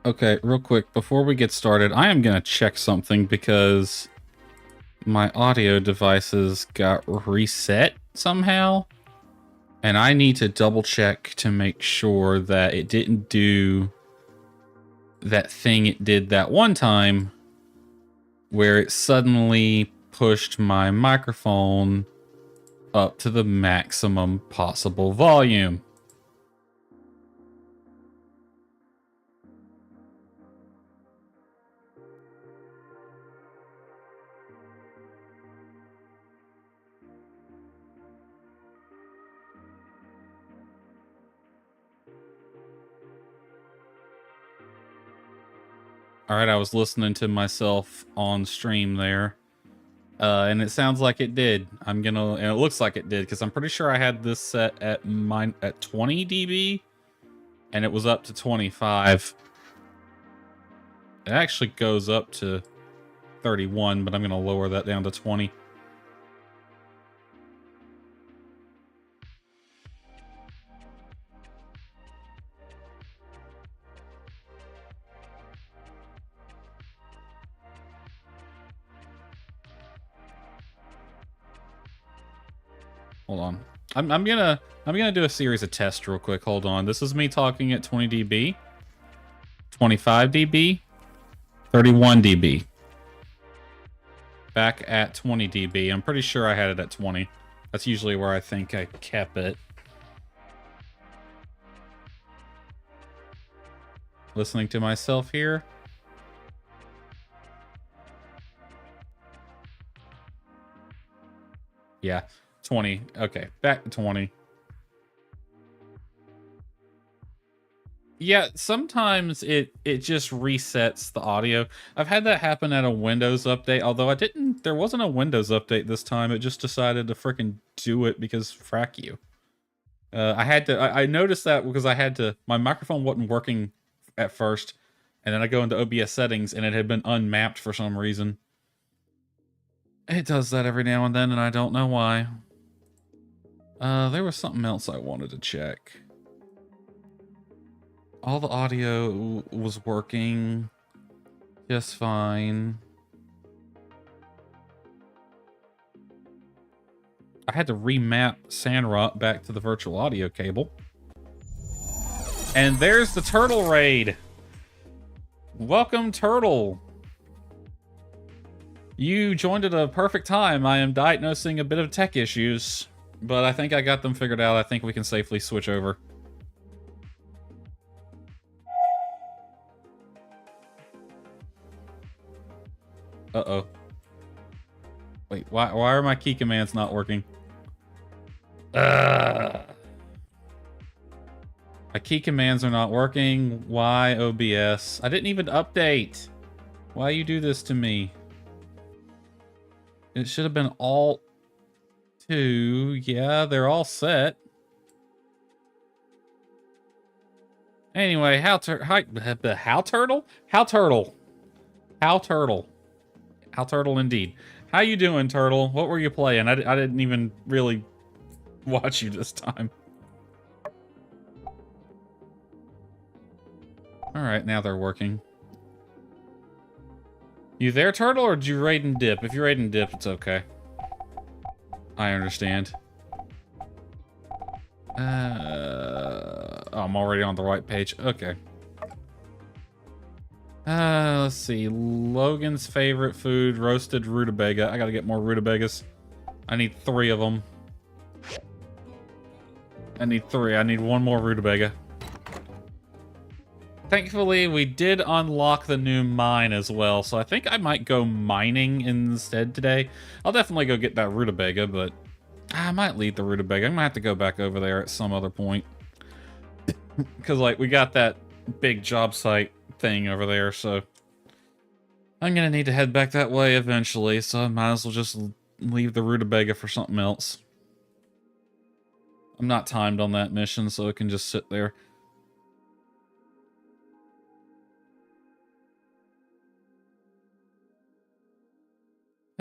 Okay, real quick, before we get started, I am going to check something because my audio devices got reset somehow. And I need to double check to make sure that it didn't do that thing it did that one time where it suddenly pushed my microphone up to the maximum possible volume. All right, I was listening to myself on stream there, and it sounds like it did. And it looks like it did because I'm pretty sure I had this set at 20 dB, and it was up to 25. It actually goes up to 31, but I'm gonna lower that down to 20. Hold on. I'm gonna do a series of tests real quick. Hold on. This is me talking at 20 dB, 25 dB, 31 dB. Back at 20 dB. I'm pretty sure I had it at 20. That's usually where I think I kept it. Listening to myself here. Yeah, 20. Okay, back to 20. Yeah, sometimes it just resets the audio. I've had that happen at a Windows update, although there wasn't a Windows update this time. It just decided to freaking do it because frack you. I noticed that because my microphone wasn't working at first, and then I go into OBS settings and it had been unmapped for some reason. It does that every now and then, and I don't know why. There was something else I wanted to check. All the audio was working just fine. I had to remap Sandrock back to the virtual audio cable. And there's the Turtle Raid. Welcome, Turtle. You joined at a perfect time. I am diagnosing a bit of tech issues, but I think I got them figured out. I think we can safely switch over. Uh-oh. Wait, why are my key commands not working? My key commands are not working. Why OBS? I didn't even update. Why you do this to me? It should have been Alt 2. Yeah, they're all set. Anyway, how turtle? How turtle? How turtle indeed. How you doing, Turtle? What were you playing? I didn't even really watch you this time. Alright, now they're working. You there, Turtle, or did you raid and dip? If you raid and dip, it's okay. I understand. Oh, I'm already on the right page. Okay. Let's see. Logan's favorite food, roasted rutabaga. I gotta get more rutabagas. I need 3 of them. I need 3. I need 1 more rutabaga. Thankfully, we did unlock the new mine as well, so I think I might go mining instead today. I'll definitely go get that rutabaga, but I might leave the rutabaga. I'm gonna have to go back over there at some other point. Because, like, we got that big job site thing over there, so I'm gonna need to head back that way eventually, so I might as well just leave the rutabaga for something else. I'm not timed on that mission, so it can just sit there.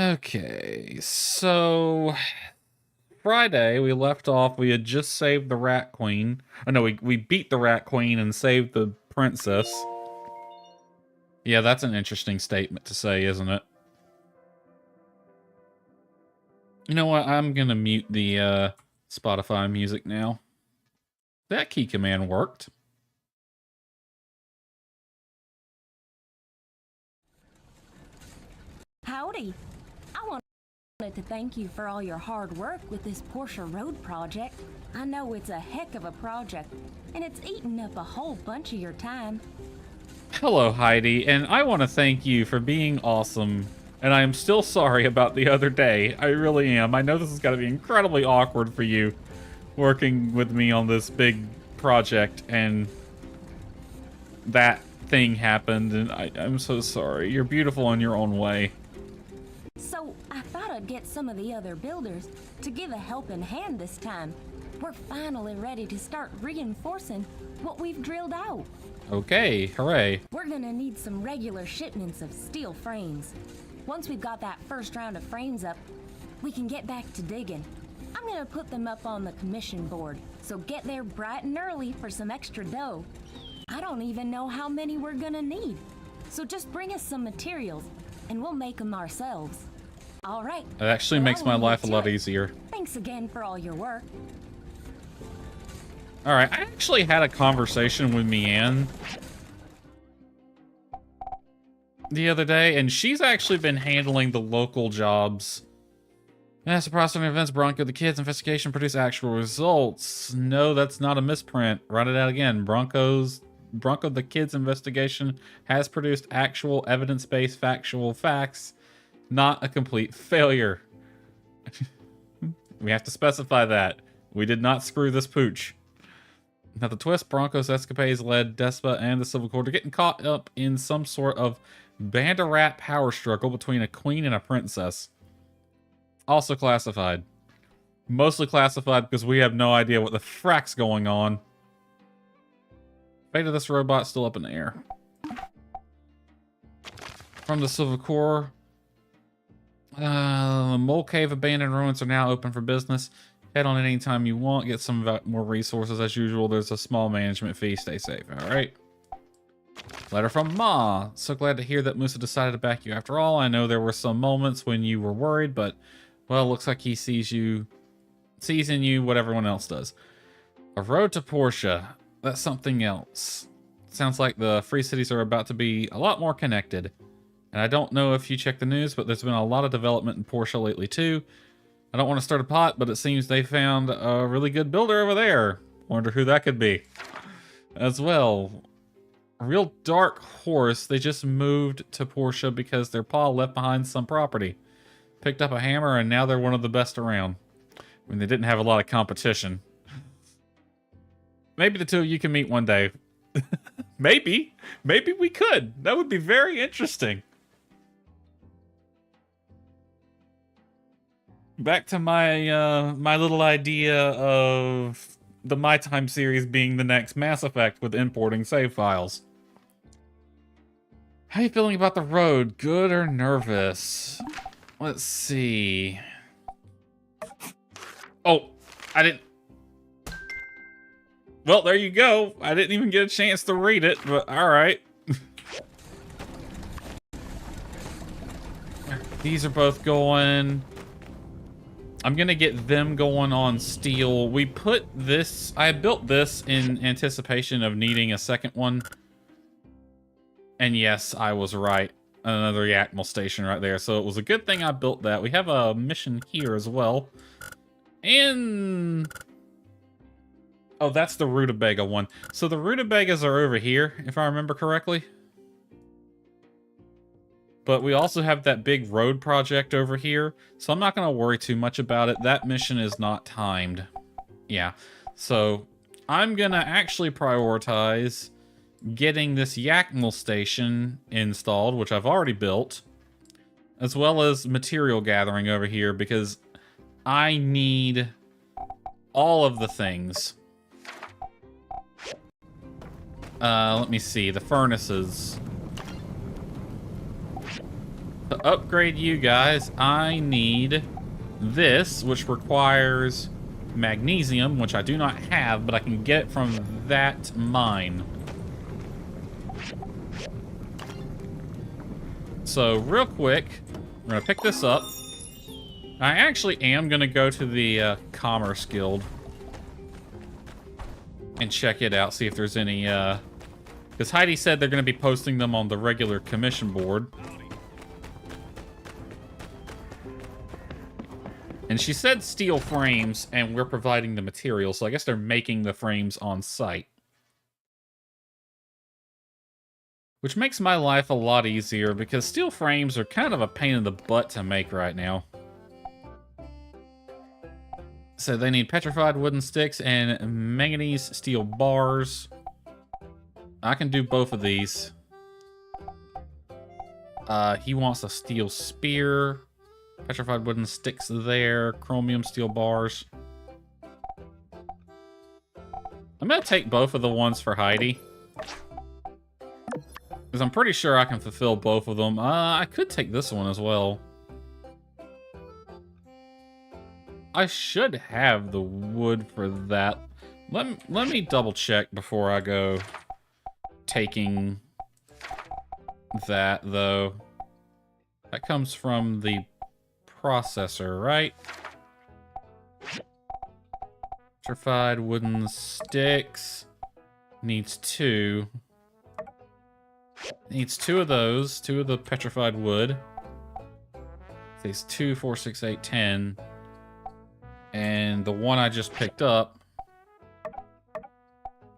Okay, so Friday we left off. We had just saved the Rat Queen. Oh no, we beat the Rat Queen and saved the princess. Yeah, that's an interesting statement to say, isn't it? You know what? I'm gonna mute the Spotify music now. That key command worked. Howdy. I wanted to thank you for all your hard work with this Porsche Road project. I know it's a heck of a project, and it's eaten up a whole bunch of your time. Hello, Heidi, and I want to thank you for being awesome. And I am still sorry about the other day. I really am. I know this has got to be incredibly awkward for you working with me on this big project, and that thing happened, and I'm so sorry. You're beautiful in your own way. So I thought I'd get some of the other builders to give a helping hand this time. We're finally ready to start reinforcing what we've drilled out. Okay, hooray. We're gonna need some regular shipments of steel frames. Once we've got that first round of frames up, we can get back to digging. I'm gonna put them up on the commission board, so get there bright and early for some extra dough. I don't even know how many we're gonna need, so just bring us some materials and we'll make them ourselves. All right. It actually makes my life a lot easier. Thanks again for all your work. All right, I actually had a conversation with Mianne the other day, and she's actually been handling the local jobs. As the prosecuting events, Bronco the Kids investigation produce actual results. No, that's not a misprint. Write it out again. Bronco the Kids investigation has produced actual evidence-based factual facts, not a complete failure. We have to specify that. We did not screw this pooch. Now, the twist, Bronco's escapades led Despa and the Civil Court to getting caught up in some sort of Bandarat power struggle between a queen and a princess. Also classified. Mostly classified because we have no idea what the frack's going on. Fate of this robot still up in the air. From the Civil Corps, the Mole Cave abandoned ruins are now open for business. Head on anytime you want. Get some more resources as usual. There's a small management fee. Stay safe. All right. Letter from Ma. So glad to hear that Musa decided to back you after all. I know there were some moments when you were worried, but well, looks like he sees in you what everyone else does. A road to Porsche. That's something else. Sounds like the Free Cities are about to be a lot more connected. And I don't know if you check the news, but there's been a lot of development in Porsche lately too. I don't want to start a pot, but it seems they found a really good builder over there. Wonder who that could be. As well, a real dark horse. They just moved to Porsche because their pa left behind some property. Picked up a hammer, and now they're one of the best around. I mean, they didn't have a lot of competition. Maybe the two of you can meet one day. Maybe. Maybe we could. That would be very interesting. Back to my my little idea of the My Time series being the next Mass Effect with importing save files. How you feeling about the road? Good or nervous? Let's see. Oh, I didn't. Well, there you go. I didn't even get a chance to read it, but all right. These are both going. I'm gonna get them going on steel. We put this, I built this in anticipation of needing a second one. And yes, I was right. Another Yakmal station right there. So it was a good thing I built that. We have a mission here as well. And oh, that's the Rutabaga one. So the Rutabagas are over here, if I remember correctly. But we also have that big road project over here, so I'm not going to worry too much about it. That mission is not timed. Yeah, so I'm going to actually prioritize getting this Yakmal station installed, which I've already built, as well as material gathering over here, because I need all of the things. Let me see, the furnaces. To upgrade you guys, I need this, which requires magnesium, which I do not have, but I can get it from that mine. So real quick, we're gonna pick this up. I actually am gonna go to the Commerce Guild and check it out, see if there's any, because Heidi said they're gonna be posting them on the regular commission board. And she said steel frames, and we're providing the material, so I guess they're making the frames on site. Which makes my life a lot easier, because steel frames are kind of a pain in the butt to make right now. So they need petrified wooden sticks and manganese steel bars. I can do both of these. He wants a steel spear. Petrified wooden sticks there. Chromium steel bars. I'm gonna take both of the ones for Heidi. Because I'm pretty sure I can fulfill both of them. I could take this one as well. I should have the wood for that. Let me double check before I go taking that, though. That comes from the processor, right? Petrified wooden sticks. Needs 2. Needs 2 of those. 2 of the petrified wood. These 2, 4, 6, 8, 10. And the one I just picked up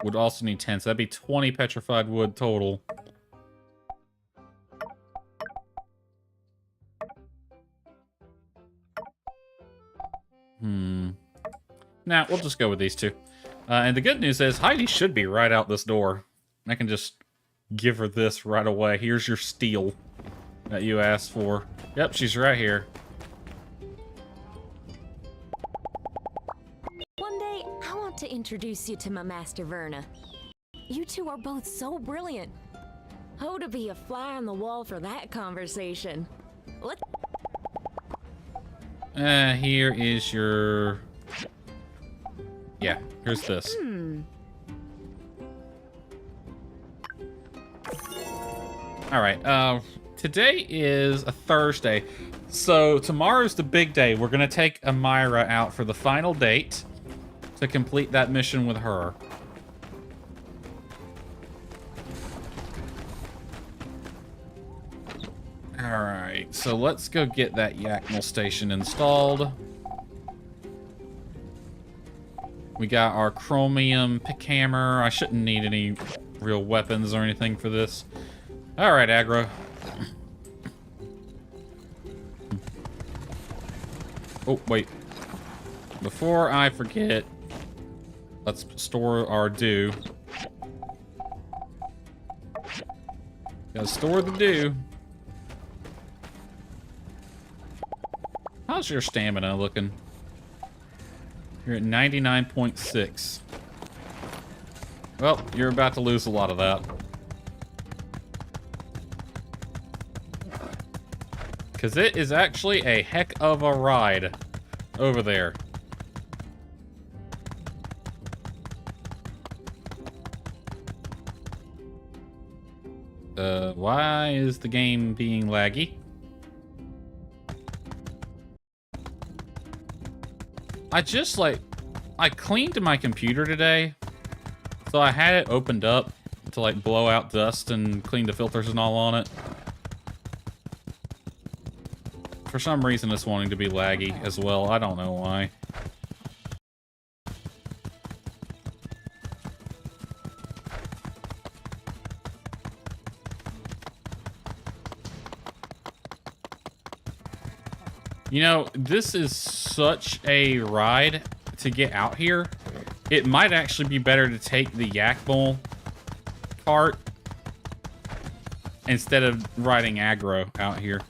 would also need 10, so that'd be 20 petrified wood total. Nah, we'll just go with these 2. And the good news is Heidi should be right out this door. I can just give her this right away. Here's your steel that you asked for. Yep, she's right here. To introduce you to my master Verna. You two are both so brilliant. Oh, to be a fly on the wall for that conversation. What? Here is your... Yeah, here's this. Alright, today is a Thursday. So tomorrow's the big day. We're gonna take Amira out for the final date to complete that mission with her. Alright, so let's go get that Yakmal station installed. We got our chromium pick hammer. I shouldn't need any real weapons or anything for this. Alright, aggro. Oh, wait. Before I forget, let's store our dew. Gotta store the dew. How's your stamina looking? You're at 99.6. Well, you're about to lose a lot of that. Because it is actually a heck of a ride over there. Why is the game being laggy? I cleaned my computer today, so I had it opened up to like blow out dust and clean the filters and all on it. For some reason it's wanting to be laggy as well. I don't know why. You know, this is such a ride to get out here. It might actually be better to take the Yakmal cart instead of riding aggro out here.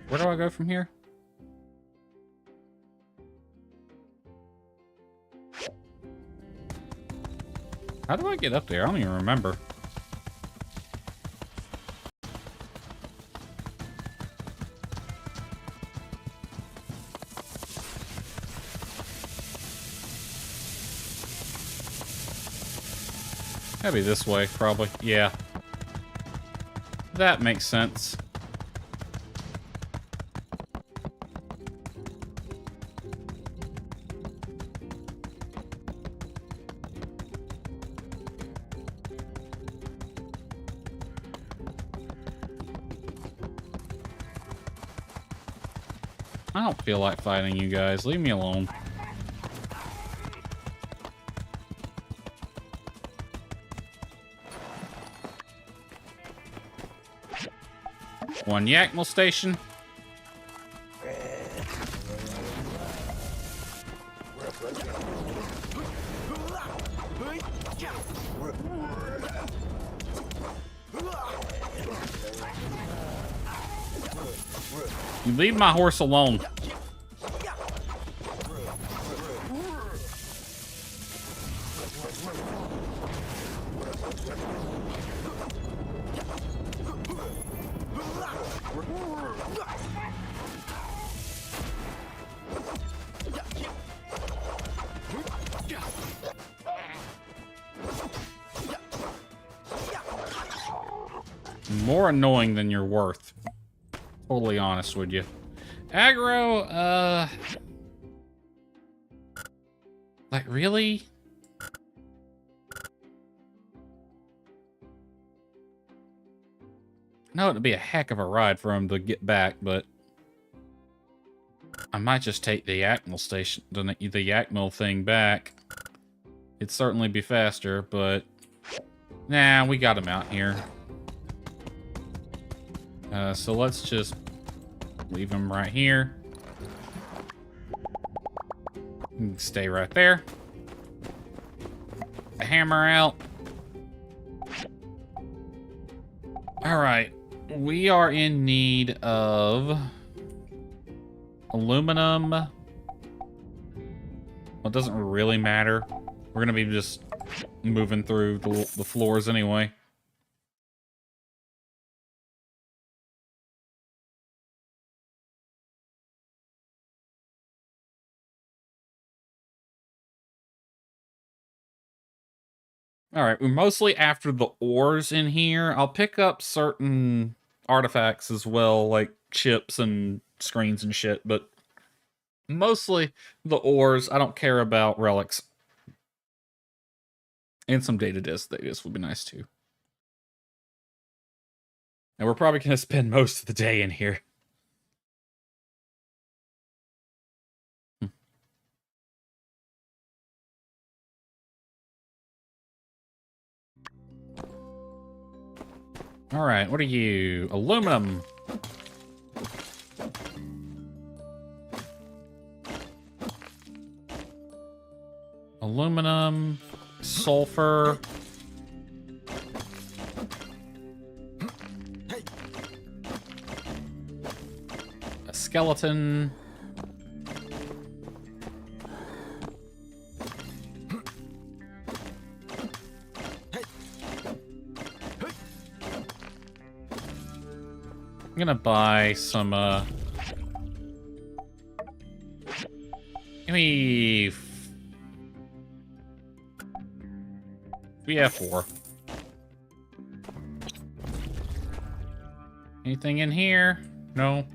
Where do I go from here? How do I get up there? I don't even remember. Gotta be this way, probably. Yeah. That makes sense. I don't feel like fighting you guys. Leave me alone. One Yakmal station. You leave my horse alone. More annoying than you're worth. Totally honest with you. Aggro, like, really? No, it'd be a heck of a ride for him to get back, but I might just take the Yakmal station, the Yakmal thing back. It'd certainly be faster, but nah, we got him out here. So let's just leave him right here. Stay right there. The hammer out. Alright. We are in need of aluminum. Well, it doesn't really matter. We're gonna be just moving through the floors anyway. Alright, we're mostly after the ores in here. I'll pick up certain artifacts as well, like chips and screens and shit, but mostly the ores. I don't care about relics. And some data discs. Data discs would be nice too. And we're probably going to spend most of the day in here. Alright, what are you? Aluminum. Aluminum, sulfur. A skeleton. I'm gonna buy some, give me... We have 4. Anything in here? No.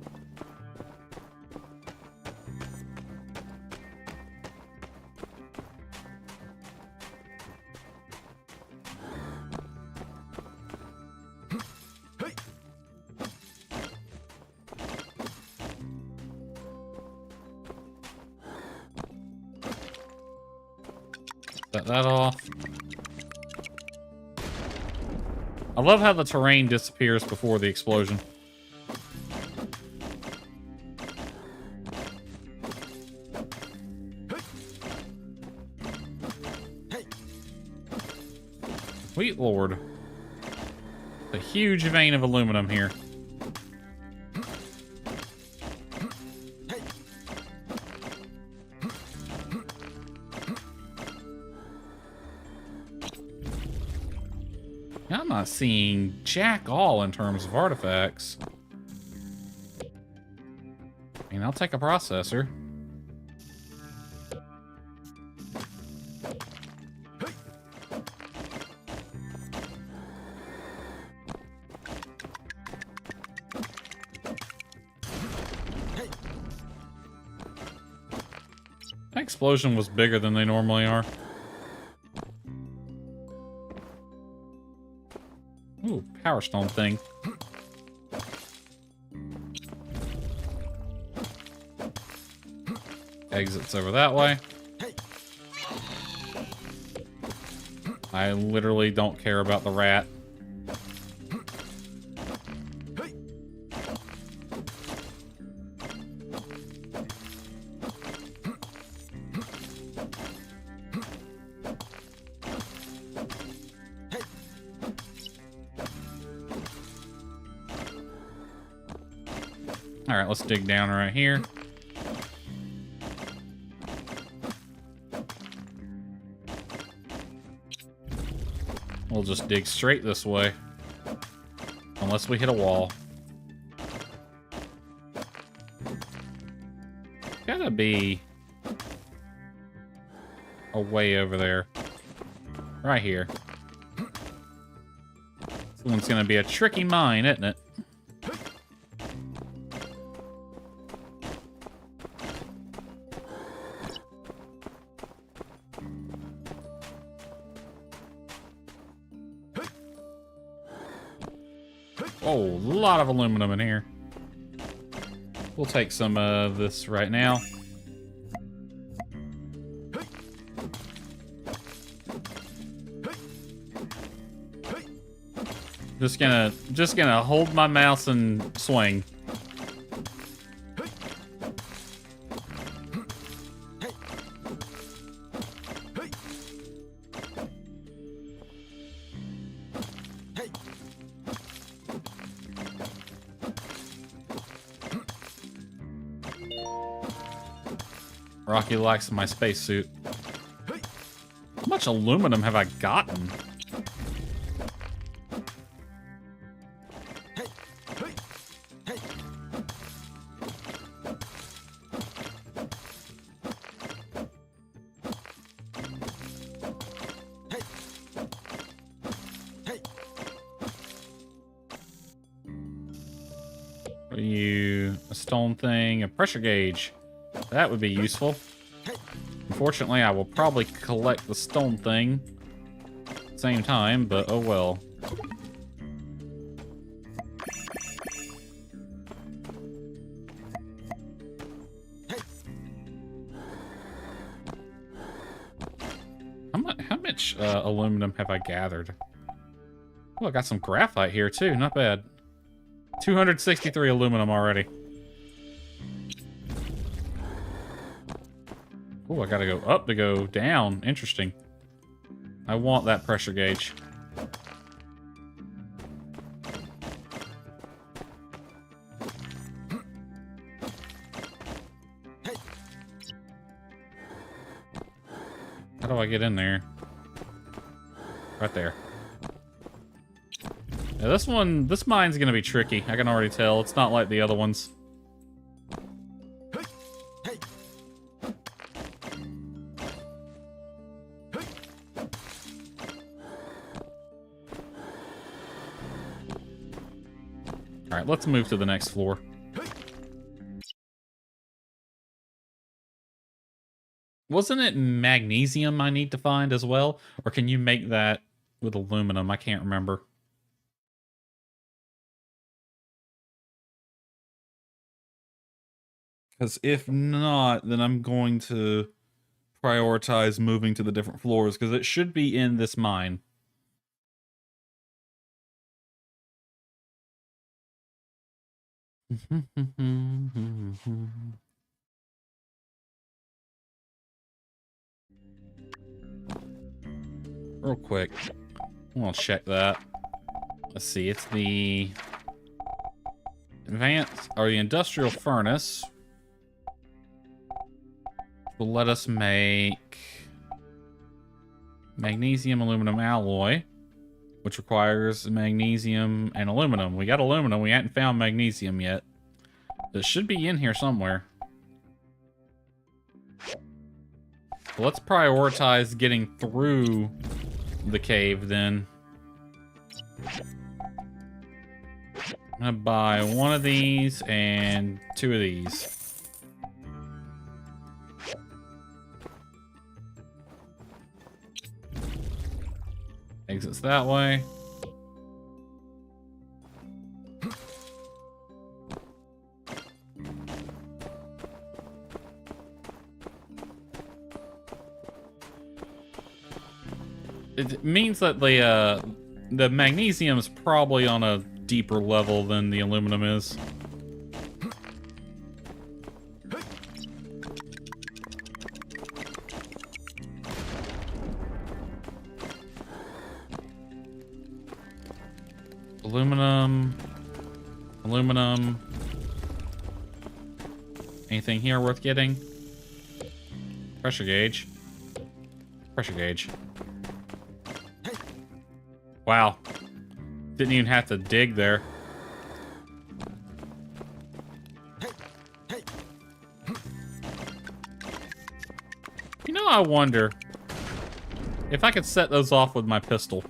Set that off. I love how the terrain disappears before the explosion. Sweet Lord. A huge vein of aluminum here. I'm not seeing jack all in terms of artifacts. I mean, I'll take a processor. That explosion was bigger than they normally are. Ooh, Power Stone thing. Exits over that way. I literally don't care about the rat. All right, let's dig down right here. We'll just dig straight this way. Unless we hit a wall. Gotta be a way over there. Right here. This one's gonna be a tricky mine, isn't it? Oh, a lot of aluminum in here. We'll take some of this right now. Just gonna hold my mouse and swing. Rocky likes my spacesuit. How much aluminum have I gotten? What are you? A stone thing, a pressure gauge. That would be useful. Unfortunately, I will probably collect the stone thing at the same time, but oh well. How much aluminum have I gathered? Oh, I got some graphite here too. Not bad. 263 aluminum already. Oh, I gotta go up to go down. Interesting. I want that pressure gauge. How do I get in there? Right there. Yeah, this mine's gonna be tricky. I can already tell. It's not like the other ones. Alright, let's move to the next floor. Wasn't it magnesium I need to find as well? Or can you make that with aluminum? I can't remember. Because if not, then I'm going to prioritize moving to the different floors, because it should be in this mine. Real quick, I'll check that. Let's see, it's the advanced, or the industrial furnace. Will let us make magnesium aluminum alloy, which requires magnesium and aluminum. We got aluminum, we hadn't found magnesium yet. It should be in here somewhere. Well, let's prioritize getting through the cave then. I'm gonna buy one of these and two of these. Exits that way. It means that the magnesium is probably on a deeper level than the aluminum is. Aluminum. Aluminum. Anything here worth getting? Pressure gauge. Pressure gauge. Wow. Didn't even have to dig there. You know, I wonder if I could set those off with my pistol.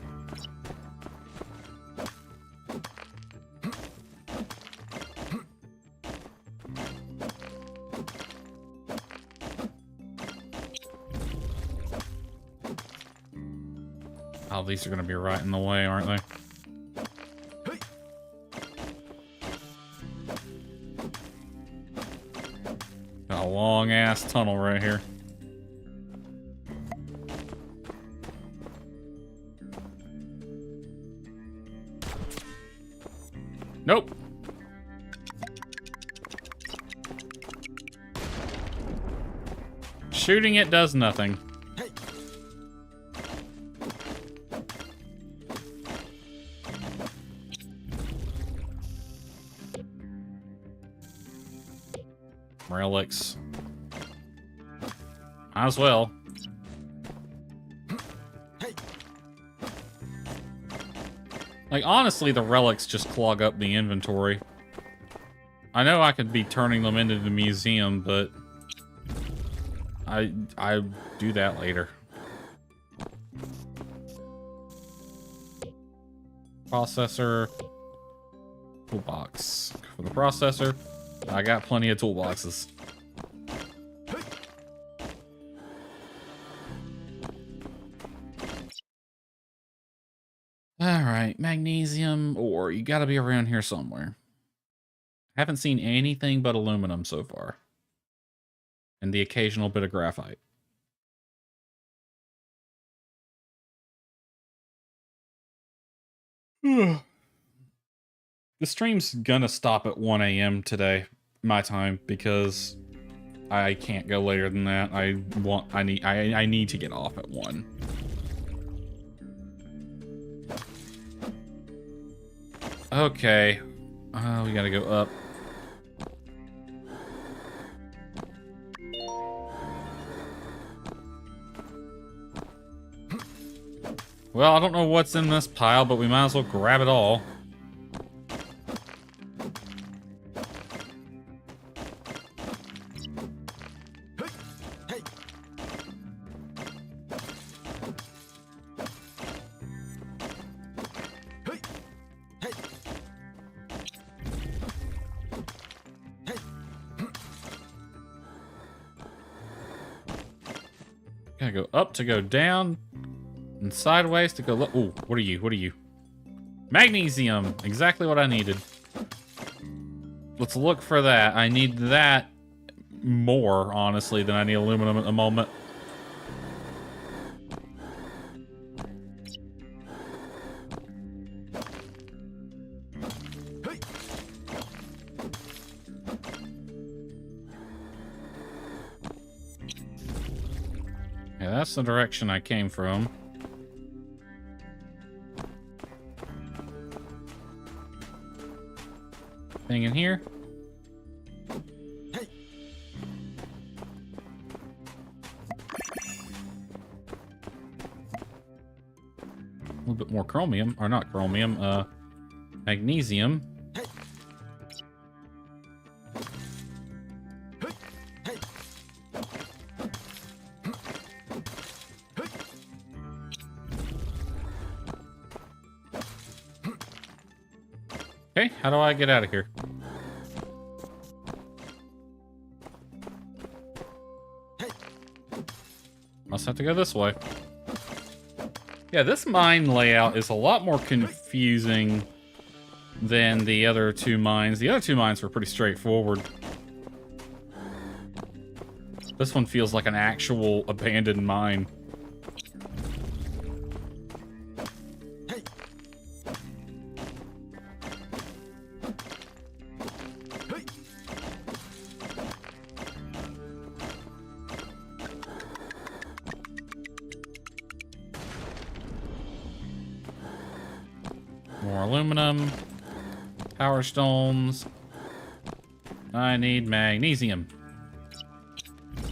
Oh, these are going to be right in the way, aren't they? Got a long-ass tunnel right here. Nope. Shooting it does nothing. Relics. Might as well. Like, honestly, the relics just clog up the inventory. I know I could be turning them into the museum, but I do that later. Processor. Toolbox. For the processor, I got plenty of toolboxes. Alright, magnesium ore. You gotta be around here somewhere. Haven't seen anything but aluminum so far. And the occasional bit of graphite. The stream's gonna stop at 1 a.m. today, my time, because I can't go later than that. I need to get off at 1. Okay. We gotta go up. Well, I don't know what's in this pile, but we might as well grab it all. Gotta go up to go down, and sideways to go look. Ooh, what are you? What are you? Magnesium! Exactly what I needed. Let's look for that. I need that more, honestly, than I need aluminum at the moment. Yeah, that's the direction I came from. Thing in here? A little bit more chromium, or not chromium, magnesium. Okay, how do I get out of here? Must have to go this way. Yeah, this mine layout is a lot more confusing than the other two mines. The other two mines were pretty straightforward. This one feels like an actual abandoned mine. More aluminum. Power stones. I need magnesium.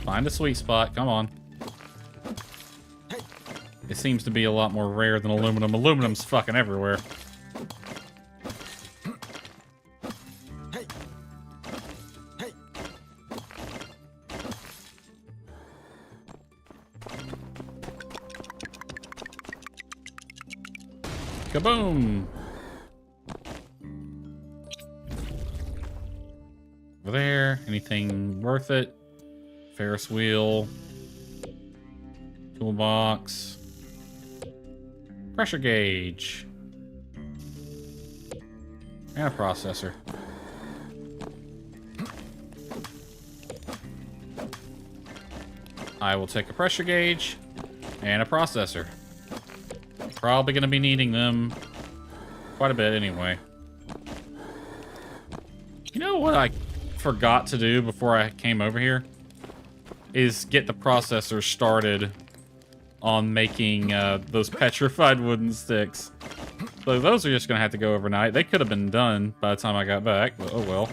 Find a sweet spot. Come on. It seems to be a lot more rare than aluminum. Aluminum's fucking everywhere. Kaboom! Over there. Anything worth it? Ferris wheel. Toolbox. Pressure gauge. And a processor. I will take a pressure gauge and a processor. Probably going to be needing them quite a bit anyway. You know what I forgot to do before I came over here? Is get the processor started on making those petrified wooden sticks. So those are just going to have to go overnight. They could have been done by the time I got back, but oh well.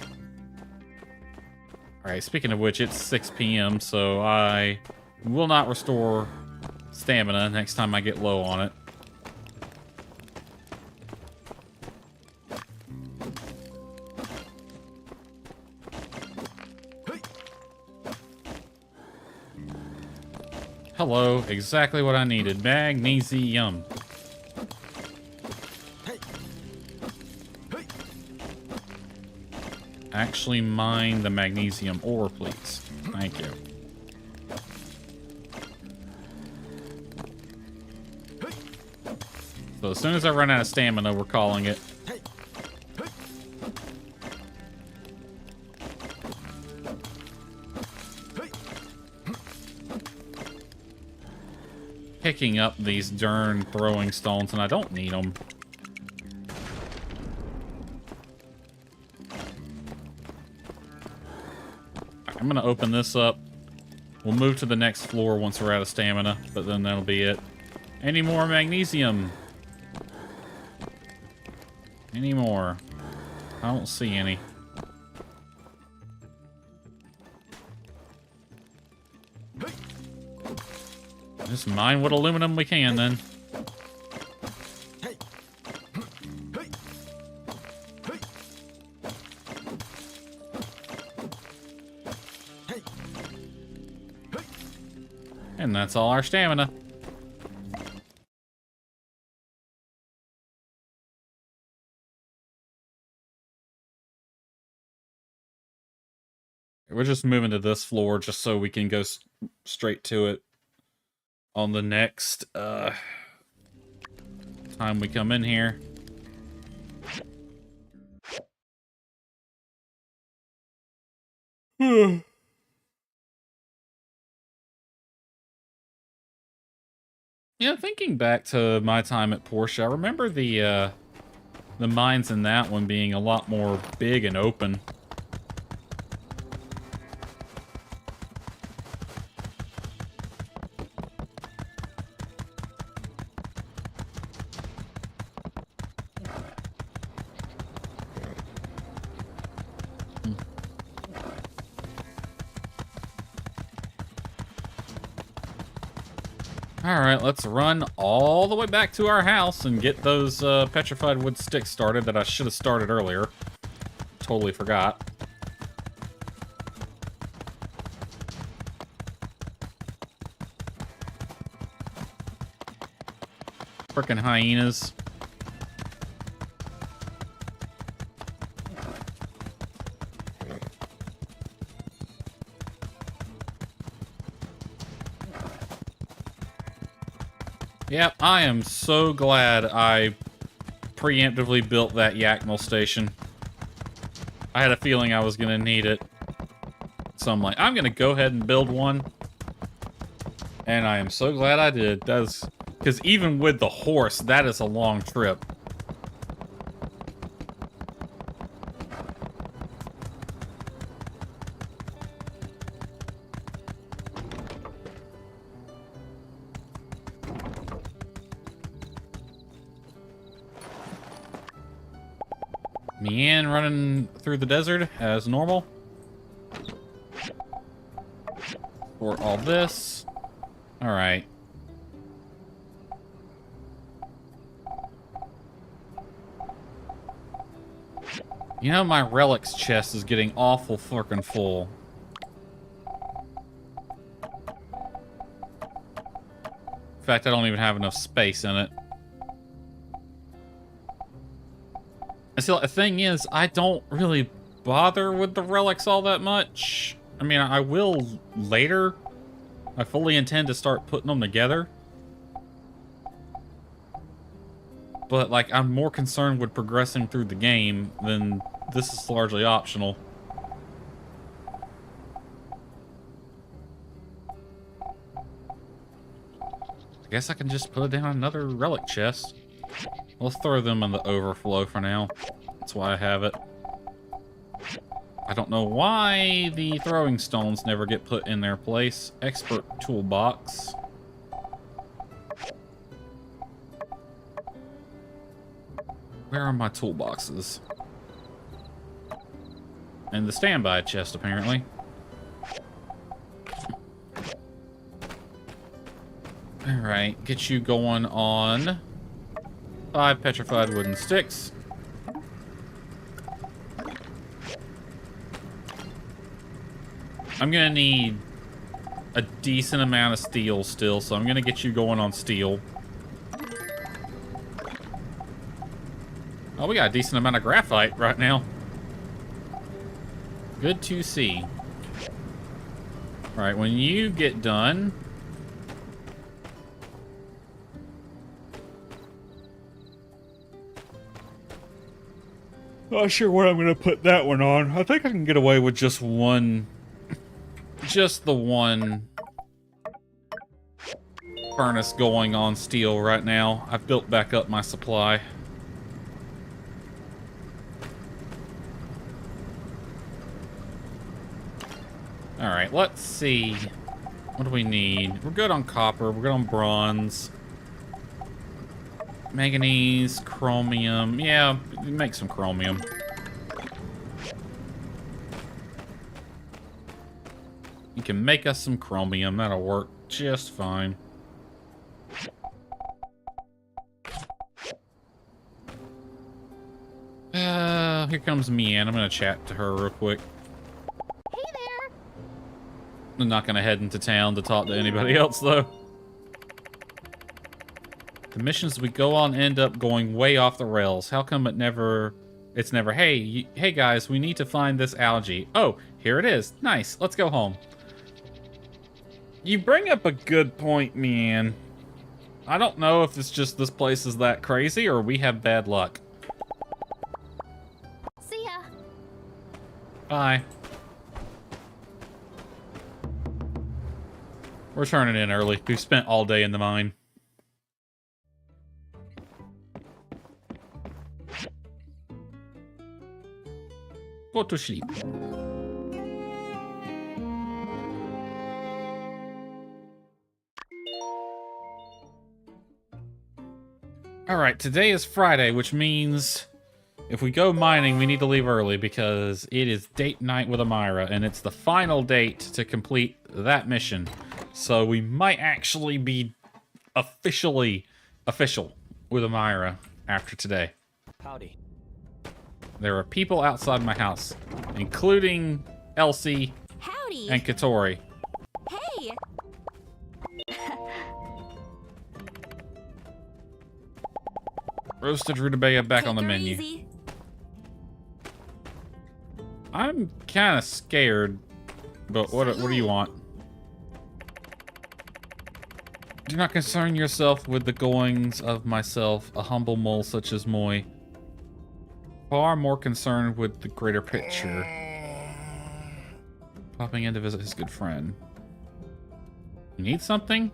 Alright, speaking of which, it's 6 p.m., so I will not restore stamina next time I get low on it. Hello, exactly what I needed. Magnesium. Actually mine the magnesium ore, please. Thank you. So as soon as I run out of stamina, we're calling it. Picking up these darn throwing stones, and I don't need them. I'm gonna open this up. We'll move to the next floor once we're out of stamina, but then that'll be it. Any more magnesium? Any more? I don't see any. Just mine what aluminum we can, then. And that's all our stamina. We're just moving to this floor just so we can go straight to it on the next time we come in here. Yeah, thinking back to my time at Porsche, I remember the mines in that one being a lot more big and open. Alright, let's run all the way back to our house and get those petrified wood sticks started that I should have started earlier. Totally forgot. Frickin' hyenas. Yep, I am so glad I preemptively built that Yakmel station. I had a feeling I was gonna need it. So I'm like, I'm gonna go ahead and build one. And I am so glad I did. That's because even with the horse, that is a long trip. Mian running through the desert as normal. For all this. Alright. You know, my relics chest is getting awful fucking full. In fact, I don't even have enough space in it. And see, the thing is, I don't really bother with the relics all that much. I mean, I will later. I fully intend to start putting them together. But, like, I'm more concerned with progressing through the game than this is largely optional. I guess I can just put down another relic chest. Let's throw them in the overflow for now. That's why I have it. I don't know why the throwing stones never get put in their place. Expert toolbox. Where are my toolboxes? And the standby chest, apparently. Alright, get you going on 5 petrified wooden sticks. I'm gonna need a decent amount of steel still, so I'm gonna get you going on steel. Oh, we got a decent amount of graphite right now. Good to see. Alright, when you get done... Not sure what I'm gonna put that one on. I think I can get away with just one... Just the one... furnace going on steel right now. I've built back up my supply. Alright, let's see. What do we need? We're good on copper, we're good on bronze. Manganese, chromium. Yeah, make some chromium. You can make us some chromium, that'll work just fine. Here comes Mian. I'm gonna chat to her real quick. I'm not gonna head into town to talk to anybody else, though. The missions we go on end up going way off the rails. How come it's never, hey guys, we need to find this algae. Oh, here it is. Nice, let's go home. You bring up a good point, man. I don't know if it's just this place is that crazy or we have bad luck. See ya. Bye. We're turning in early. We've spent all day in the mine. Go to sleep. Alright, today is Friday, which means if we go mining, we need to leave early because it is date night with Amira, and it's the final date to complete that mission. So we might actually be official with Amira after today. Howdy. There are people outside my house, including Elsie Howdy. and Katori. Hey. Roasted rutabaga back on the Take her menu. easy. I'm kind of scared, but what do you want? Do not concern yourself with the goings of myself, a humble mole such as Moy. Far more concerned with the greater picture. Popping in to visit his good friend. You need something?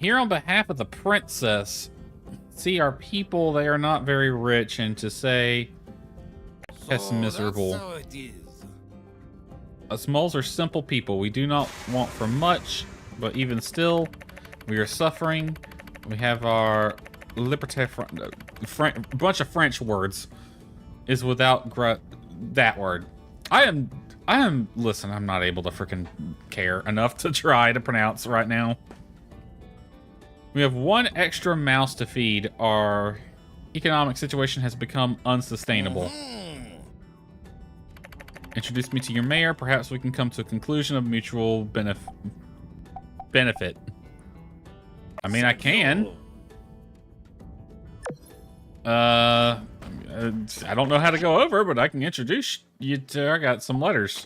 Here on behalf of the princess. See, our people, they are not very rich, and to say that's miserable. That's how it is. Us moles are simple people. We do not want for much, but even still, we are suffering. We have our liberté, bunch of French words is without that word. I am, listen, I'm not able to freaking care enough to try to pronounce right now. We have one extra mouse to feed. Our economic situation has become unsustainable. Introduce me to your mayor. Perhaps we can come to a conclusion of mutual benefit. I mean, I can. I don't know how to go over, but I can introduce you to. I got some letters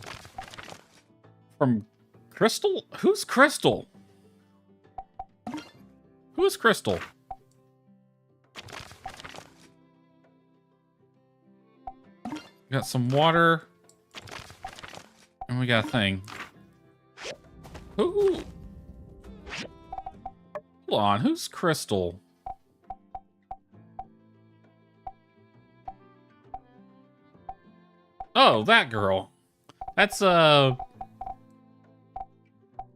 from Crystal. Who's Crystal? Who is Crystal? Got some water. And we got a thing. Who? Hold on, who's Crystal? Oh, that girl. That's,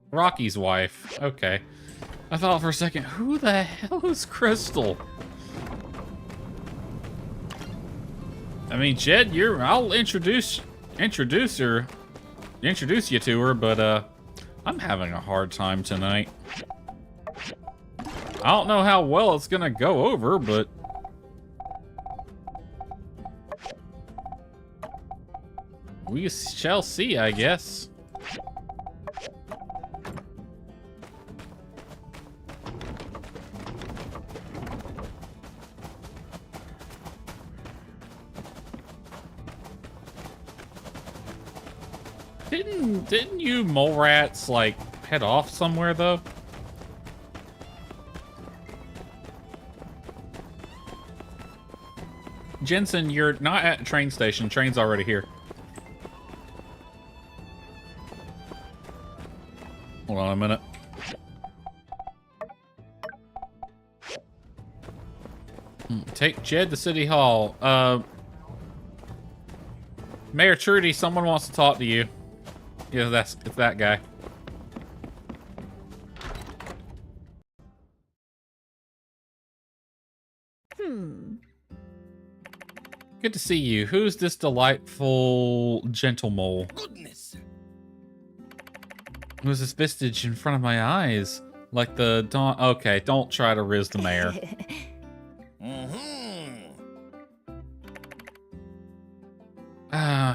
Rocky's wife. Okay. I thought for a second, who the hell is Crystal? I mean, Jed, I'll introduce you to her, but, I'm having a hard time tonight. I don't know how well it's gonna go over, but we shall see, I guess. Didn't you mole rats, like, head off somewhere, though? Jensen, you're not at the train station. Train's already here. Hold on a minute. Take Jed to City Hall. Mayor Trudy, someone wants to talk to you. Yeah, it's that guy. Good to see you. Who's this delightful gentle mole? Goodness. Who's this vestige in front of my eyes? Like the dawn. Okay, don't try to riz the mayor.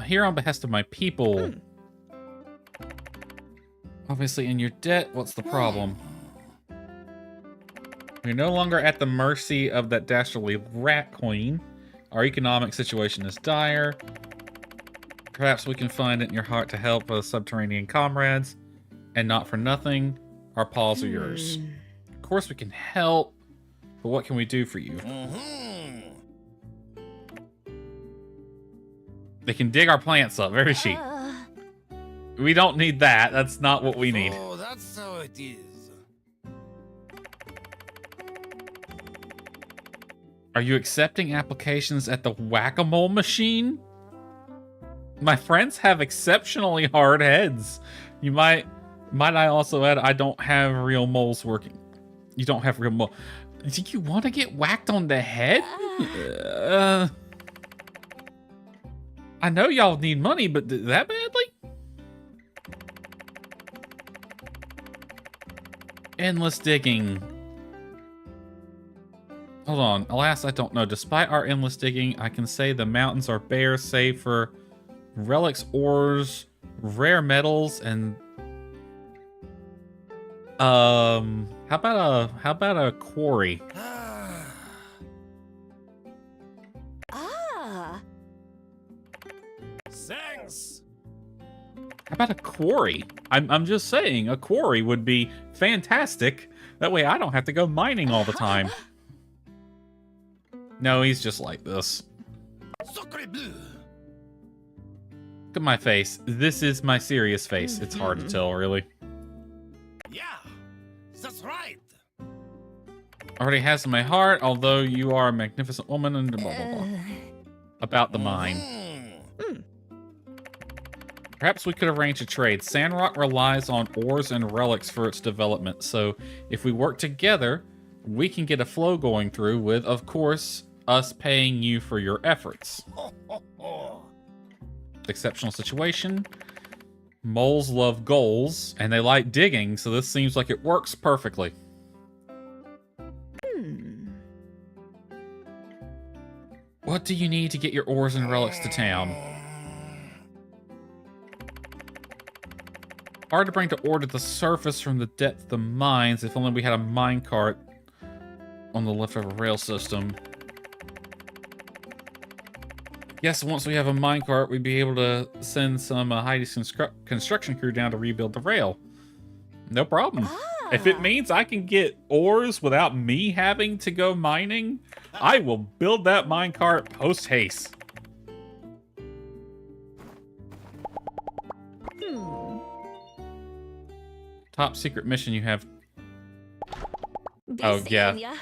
Here on behest of my people. Obviously in your debt, what's the problem? We're no longer at the mercy of that dastardly rat queen. Our economic situation is dire. Perhaps we can find it in your heart to help us subterranean comrades. And not for nothing, our paws are yours. Of course we can help, but what can we do for you? They can dig our plants up, very cheap. We don't need that. That's not what we need. Oh, that's how it is. Are you accepting applications at the whack-a-mole machine? My friends have exceptionally hard heads. You might I also add, I don't have real moles working. You don't have real moles. Do you want to get whacked on the head? I know y'all need money, but that badly? Endless digging. Hold on. Alas, I don't know. Despite our endless digging, I can say the mountains are bare save for relics, ores, rare metals, and how about a quarry? Thanks. How about a quarry? I'm just saying, a quarry would be fantastic. That way I don't have to go mining all the time. No, he's just like this. Look at my face. This is my serious face. It's hard to tell, really. Yeah, that's right. Already has in my heart, although you are a magnificent woman and blah, blah, blah. About the mine. Perhaps we could arrange a trade. Sandrock relies on ores and relics for its development, so if we work together, we can get a flow going through with, of course, us paying you for your efforts. Exceptional situation. Moles love goals, and they like digging, so this seems like it works perfectly. What do you need to get your ores and relics to town? Hard to bring to ore to the surface from the depth of the mines. If only we had a minecart on the leftover rail system. Yes, once we have a minecart, we'd be able to send some Heidi's construction crew down to rebuild the rail. No problem. If it means I can get ores without me having to go mining, I will build that minecart post-haste. Top secret mission you have. Oh, yeah.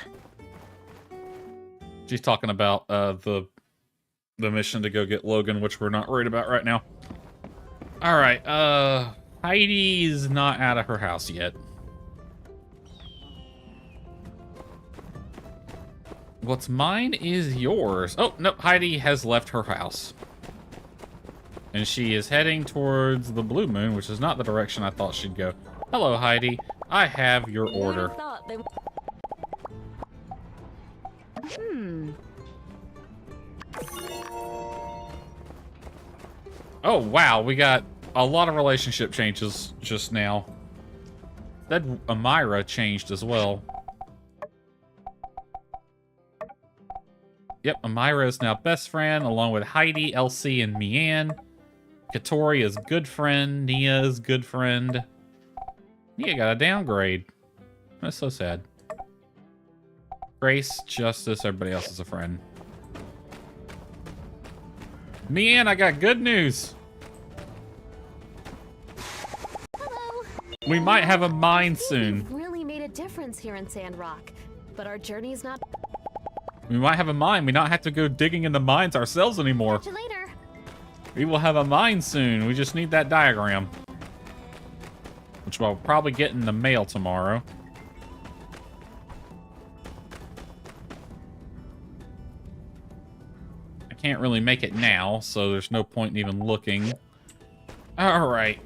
She's talking about the mission to go get Logan, which we're not worried about right now. Alright, Heidi's not out of her house yet. What's mine is yours. Oh, no, Heidi has left her house. And she is heading towards the Blue Moon, which is not the direction I thought she'd go. Hello, Heidi. I have your order. Oh, wow. We got a lot of relationship changes just now. That Amira changed as well. Yep, Amira is now best friend, along with Heidi, Elsie, and Mianne. Katori is good friend. Nia is good friend. Nia got a downgrade. That's so sad. Grace, Justice, everybody else is a friend. Mianne, I got good news. Hello. We might have a mine soon. We've really made a difference here in Sandrock, but our journey's not. We might have a mine. We don't have to go digging in the mines ourselves anymore. Catch you later. We will have a mine soon. We just need that diagram. Which we'll probably get in the mail tomorrow. I can't really make it now, so there's no point in even looking. Alright.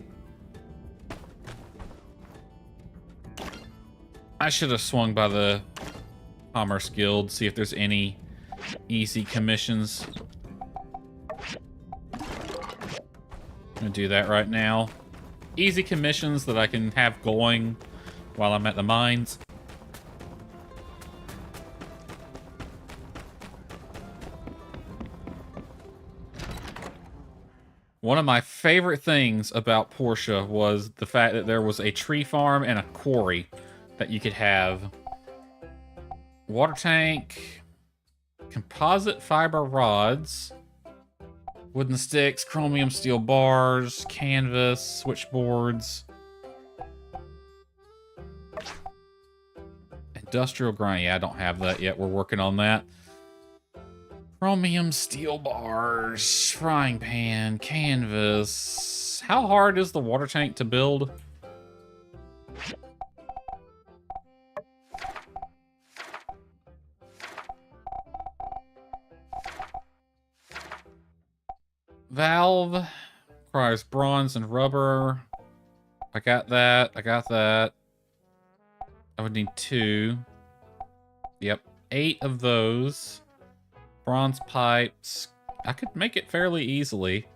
I should have swung by the Commerce Guild, see if there's any easy commissions. I'm gonna do that right now. Easy commissions that I can have going while I'm at the mines. One of my favorite things about Portia was the fact that there was a tree farm and a quarry that you could have. Water tank, composite fiber rods, wooden sticks, chromium steel bars, canvas, switchboards. Industrial grind. Yeah, I don't have that yet. We're working on that. Chromium steel bars, frying pan, canvas. How hard is the water tank to build? Valve requires bronze and rubber. I got that. I got that. I would need 2. Yep, 8 of those. Bronze pipes. I could make it fairly easily.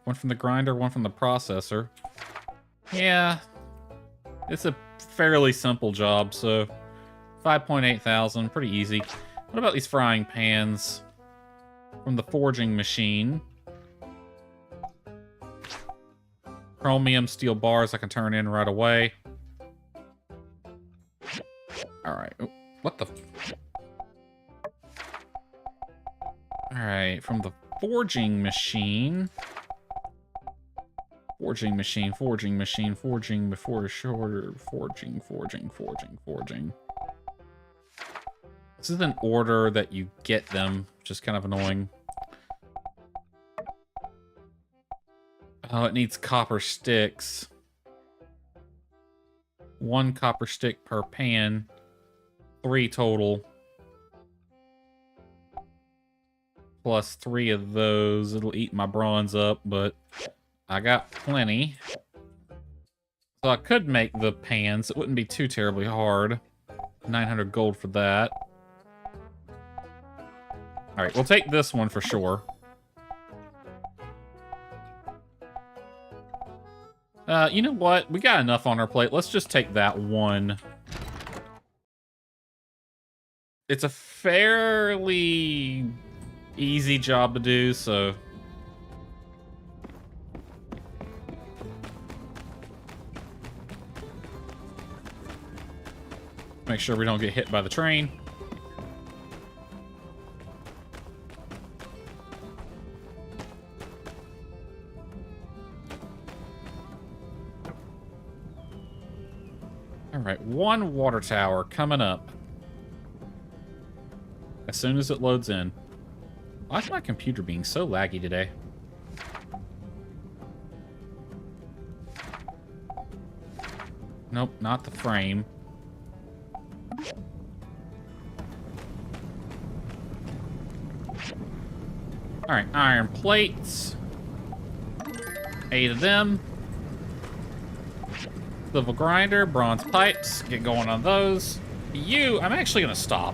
One from the grinder, one from the processor. Yeah, it's a fairly simple job, so 5.8 thousand, pretty easy. What about these frying pans from the forging machine? chromium steel bars I can turn in right away. Alright. What the... Alright, from the forging machine... Forging before shorter. Forging. This is an order that you get them, which is kind of annoying. Oh, it needs copper sticks. 1 copper stick per pan. 3 total. Plus 3 of those. It'll eat my bronze up, but I got plenty. So I could make the pans. It wouldn't be too terribly hard. 900 gold for that. Alright, we'll take this one for sure. You know what? We got enough on our plate. Let's just take that one. It's a fairly easy job to do, so... Make sure we don't get hit by the train. Alright, 1 water tower coming up. As soon as it loads in. Why is my computer being so laggy today? Nope, not the frame. Alright, iron plates. 8 of them. Silver grinder, bronze pipes. Get going on those. You, I'm actually gonna stop.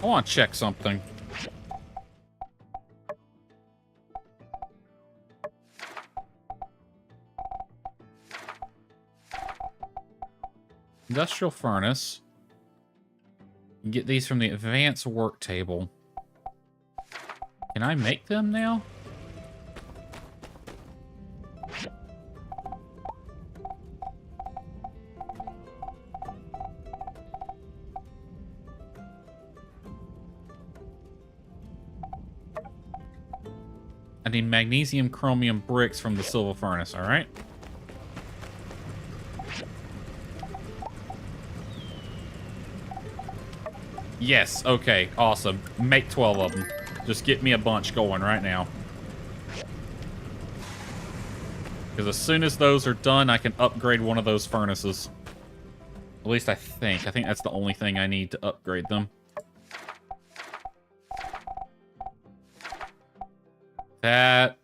I want to check something. Industrial furnace. You can get these from the advanced work table. Can I make them now? I need magnesium chromium bricks from the silver furnace, alright? Yes, okay, awesome. Make 12 of them. Just get me a bunch going right now. Because as soon as those are done, I can upgrade one of those furnaces. At least I think. I think that's the only thing I need to upgrade them. That.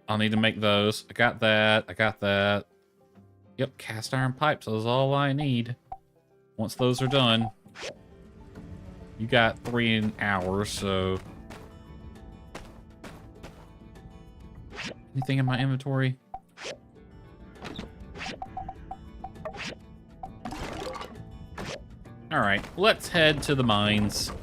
I'll need to make those. I got that. I got that. Yep, cast iron pipes. That's all I need. Once those are done. You got 3 an hour, so... Anything in my inventory? Alright, let's head to the mines.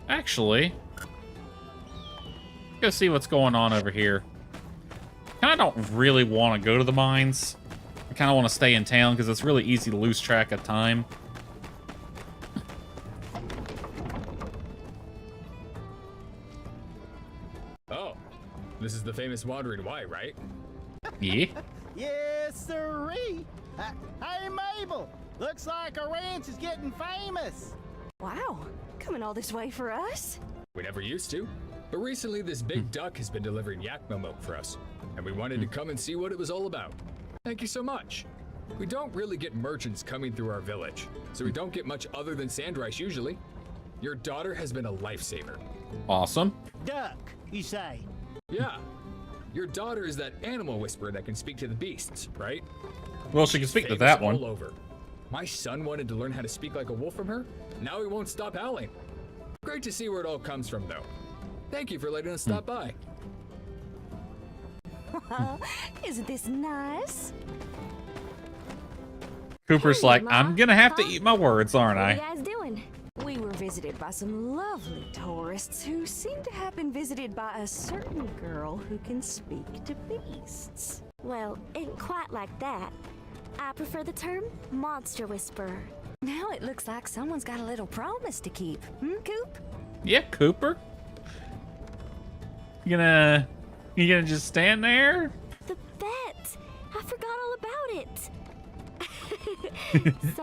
Actually, go see what's going on over here. I don't really want to go to the mines. I kind of want to stay in town because it's really easy to lose track of time. Oh, this is the famous Wandering White, right? Yeah. Yes, sirree. Hey, Mabel. Looks like our ranch is getting famous. Wow, coming all this way for us? We never used to, but recently this big duck has been delivering Yakma milk for us, and we wanted to come and see what it was all about. Thank you so much. We don't really get merchants coming through our village, so we don't get much other than sand rice usually. Your daughter has been a lifesaver. Awesome. Duck, you say? Yeah. Your daughter is that animal whisperer that can speak to the beasts, right? Well, she can speak to Famous that one. all over. My son wanted to learn how to speak like a wolf from her. Now he won't stop howling. Great to see where it all comes from, though. Thank you for letting us stop by. Isn't this nice? Cooper's Hey, like, Ma, I'm gonna have to Pa, eat my words, aren't What are I? you guys doing? We were visited by some lovely tourists who seem to have been visited by a certain girl who can speak to beasts. Well, ain't quite like that. I prefer the term monster whisperer. Now it looks like someone's got a little promise to keep. Coop? Yeah, Cooper. You gonna just stand there? The bet! I forgot all about it.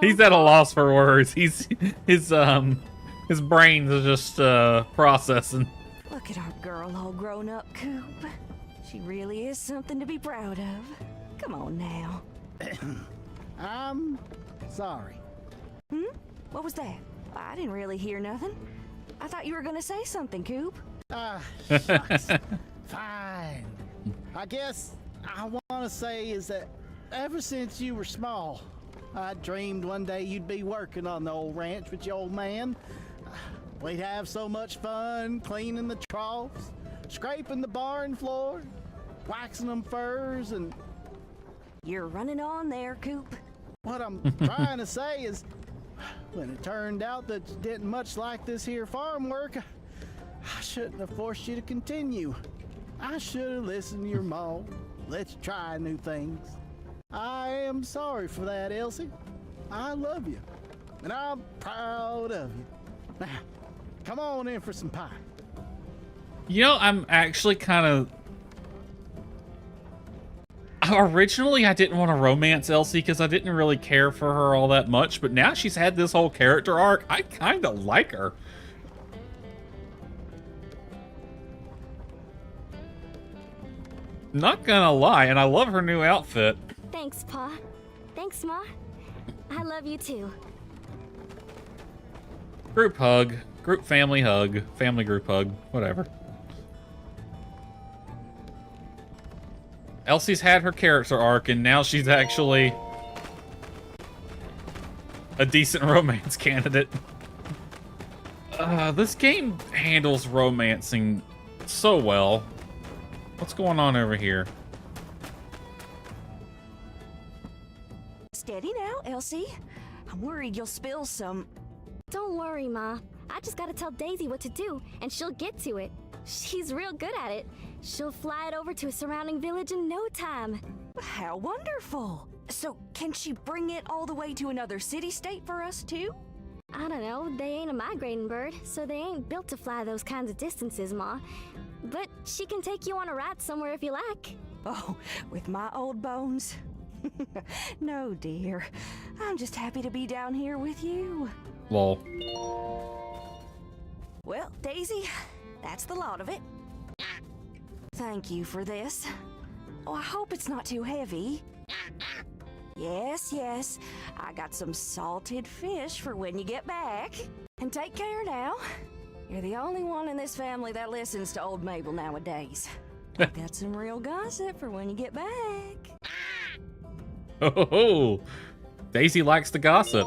He's at a loss for words. His brains are just processing. Look at our girl all grown up, Coop. She really is something to be proud of. Come on now. I'm sorry. What was that? I didn't really hear nothing. I thought you were gonna say something, Coop. Shucks. Fine. I guess I want to say is that ever since you were small, I dreamed one day you'd be working on the old ranch with your old man. We'd have so much fun cleaning the troughs, scraping the barn floor, waxing them furs, and You're running on there, Coop. what I'm trying to say is when it turned out that you didn't much like this here farm work, I shouldn't have forced you to continue. I should have listened to your mom, let you try new things. I am sorry for that, Elsie. I love you, and I'm proud of you. Now, come on in for some pie. You know, I'm actually kind of... Originally, I didn't want to romance Elsie because I didn't really care for her all that much, but now she's had this whole character arc, I kind of like her. Not gonna lie, and I love her new outfit. Thanks, Pa. Thanks, Ma. I love you too. Group hug. Group family hug. Family group hug. Whatever. Elsie's had her character arc, and now she's actually a decent romance candidate. This game handles romancing so well. What's going on over here? Steady now, Elsie. I'm worried you'll spill some. Don't worry, Ma. I just gotta tell Daisy what to do, and she'll get to it. She's real good at it. She'll fly it over to a surrounding village in no time. How wonderful. So, can she bring it all the way to another city-state for us, too? I don't know, they ain't a migrating bird, so they ain't built to fly those kinds of distances, Ma. But she can take you on a ride somewhere if you like. Oh, with my old bones? No, dear. I'm just happy to be down here with you. Lol. Well, Daisy, that's the lot of it. Thank you for this. Oh, I hope it's not too heavy. Yes, yes. I got some salted fish for when you get back. And take care now. You're the only one in this family that listens to old Mabel nowadays. I've got some real gossip for when you get back. Oh, Daisy likes to gossip.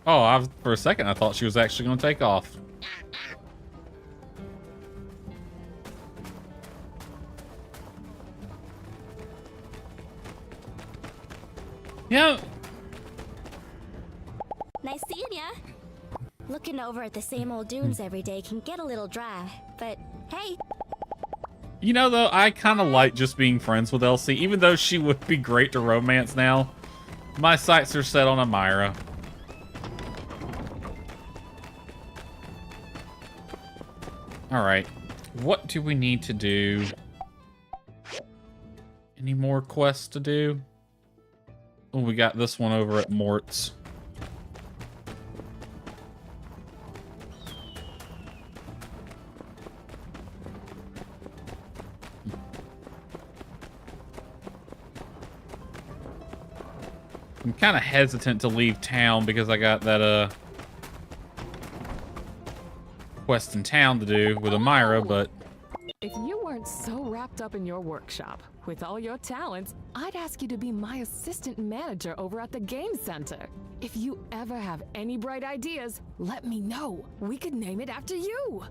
Oh, for a second I thought she was actually going to take off. Yeah. Nice seeing ya. Looking over at the same old dunes every day can get a little dry, but hey. You know, though, I kind of like just being friends with Elsie, even though she would be great to romance now. My sights are set on Amira. Alright, what do we need to do? Any more quests to do? Oh, we got this one over at Mort's. I'm kind of hesitant to leave town because I got that quest in town to do with Amira, but If you weren't so wrapped up in your workshop with all your talents, I'd ask you to be my assistant manager over at the game center. If you ever have any bright ideas, let me know. We could name it after you.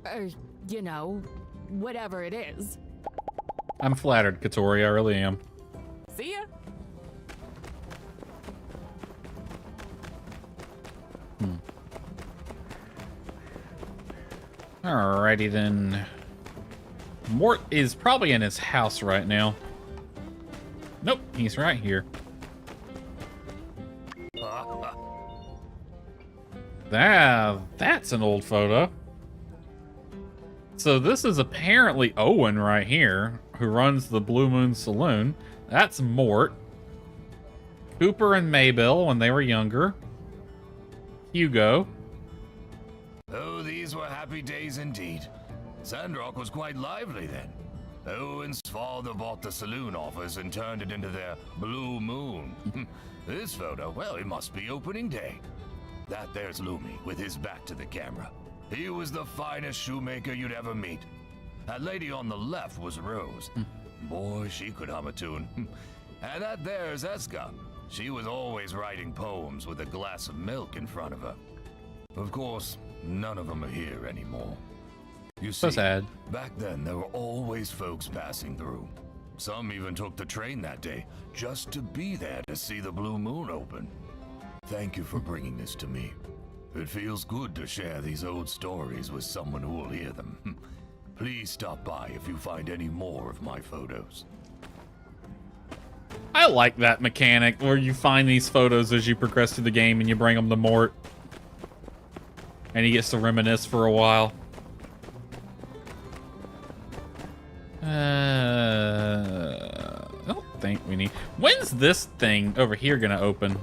Or, you know, whatever it is. I'm flattered, Katori. I really am. See ya. Alrighty then. Mort is probably in his house right now. Nope, he's right here. That's an old photo. So this is apparently Owen right here, who runs the Blue Moon Saloon. That's Mort. Cooper and Maybelle when they were younger. Hugo. Oh, these were happy days indeed. Sandrock was quite lively then. Owen's father bought the saloon office and turned it into their Blue Moon. This photo, well, it must be opening day. That there's Lumi with his back to the camera. He was the finest shoemaker you'd ever meet. That lady on the left was Rose. Boy, she could hum a tune. And that there's Eska. She was always writing poems with a glass of milk in front of her. Of course, none of them are here anymore. You see, So sad. back then there were always folks passing through. Some even took the train that day just to be there to see the Blue Moon open. Thank you for bringing this to me. It feels good to share these old stories with someone who will hear them. Please stop by if you find any more of my photos. I like that mechanic where you find these photos as you progress through the game and you bring them to Mort. And he gets to reminisce for a while. I don't think we need... When's this thing over here gonna open?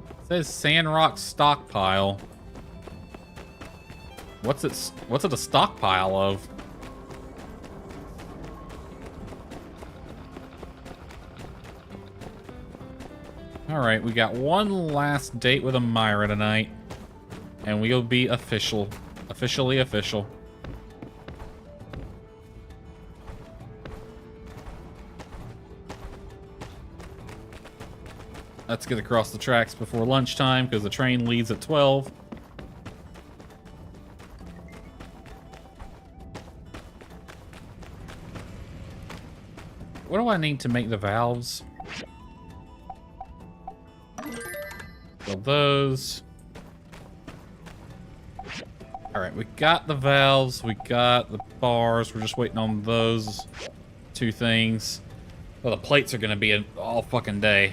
It says Sandrock stockpile. What's it a stockpile of? Alright, we got one last date with Amira tonight. And we'll be official. Officially official. Let's get across the tracks before lunchtime, because the train leaves at 12. What do I need to make the valves? Build those. Alright, we got the valves, we got the bars, we're just waiting on those two things. Well, the plates are gonna be an all fucking day.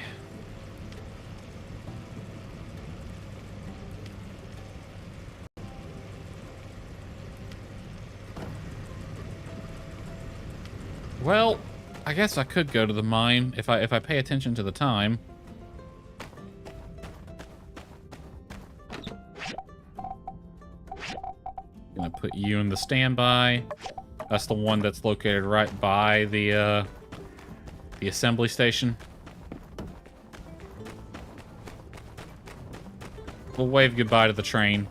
Well, I guess I could go to the mine if I pay attention to the time. Gonna put you in the standby. That's the one that's located right by the assembly station. We'll wave goodbye to the train.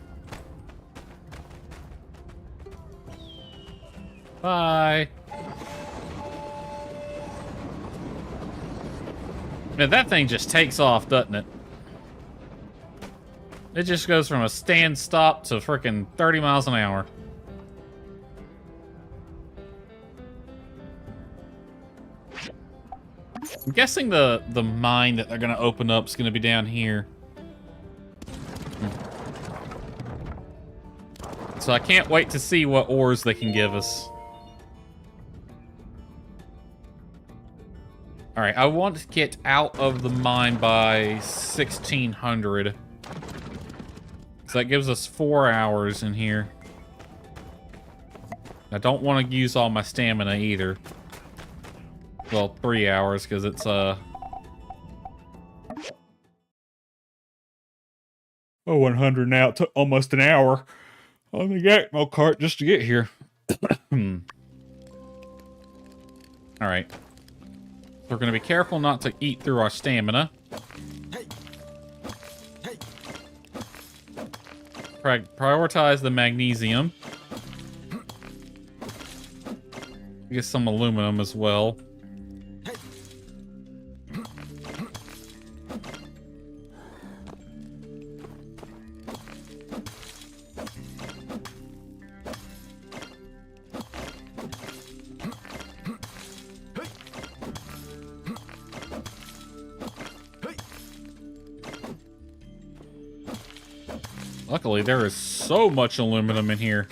Bye. Now that thing just takes off, doesn't it? It just goes from a stand stop to frickin' 30 miles an hour. I'm guessing the mine that they're gonna open up is gonna be down here. So I can't wait to see what ores they can give us. Alright, I want to get out of the mine by 1600. So that gives us 4 hours in here. I don't want to use all my stamina either. Well, 3 hours, because it's, 100 now. It took almost an hour on the Yakmo cart just to get here. Alright. We're going to be careful not to eat through our stamina. prioritize the magnesium. Get some aluminum as well. Luckily, there is so much aluminum in here.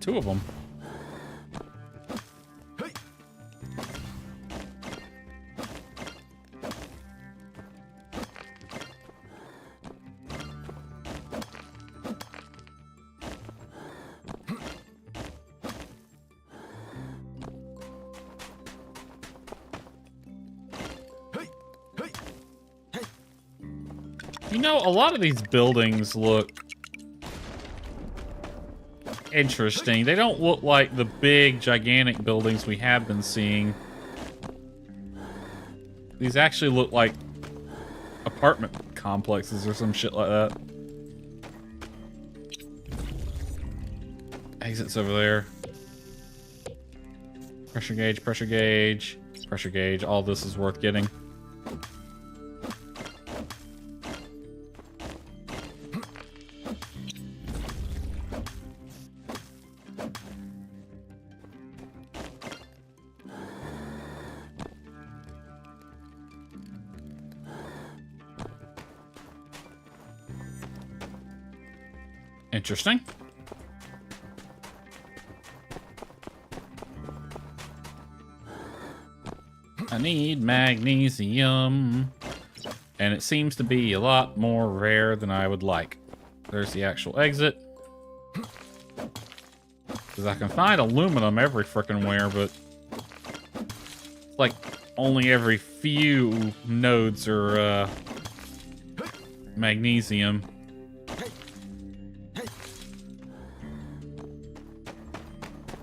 Two of them. You know, a lot of these buildings look interesting. They don't look like the big, gigantic buildings we have been seeing. These actually look like apartment complexes or some shit like that. Exits over there. Pressure gauge, pressure gauge, pressure gauge. All this is worth getting. Interesting. I need magnesium. And it seems to be a lot more rare than I would like. There's the actual exit. Because I can find aluminum every frickin' where, but it's like only every few nodes are magnesium.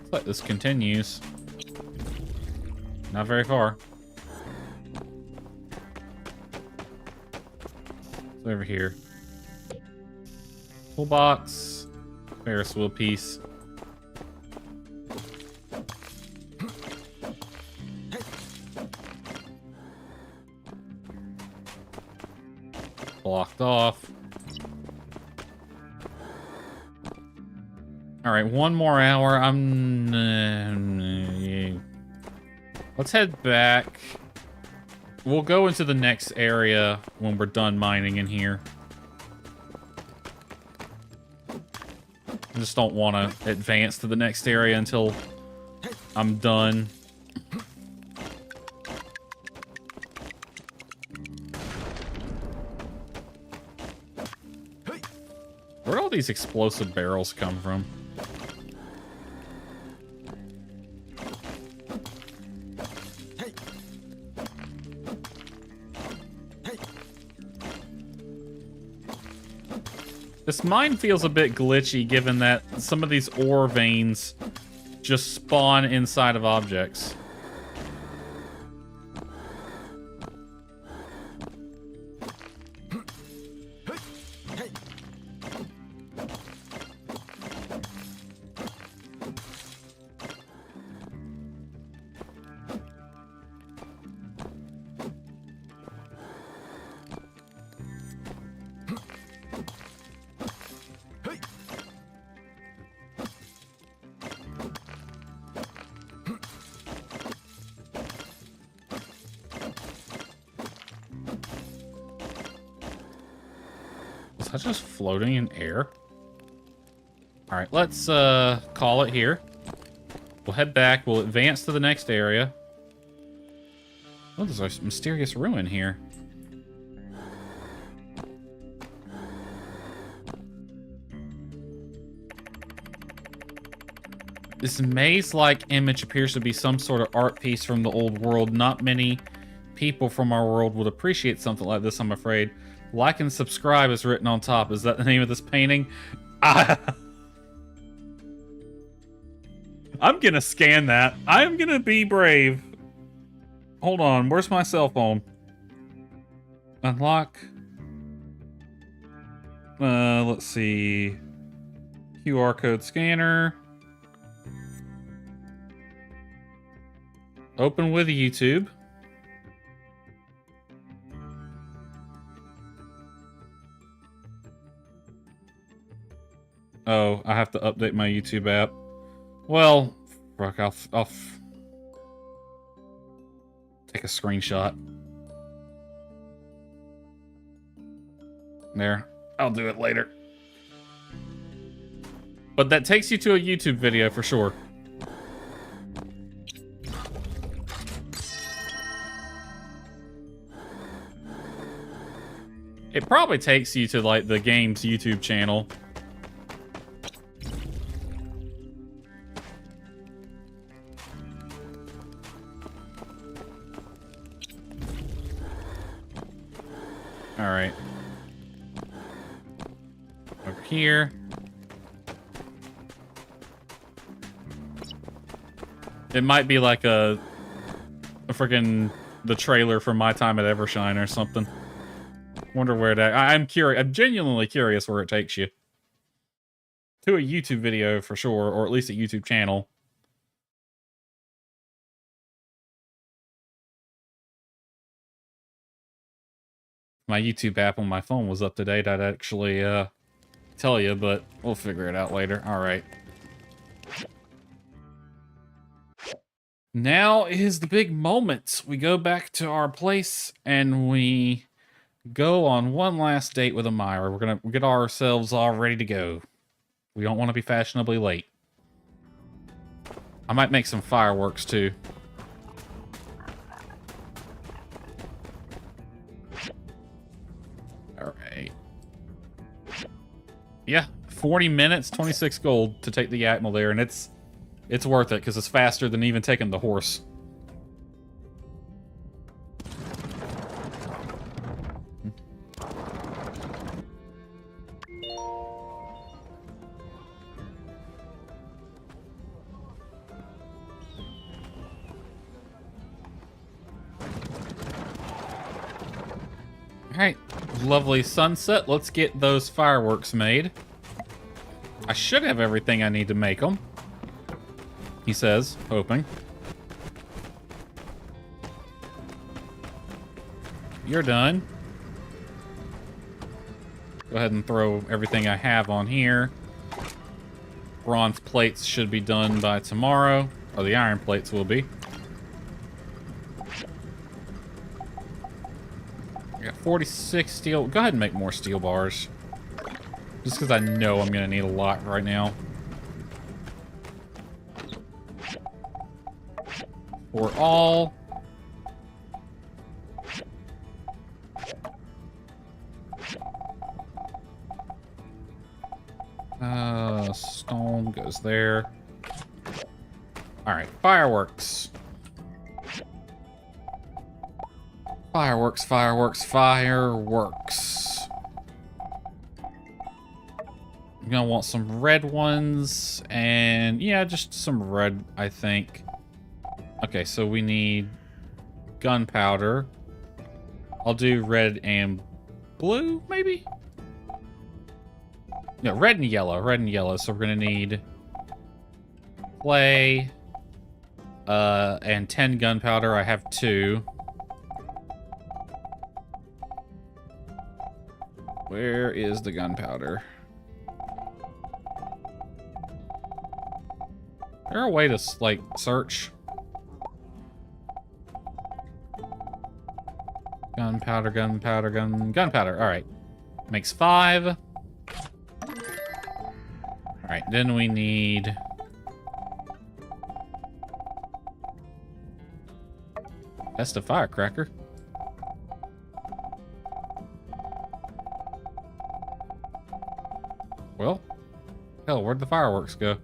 But this continues. Not very far. It's over here. Toolbox. Ferris wheel piece. Blocked off. All right, one more hour. Let's head back. We'll go into the next area when we're done mining in here. I just don't want to advance to the next area until I'm done. Where'd all these explosive barrels come from? This mine feels a bit glitchy given that some of these ore veins just spawn inside of objects. Is that just floating in air? All right, let's call it here. We'll head back. We'll advance to the next area. Oh, there's a mysterious ruin here. This maze-like image appears to be some sort of art piece from the old world. Not many people from our world would appreciate something like this, I'm afraid. Like and subscribe is written on top. Is that the name of this painting? I'm gonna scan that. I'm gonna be brave. Hold on, where's my cell phone? Unlock. Let's see. QR code scanner. Open with YouTube. Oh, I have to update my YouTube app. Well, fuck, I'll take a screenshot. There. I'll do it later. But that takes you to a YouTube video for sure. It probably takes you to, like, the game's YouTube channel. Alright. Over here. It might be like a freaking the trailer for My Time at Evershine or something. Wonder where that. I'm curious. I'm genuinely curious where it takes you. To a YouTube video for sure, or at least a YouTube channel. My YouTube app on my phone was up to date. I'd actually tell you, but we'll figure it out later. All right. Now is the big moment. We go back to our place and we go on one last date with Amira. We're gonna get ourselves all ready to go. We don't want to be fashionably late. I might make some fireworks too. All right. Yeah, 40 minutes, 26 gold to take the Yakma there, and it's worth it because it's faster than even taking the horse. Alright, lovely sunset. Let's get those fireworks made. I should have everything I need to make them. He says, hoping. You're done. Go ahead and throw everything I have on here. Bronze plates should be done by tomorrow. Or the iron plates will be. I got 46 steel. Go ahead and make more steel bars. Just because I know I'm going to need a lot right now. For all. Stone goes there. Alright, fireworks. Fireworks, fireworks, fireworks. I'm gonna want some red ones, and yeah, just some red, I think. Okay, so we need gunpowder. I'll do red and blue, maybe? No, red and yellow, so we're gonna need clay, and 10 gunpowder. I have 2. Where is the gunpowder? Is there a way to, like, search? Gunpowder, gunpowder, gunpowder. Alright. Makes 5. Alright, then we need... That's the firecracker. Well, hell, where'd the fireworks go?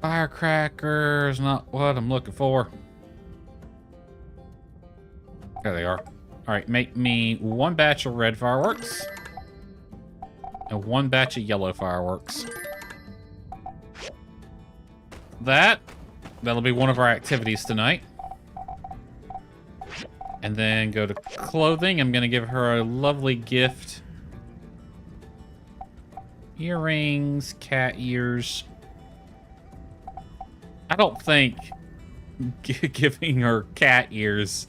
Firecrackers, not what I'm looking for. There they are. Alright, make me 1 batch of red fireworks. And 1 batch of yellow fireworks. That That'll be one of our activities tonight. And then go to clothing. I'm going to give her a lovely gift. Earrings, cat ears. I don't think giving her cat ears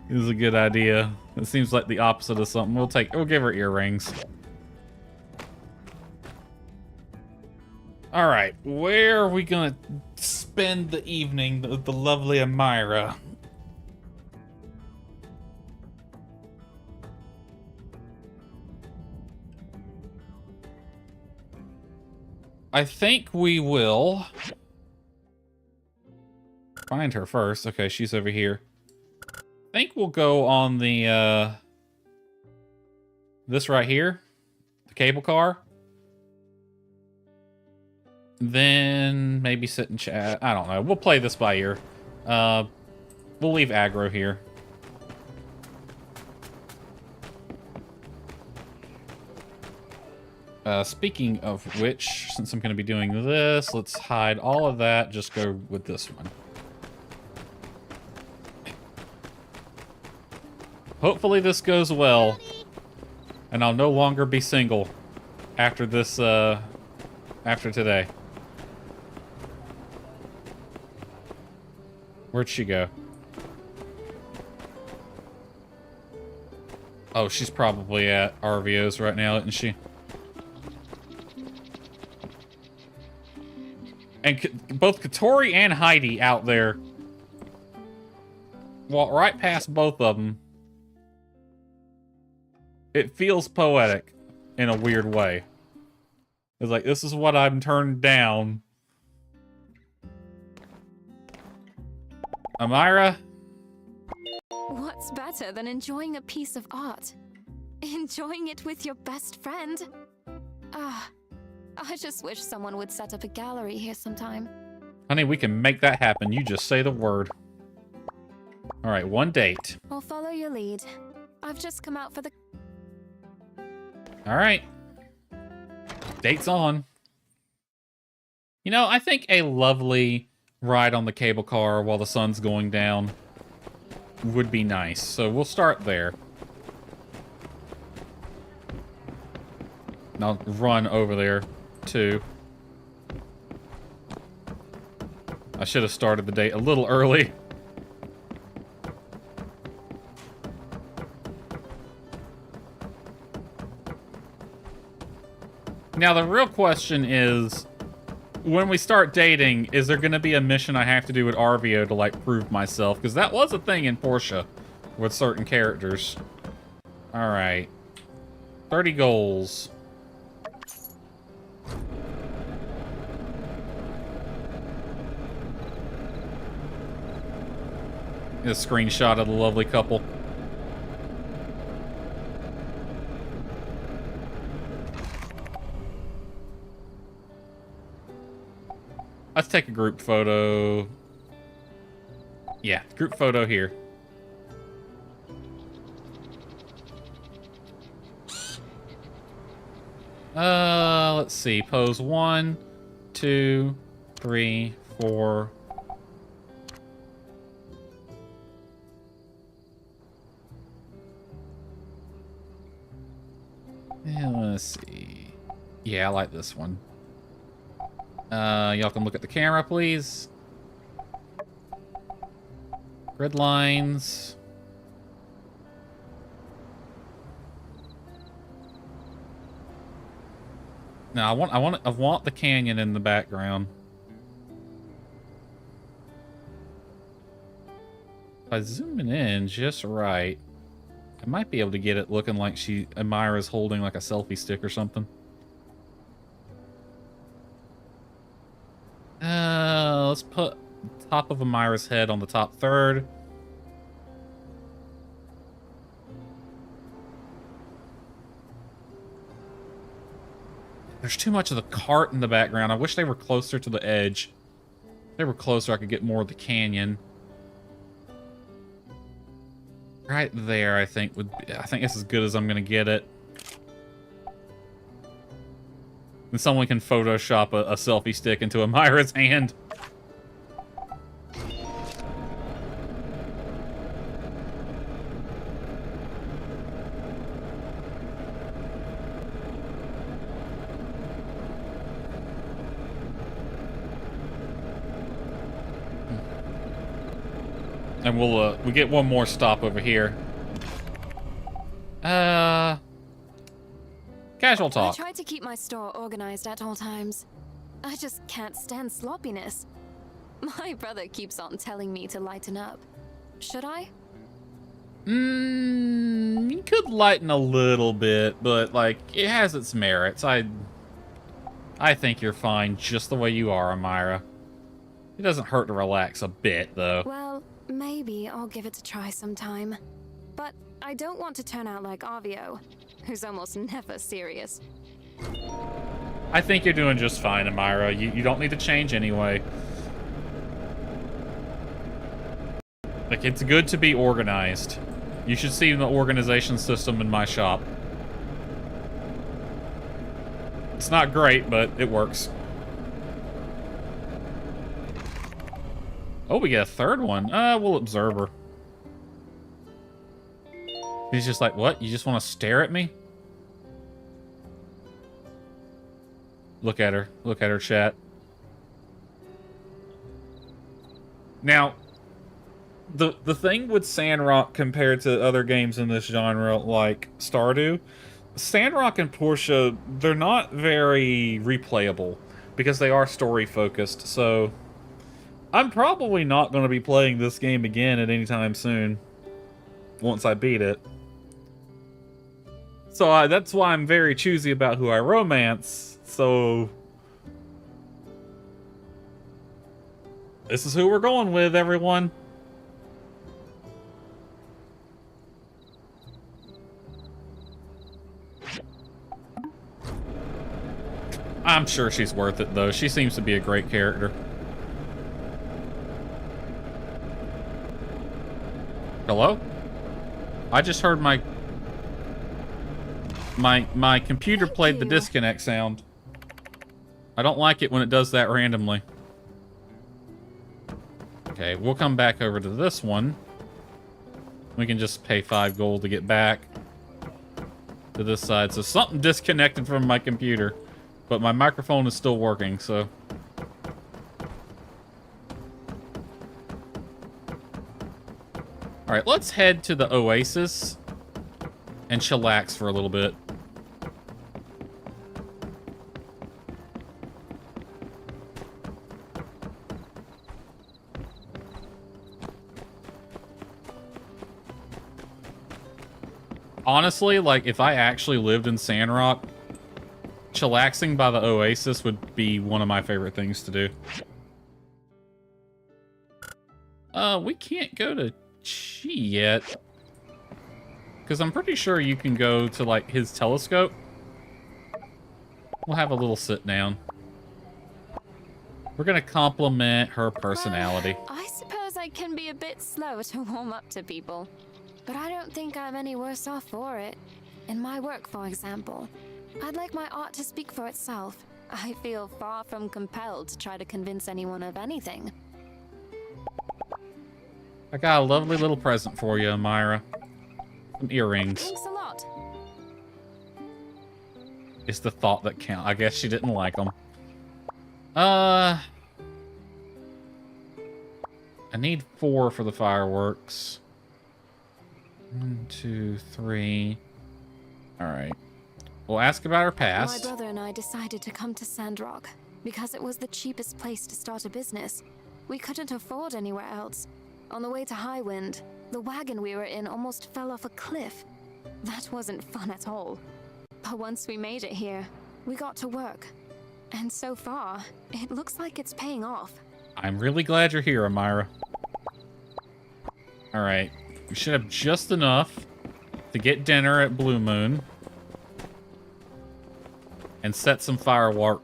is a good idea. It seems like the opposite of something. We'll give her earrings. All right, where are we gonna spend the evening, the lovely Amira? I think we will find her first. Okay, she's over here. I think we'll go on the, this right here, the cable car. Then maybe sit and chat. I don't know. We'll play this by ear. We'll leave aggro here. Speaking of which, since I'm going to be doing this, let's hide all of that. Just go with this one. Hopefully this goes well, and I'll no longer be single after this, after today. Where'd she go? Oh, she's probably at RVO's right now, isn't she? And both Katori and Heidi out there. Walk right past both of them. It feels poetic in a weird way. It's like, this is what I'm turned down. Amira? What's better than enjoying a piece of art? Enjoying it with your best friend? Ah, I just wish someone would set up a gallery here sometime. Honey, we can make that happen. You just say the word. Alright, one date. I'll follow your lead. I've just come out for the... Alright. Date's on. You know, I think a lovely ride on the cable car while the sun's going down would be nice. So we'll start there. And I'll run over there, too. I should have started the date a little early. Now, the real question is, when we start dating, is there going to be a mission I have to do with RVO to, like, prove myself? Because that was a thing in Portia with certain characters. Alright. 30 goals. A screenshot of the lovely couple. Let's take a group photo. Yeah, group photo here. Let's see. Pose 1, 2, 3, 4. Yeah, let's see. Yeah, I like this one. Y'all can look at the camera, please. Grid lines. Now, I want the canyon in the background. By zooming in just right, I might be able to get it looking like Amira's holding like a selfie stick or something. Let's put top of Amira's head on the top third. There's too much of the cart in the background. I wish they were closer to the edge. If they were closer, I could get more of the canyon. Right there, I think it's as good as I'm gonna get it. And someone can Photoshop a selfie stick into Amira's hand. And we get one more stop over here. Casual I talk. try to keep my store organized at all times. I just can't stand sloppiness. My brother keeps on telling me to lighten up. Should I? You could lighten a little bit, but like it has its merits. I think you're fine just the way you are, Amira. It doesn't hurt to relax a bit, though. Well, maybe I'll give it a try sometime. But I don't want to turn out like Avio, who's almost never serious. I think you're doing just fine, Amira. You don't need to change anyway. Like, it's good to be organized. You should see the organization system in my shop. It's not great, but it works. Oh, we get a third one. We'll observe her. He's just like, what? You just want to stare at me? Look at her. Look at her, chat. Now, the thing with Sandrock compared to other games in this genre, like Stardew, Sandrock and Portia, they're not very replayable because they are story-focused, so I'm probably not going to be playing this game again at any time soon once I beat it. So that's why I'm very choosy about who I romance, so this is who we're going with, everyone. I'm sure she's worth it, though. She seems to be a great character. Hello? I just heard my computer played the disconnect sound. I don't like it when it does that randomly. Okay, we'll come back over to this one. We can just pay 5 gold to get back to this side. So something disconnected from my computer. But my microphone is still working, so... Alright, let's head to the Oasis and chillax for a little bit. Honestly, like, if I actually lived in Sandrock, chillaxing by the Oasis would be one of my favorite things to do. We can't go to Chi yet. Because I'm pretty sure you can go to, like, his telescope. We'll have a little sit down. We're gonna compliment her personality. Well, I suppose I can be a bit slow to warm up to people. But I don't think I'm any worse off for it. In my work, for example, I'd like my art to speak for itself. I feel far from compelled to try to convince anyone of anything. I got a lovely little present for you, Myra. Some earrings. Thanks a lot. It's the thought that counts. I guess she didn't like them. I need 4 for the fireworks. 1, 2, 3. Alright. We'll ask about her past. My brother and I decided to come to Sandrock because it was the cheapest place to start a business. We couldn't afford anywhere else. On the way to Highwind, the wagon we were in almost fell off a cliff. That wasn't fun at all. But once we made it here, we got to work. And so far, it looks like it's paying off. I'm really glad you're here, Amira. Alright. We should have just enough to get dinner at Blue Moon. And set some fireworks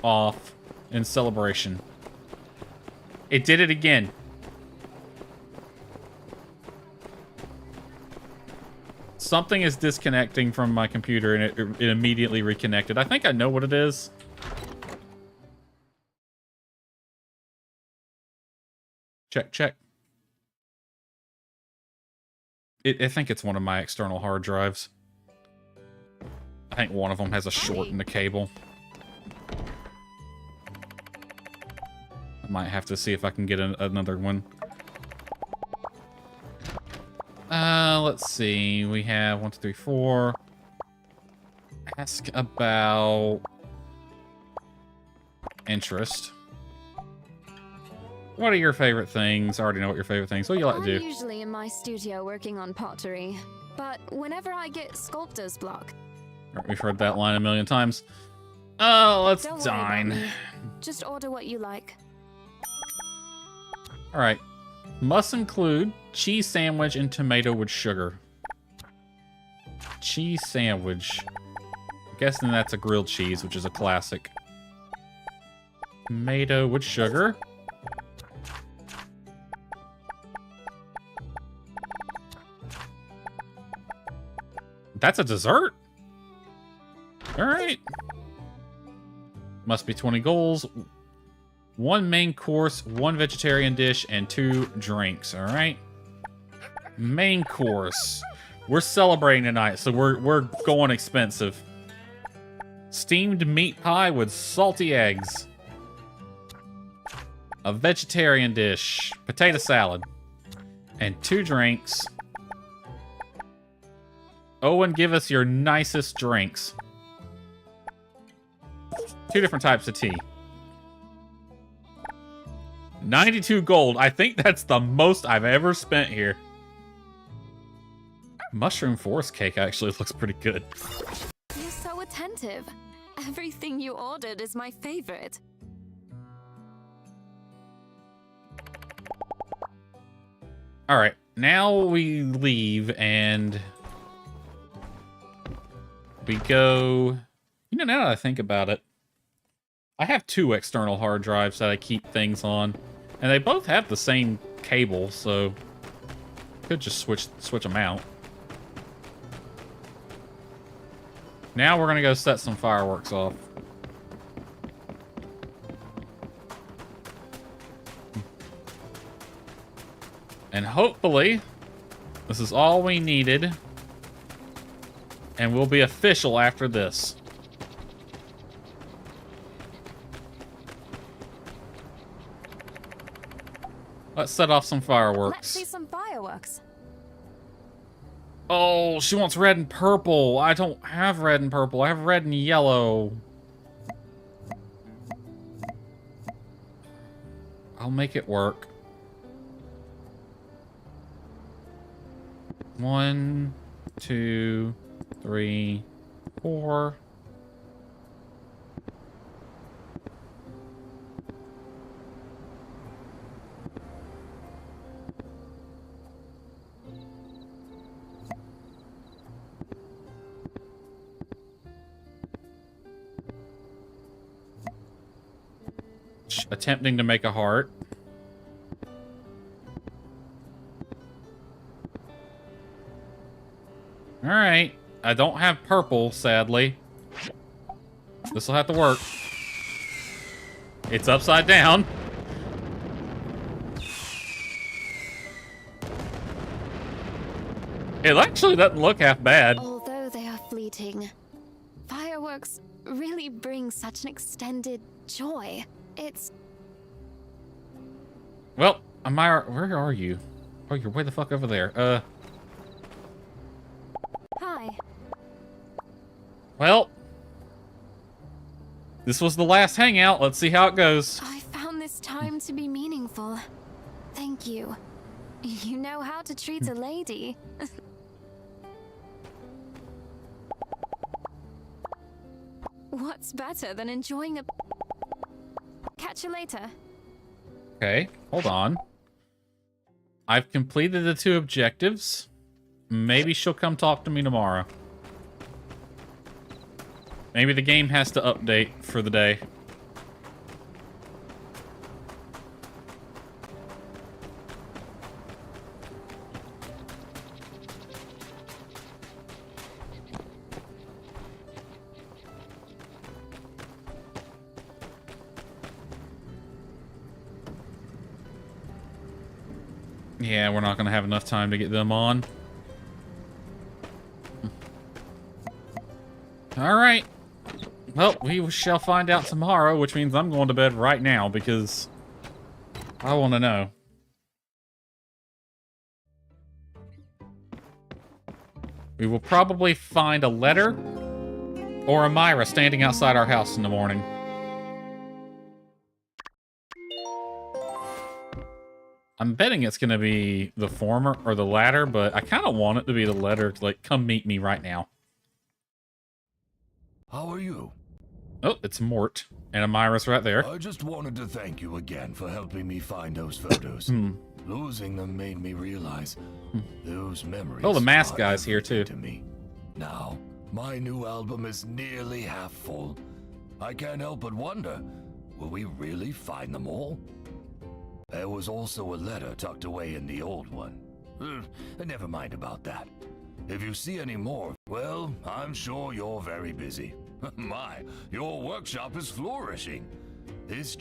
off in celebration. It did it again. Something is disconnecting from my computer and it immediately reconnected. I think I know what it is. Check, check. I think it's one of my external hard drives. I think one of them has a short in the cable. I might have to see if I can get another one. Let's see. We have 1, 2, 3, 4. Ask about interest. What are your favorite things? I already know what your favorite things. What do you like to I'm do? usually in my studio working on pottery, but whenever I get sculptor's block, We've heard that line a million times. Let's don't worry about dine. me. Just order what you like. All right. Must include cheese sandwich and tomato with sugar. Cheese sandwich. I'm guessing that's a grilled cheese, which is a classic. Tomato with sugar. That's a dessert? All right. Must be 20 goals. 1 main course, 1 vegetarian dish, and 2 drinks. All right. Main course. We're celebrating tonight, so we're going expensive. Steamed meat pie with salty eggs. A vegetarian dish, potato salad, and 2 drinks. Owen, give us your nicest drinks. 2 different types of tea. 92 gold. I think that's the most I've ever spent here. Mushroom forest cake actually looks pretty good. You're so attentive. Everything you ordered is my favorite. All right, now we leave and we go. You know, now that I think about it, I have 2 external hard drives that I keep things on, and they both have the same cable, so could just switch them out. Now we're gonna go set some fireworks off. And hopefully, this is all we needed, and we'll be official after this. Let's set off some Let's fireworks. see some fireworks. Oh, she wants red and purple. I don't have red and purple. I have red and yellow. I'll make it work. 1, 2, 3, 4. Attempting to make a heart. Alright. I don't have purple, sadly. This'll have to work. It's upside down. It actually doesn't look half bad. Although they are fleeting, fireworks really bring such an extended joy. It's... Well, where are you? Oh, you're way the fuck over there. Hi. Well, this was the last hangout. Let's see how it goes. I found this time to be meaningful. Thank you. You know how to treat a lady. What's better than enjoying a... Catch you later. Okay, hold on. I've completed the 2 objectives. Maybe she'll come talk to me tomorrow. Maybe the game has to update for the day. Yeah, we're not going to have enough time to get them on. Alright. Well, we shall find out tomorrow, which means I'm going to bed right now because I want to know. We will probably find a letter or a Myra standing outside our house in the morning. I'm betting it's going to be the former or the latter, but I kind of want it to be the letter. Like, come meet me right now. How are you? Oh, it's Mort. And a Myra's right there. I just wanted to thank you again for helping me find those photos. Losing them made me realize those memories. Oh, the mask are guy's here too. everything to me. Now, my new album is nearly half full. I can't help but wonder, will we really find them all? There was also a letter tucked away in the old one. Never mind about that. If you see any more, well, I'm sure you're very busy. My, your workshop is flourishing. This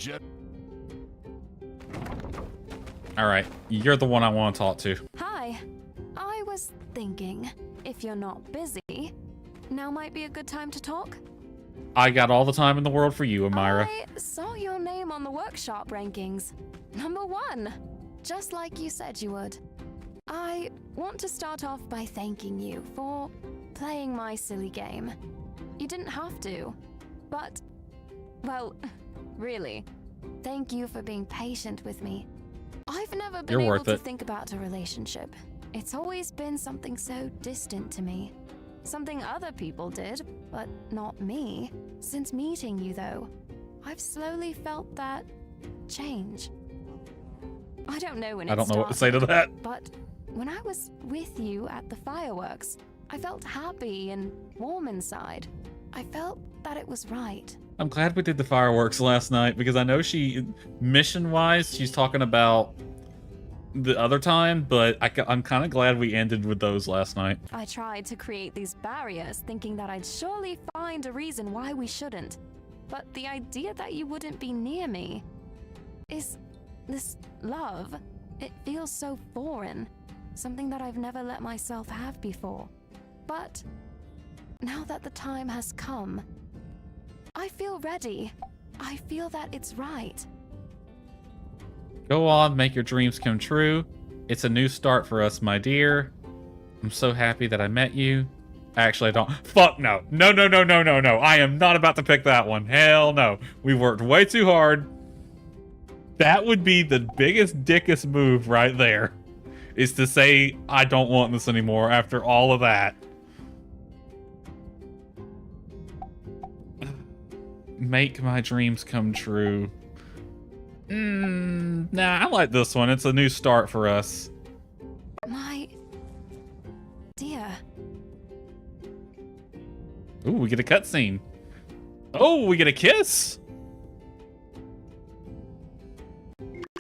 All right, you're the one I want to talk to. Hi. I was thinking, if you're not busy, now might be a good time to talk? I got all the time in the world for you, Amira. I saw your name on the workshop rankings. #1. Just like you said you would. I want to start off by thanking you for playing my silly game. You didn't have to, but, well, really, thank you for being patient with me. I've never been able to think about a relationship. It's always been something so distant to me. Something other people did, but not me. Since meeting you, though, I've slowly felt that change. I don't know when it started. I don't know what to say to that. But when I was with you at the fireworks, I felt happy and warm inside. I felt that it was right. I'm glad we did the fireworks last night because I know mission-wise, she's talking about the other time, but I'm kind of glad we ended with those last night. I tried to create these barriers, thinking that I'd surely find a reason why we shouldn't. But the idea that you wouldn't be near me is this love. It feels so foreign, something that I've never let myself have before. But now that the time has come, I feel ready. I feel that it's right. Go on, make your dreams come true. It's a new start for us, my dear. I'm so happy that I met you. Actually, I don't. Fuck no. No, no, no, no, no, no. I am not about to pick that one. Hell no. We worked way too hard. That would be the biggest dickest move right there. Is to say, I don't want this anymore after all of that. Make my dreams come true. Nah, I like this one. It's a new start for us. My dear. Ooh, we get a cutscene. Oh, we get a kiss.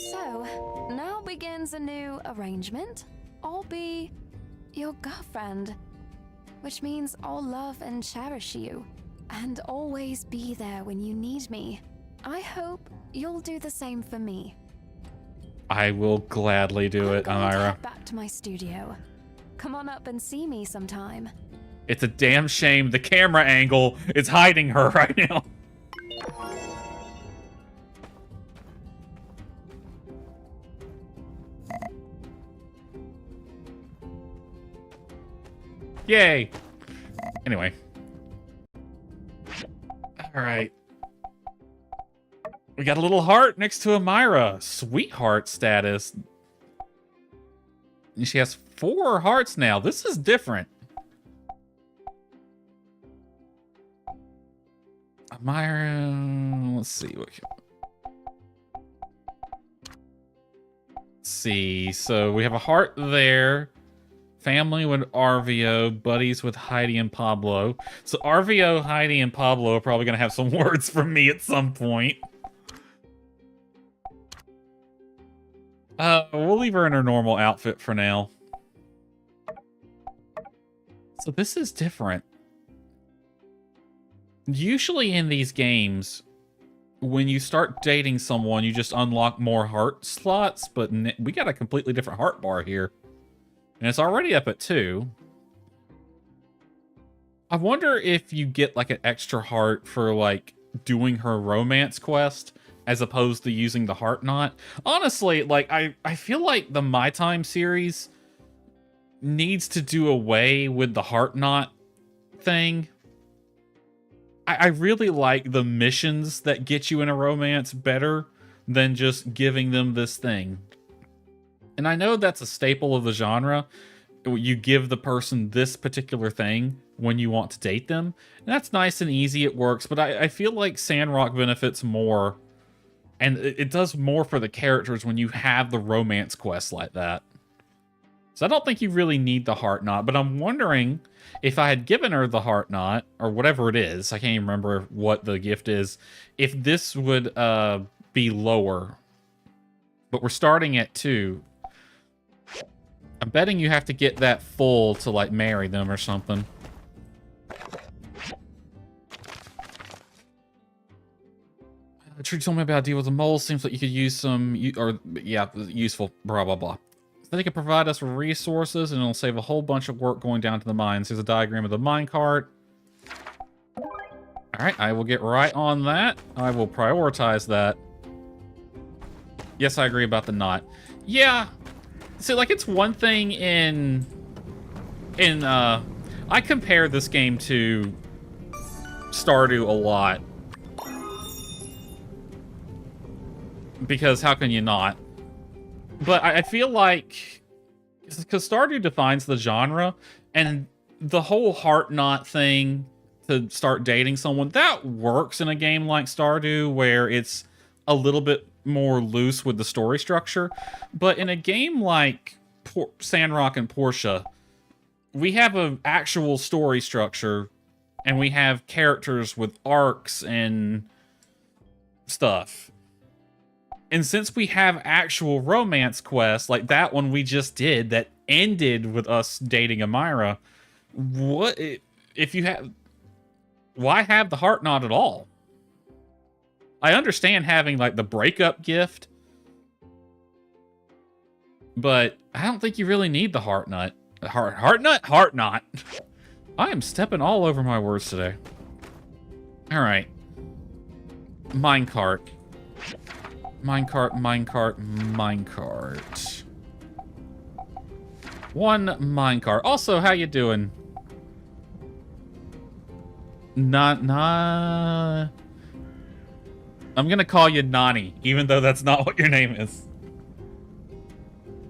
So, now begins a new arrangement. I'll be your girlfriend, which means I'll love and cherish you, and always be there when you need me. I hope you'll do the same for me. I will gladly do it, I'm going to Amira. head back to my studio. Come on up and see me sometime. It's a damn shame the camera angle is hiding her right now. Yay. Anyway. All right. We got a little heart next to Amira. Sweetheart status. And she has 4 hearts now. This is different. Amira, let's see. Let's see. So we have a heart there. Family with RVO, buddies with Heidi and Pablo. So RVO, Heidi, and Pablo are probably going to have some words from me at some point. We'll leave her in her normal outfit for now. So this is different. Usually in these games, when you start dating someone, you just unlock more heart slots, but we got a completely different heart bar here. And it's already up at 2. I wonder if you get like an extra heart for like doing her romance quest. as opposed to using the heart knot. Honestly, like, I feel like the My Time series needs to do away with the heart knot thing. I really like the missions that get you in a romance better than just giving them this thing. And I know that's a staple of the genre. You give the person this particular thing when you want to date them. And that's nice and easy, it works, but I feel like Sandrock benefits more, and it does more for the characters when you have the romance quests like that. So I don't think you really need the heart knot, but I'm wondering if I had given her the heart knot, or whatever it is, I can't even remember what the gift is, if this would be lower. But we're starting at 2. I'm betting you have to get that full to, like, marry them or something. The tree told me about a deal with the mole. Seems like you could use some, useful, blah, blah, blah. They can provide us with resources, and it'll save a whole bunch of work going down to the mines. Here's a diagram of the minecart. Alright, I will get right on that. I will prioritize that. Yes, I agree about the knot. Yeah. So, like, it's one thing I compare this game to Stardew a lot. Because how can you not? But I feel like, because Stardew defines the genre, and the whole heart knot thing to start dating someone, that works in a game like Stardew, where it's a little bit more loose with the story structure. But in a game like Sandrock and Portia, we have an actual story structure, and we have characters with arcs and stuff. And since we have actual romance quests, like that one we just did that ended with us dating Amira, what if you have... Why have the heart knot at all? I understand having, like, the breakup gift, but I don't think you really need the heart knot. Heart knot. I am stepping all over my words today. All right. Minecart. One minecart. Also, how you doing? I'm gonna call you Nani, even though that's not what your name is.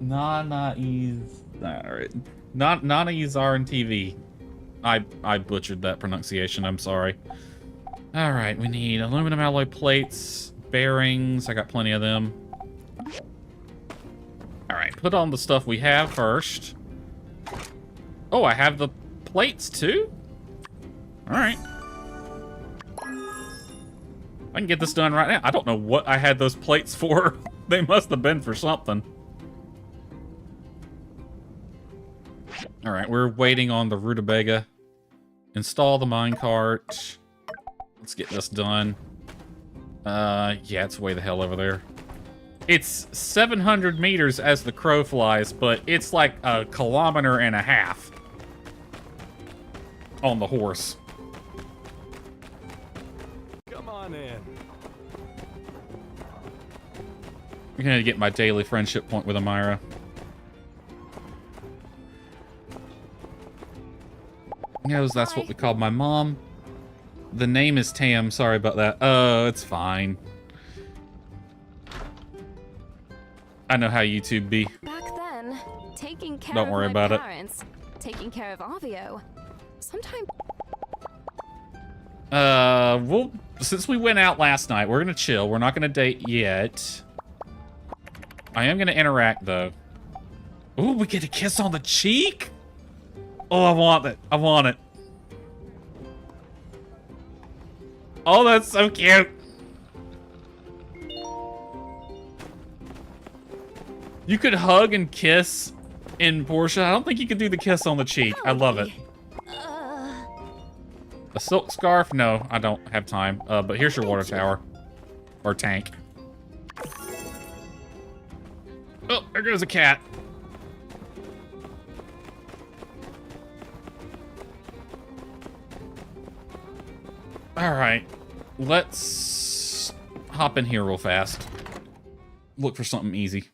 Nana-Ease. Alright. Nana-Ease RNTV. I butchered that pronunciation, I'm sorry. Alright, we need aluminum alloy plates, bearings, I got plenty of them. Alright, put on the stuff we have first. Oh, I have the plates too? Alright. I can get this done right now. I don't know what I had those plates for. They must have been for something. Alright, we're waiting on the rutabaga. Install the minecart. Let's get this done. Yeah, it's way the hell over there. It's 700 meters as the crow flies, but it's like 1.5 kilometers on the horse. Come on in. I'm gonna get my daily friendship point with Amira. Knows that's what we called my mom. The name is Tam. Sorry about that. It's fine. I know how YouTube be. Back then, taking care Don't of worry my about it. parents, taking care of Avio. Sometimes Since we went out last night, we're gonna chill. We're not gonna date yet. I am gonna interact though. Ooh, we get a kiss on the cheek? Oh, I want it. I want it. Oh, that's so cute. You could hug and kiss in Portia. I don't think you could do the kiss on the cheek. I love it. A silk scarf? No, I don't have time. But here's your water tower. Or tank. Oh, there goes a cat. Alright. Let's... hop in here real fast. Look for something easy.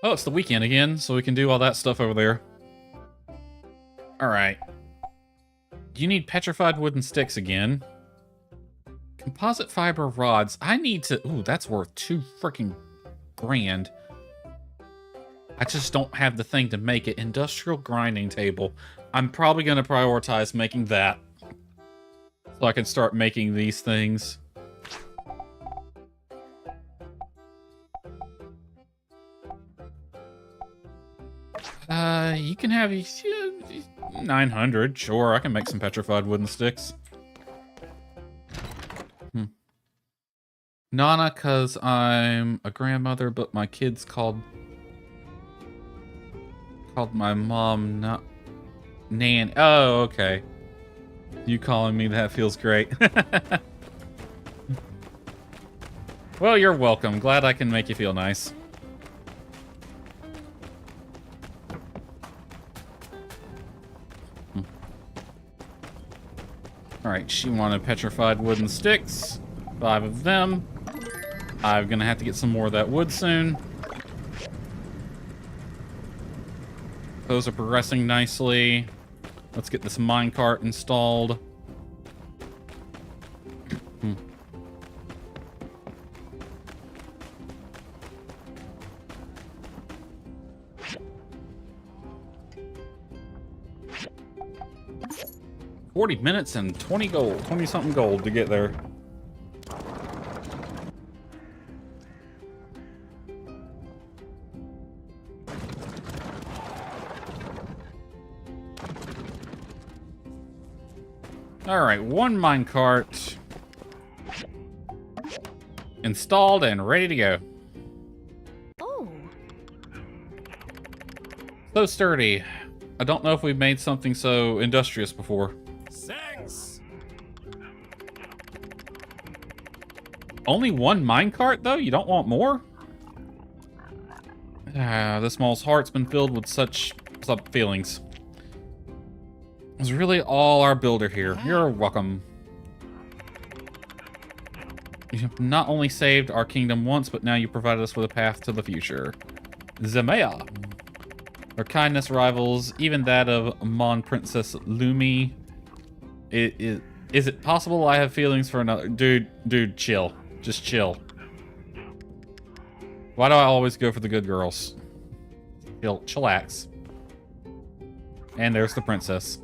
Oh, it's the weekend again, so we can do all that stuff over there. Alright. You need petrified wooden sticks again. Composite fiber rods. I need to... Ooh, that's worth $2 freaking grand. I just don't have the thing to make it. Industrial grinding table. I'm probably going to prioritize making that. So I can start making these things. You can have 900. Sure, I can make some petrified wooden sticks. Nana, cause I'm a grandmother, but my kids called my mom not Nan. Oh, okay. You calling me that feels great. Well, you're welcome. Glad I can make you feel nice. Alright, she wanted petrified wooden sticks. 5 of them. I'm gonna have to get some more of that wood soon. Those are progressing nicely. Let's get this minecart installed. $40 minutes and 20 gold, 20-something gold to get there. Alright, 1 minecart installed and ready to go. Oh. So sturdy. I don't know if we've made something so industrious before. Thanks. Only 1 minecart, though? You don't want more? This mole's heart's been filled with such feelings. It's really all our builder here. You're welcome. You have not only saved our kingdom once, but now you provided us with a path to the future. Zemea. Our kindness rivals even that of Mon Princess Lumi. Is it possible I have feelings for another? Dude, chill. Just chill. Why do I always go for the good girls? Chillax. And there's the princess.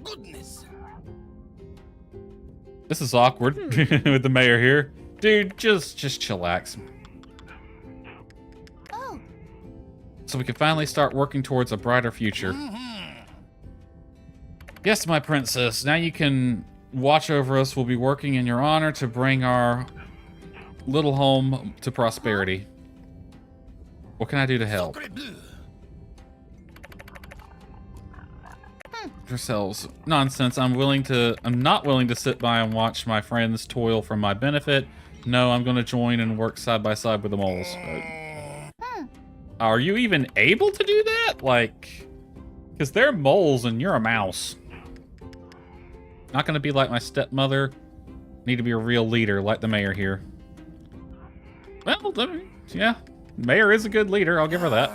Goodness. This is awkward with the mayor here. Dude, just chillax. Oh. So we can finally start working towards a brighter future. Yes, my princess. Now you can watch over us. We'll be working in your honor to bring our little home to prosperity. What can I do to help? Yourselves. Nonsense. I'm not willing to sit by and watch my friends toil for my benefit. No, I'm going to join and work side by side with the moles. Are you even able to do that? Like, because they're moles and you're a mouse. Not going to be like my stepmother. Need to be a real leader like the mayor here. Well, yeah. Mayor is a good leader. I'll give her that.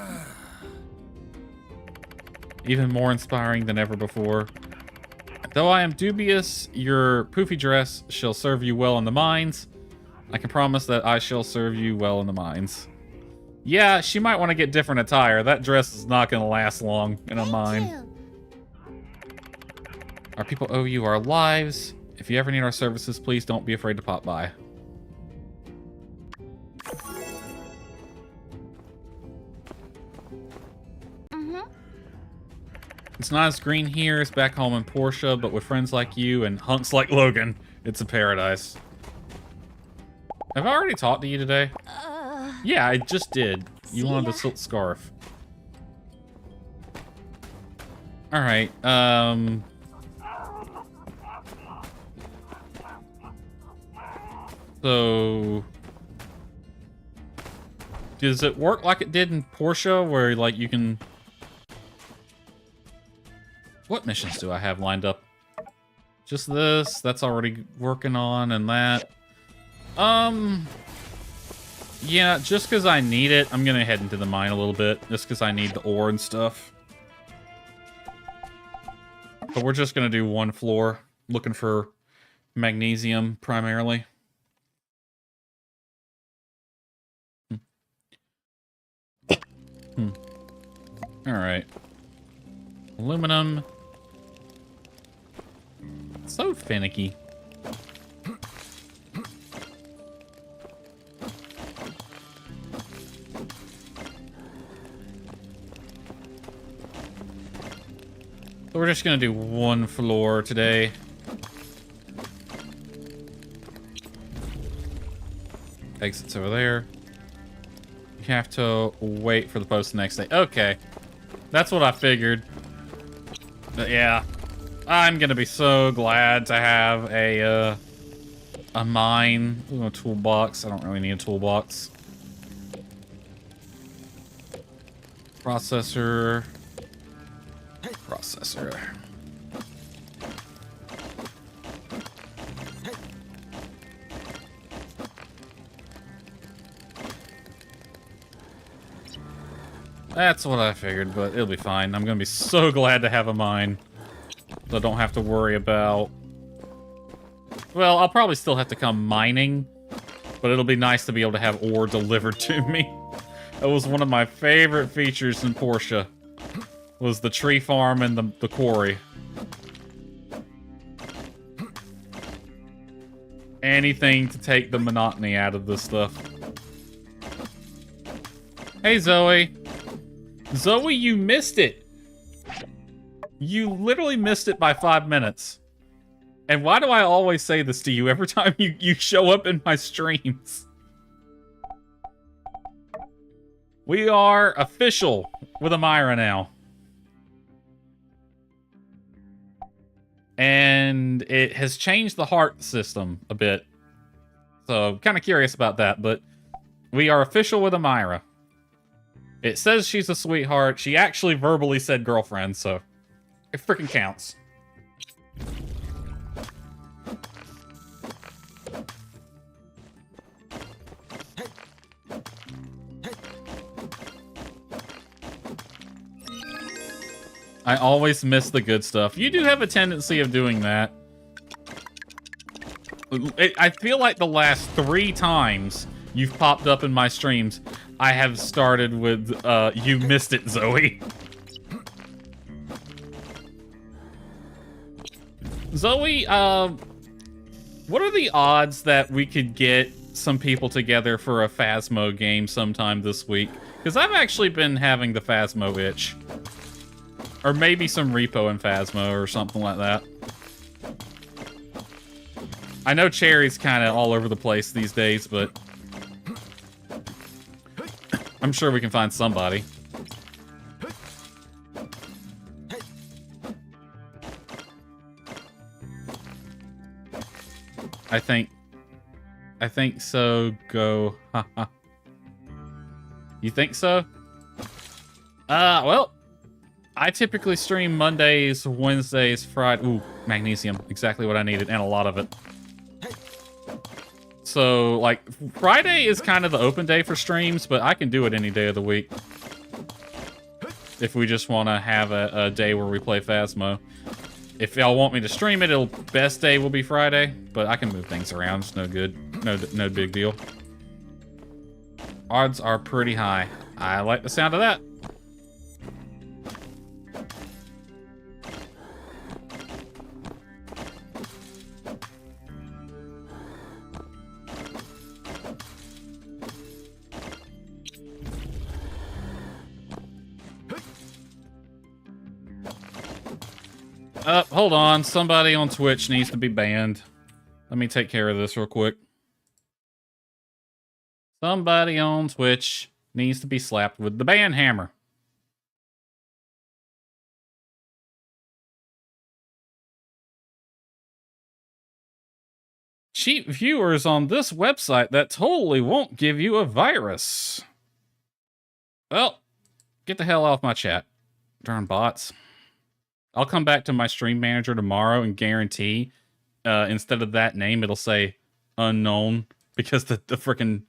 Even more inspiring than ever before. Though I am dubious, your poofy dress shall serve you well in the mines. I can promise that I shall serve you well in the mines. Yeah, she might want to get different attire. That dress is not going to last long in a mine. Our people owe you our lives. If you ever need our services, please don't be afraid to pop by. It's not as green here as back home in Portia, but with friends like you and hunks like Logan, it's a paradise. Have I already talked to you today? Yeah, I just did. You wanted a silk scarf. Alright, so... does it work like it did in Portia, where, like, you can... What missions do I have lined up? Just this. That's already working on, and that. Yeah, just because I need it, I'm gonna head into the mine a little bit. Just because I need the ore and stuff. But we're just gonna do one floor. Looking for magnesium, primarily. Alright. Aluminum. So finicky. So we're just gonna do one floor today. Exits over there. You have to wait for the post the next day. Okay. That's what I figured. But yeah. I'm gonna be so glad to have a mine. Ooh, a toolbox. I don't really need a toolbox. Processor. Processor. That's what I figured, but it'll be fine. I'm gonna be so glad to have a mine. So I don't have to worry about... Well, I'll probably still have to come mining, but it'll be nice to be able to have ore delivered to me. That was one of my favorite features in Porsche. Was the tree farm and the quarry. Anything to take the monotony out of this stuff. Hey, Zoe. Zoe, you missed it. You literally missed it by 5 minutes. And why do I always say this to you every time you show up in my streams? We are official with Amira now. And it has changed the heart system a bit. So I'm kind of curious about that, but we are official with Amira. It says she's a sweetheart. She actually verbally said girlfriend, so it freaking counts. I always miss the good stuff. You do have a tendency of doing that. I feel like the last 3 times you've popped up in my streams, I have started with, you missed it, Zoe. Zoe, what are the odds that we could get some people together for a Phasmo game sometime this week? Because I've actually been having the Phasmo itch. Or maybe some Repo and Phasmo or something like that. I know Cherry's kind of all over the place these days, but I'm sure we can find somebody. I think so. Go. You think so? Well, I typically stream Mondays, Wednesdays, Friday. Ooh, magnesium. Exactly what I needed, and a lot of it. So, like, Friday is kind of the open day for streams, but I can do it any day of the week. If we just want to have a day where we play Phasmo. If y'all want me to stream it, best day will be Friday, but I can move things around. It's no good. No big deal. Odds are pretty high. I like the sound of that. Hold on. Somebody on Twitch needs to be banned. Let me take care of this real quick. Somebody on Twitch needs to be slapped with the ban hammer. Cheap viewers on this website that totally won't give you a virus. Well, get the hell off my chat. Darn bots. I'll come back to my stream manager tomorrow and guarantee instead of that name, it'll say unknown because the freaking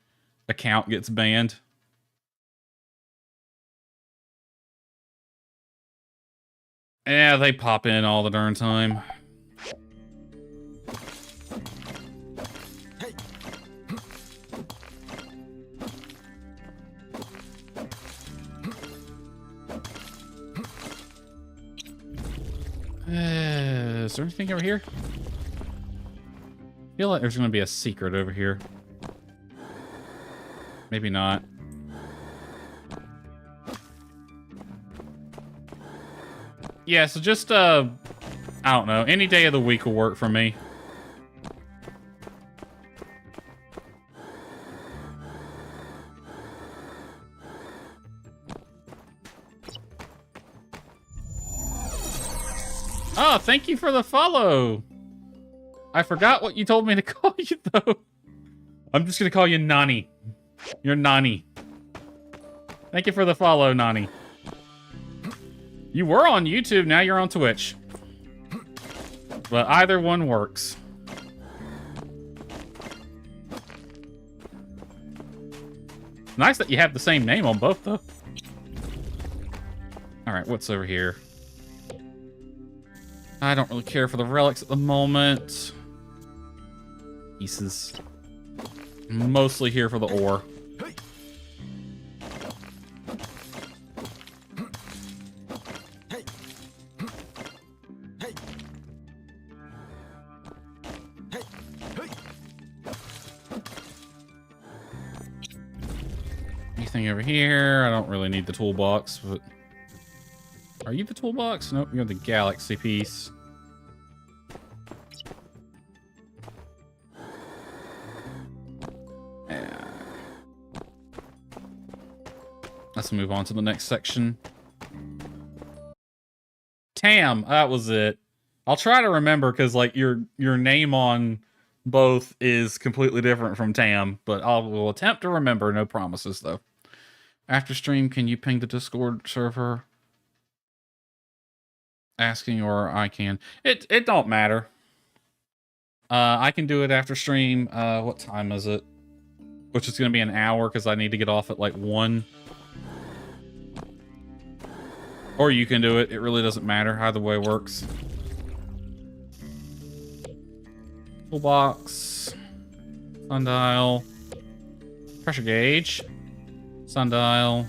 account gets banned. Yeah, they pop in all the darn time. Is there anything over here? I feel like there's going to be a secret over here. Maybe not. Yeah, so just, I don't know. Any day of the week will work for me. Oh, thank you for the follow. I forgot what you told me to call you, though. I'm just going to call you Nani. You're Nani. Thank you for the follow, Nani. You were on YouTube, now you're on Twitch. But either one works. Nice that you have the same name on both, though. Alright, what's over here? I don't really care for the relics at the moment. Pieces. Mostly here for the ore. Anything over here? I don't really need the toolbox, but... Are you the toolbox? Nope, you're the galaxy piece. Yeah. Let's move on to the next section. Tam, that was it. I'll try to remember because like your name on both is completely different from Tam, but will attempt to remember. No promises though. After stream, can you ping the Discord server? Asking, or I can. It don't matter. I can do it after stream. What time is it? Which is going to be an hour because I need to get off at like 1. Or you can do it. It really doesn't matter. Either way works. Toolbox. Sundial. Pressure gauge. Sundial.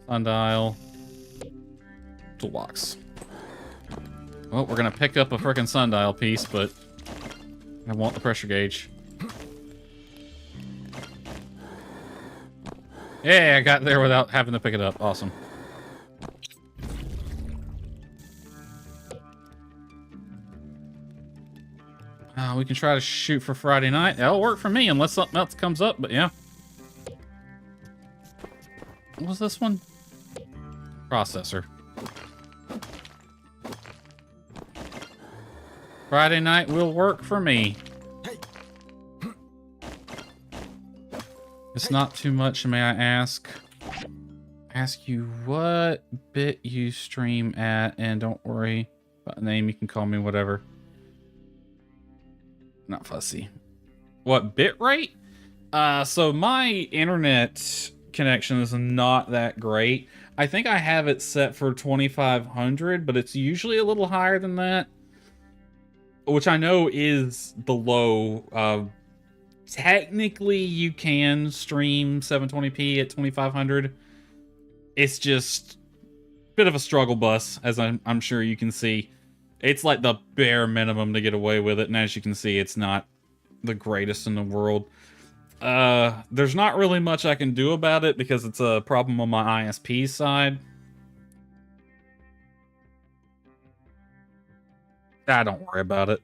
Sundial. Toolbox. Well, we're gonna pick up a frickin' sundial piece, but I want the pressure gauge. Yeah, I got there without having to pick it up. Awesome. We can try to shoot for Friday night. That'll work for me unless something else comes up, but yeah. What was this one? Processor. Friday night will work for me. It's not too much, may I ask? Ask you what bit you stream at, and don't worry about the name, you can call me whatever. Not fussy. What bit rate? So my internet connection is not that great. I think I have it set for 2500, but it's usually a little higher than that. Which I know is the low. Technically, you can stream 720p at 2500. It's just a bit of a struggle bus, as I'm sure you can see. It's like the bare minimum to get away with it, and as you can see, it's not the greatest in the world. There's not really much I can do about it because it's a problem on my ISP side. Don't worry about it.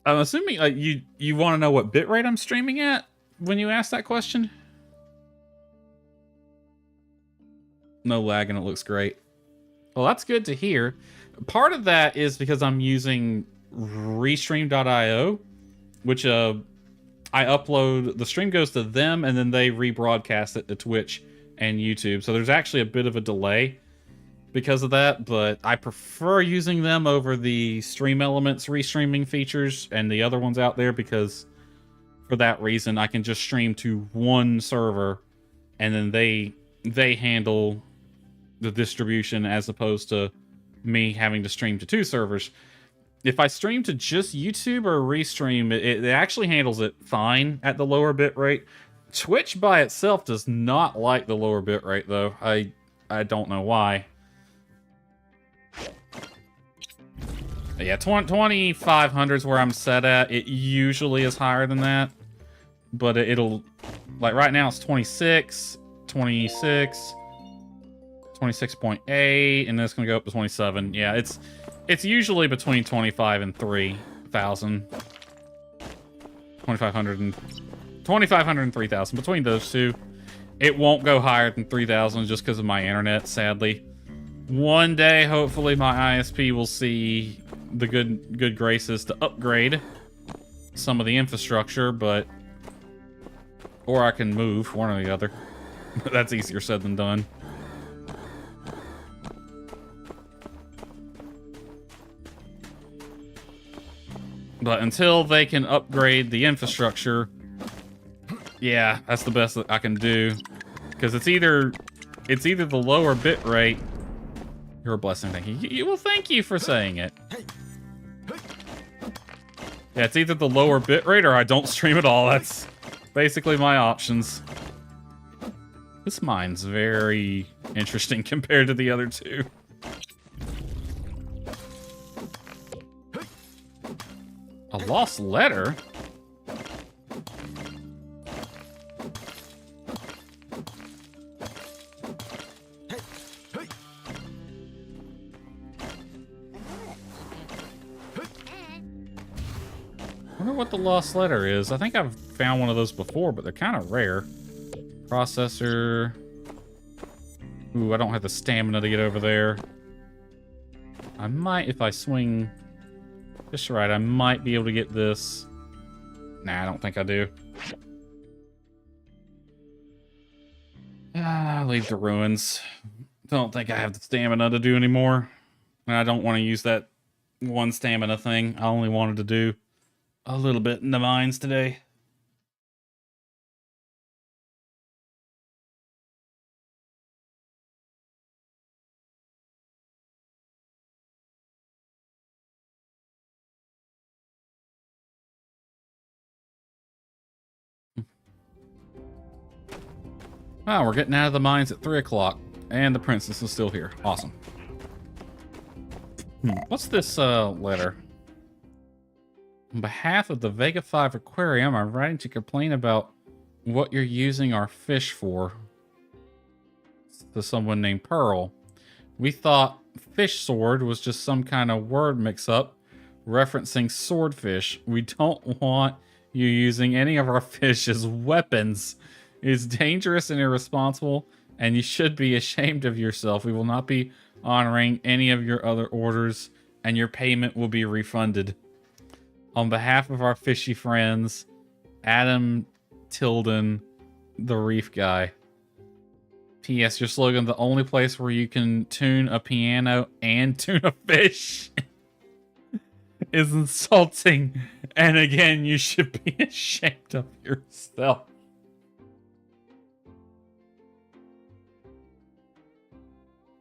I'm assuming you want to know what bitrate I'm streaming at when you ask that question? No lag and it looks great. Well, that's good to hear. Part of that is because I'm using Restream.io, which I upload, the stream goes to them, and then they rebroadcast it to Twitch and YouTube. So there's actually a bit of a delay because of that, but I prefer using them over the Stream Elements restreaming features and the other ones out there, because for that reason I can just stream to one server and then they handle the distribution as opposed to me having to stream to 2 servers. If I stream to just YouTube or restream, it actually handles it fine at the lower bitrate. Twitch by itself does not like the lower bitrate though. I don't know why. Yeah, 2500 is where I'm set at. It usually is higher than that, but it'll, like right now it's 26, 26, 26.8, and then it's gonna go up to 27. Yeah, it's usually between 25 and 3,000. 2,500 and 3,000. Between those two. It won't go higher than 3,000 just because of my internet, sadly. One day, hopefully, my ISP will see the good graces to upgrade some of the infrastructure, but... Or I can move, one or the other. That's easier said than done. But until they can upgrade the infrastructure, yeah, that's the best that I can do. Because it's either the lower bit rate. You're a blessing, thank you. Well, thank you for saying it. Yeah, it's either the lower bit rate or I don't stream at all. That's basically my options. This mine's very interesting compared to the other two. A lost letter? I wonder what the lost letter is. I think I've found one of those before, but they're kind of rare. Processor. Ooh, I don't have the stamina to get over there. I might, if I swing just right, I might be able to get this. Nah, I don't think I do. Leave the ruins. Don't think I have the stamina to do anymore. And I don't want to use that one stamina thing. I only wanted to do a little bit in the mines today. Oh, we're getting out of the mines at 3 o'clock, and the princess is still here. Awesome. What's this letter? On behalf of the Vega 5 Aquarium, I'm writing to complain about what you're using our fish for. To someone named Pearl. We thought fish sword was just some kind of word mix-up referencing swordfish. We don't want you using any of our fish as weapons. It's dangerous and irresponsible, and you should be ashamed of yourself. We will not be honoring any of your other orders, and your payment will be refunded. On behalf of our fishy friends, Adam Tilden, the Reef Guy. P.S. Your slogan, the only place where you can tune a piano and tune a fish, is insulting. And again, you should be ashamed of yourself.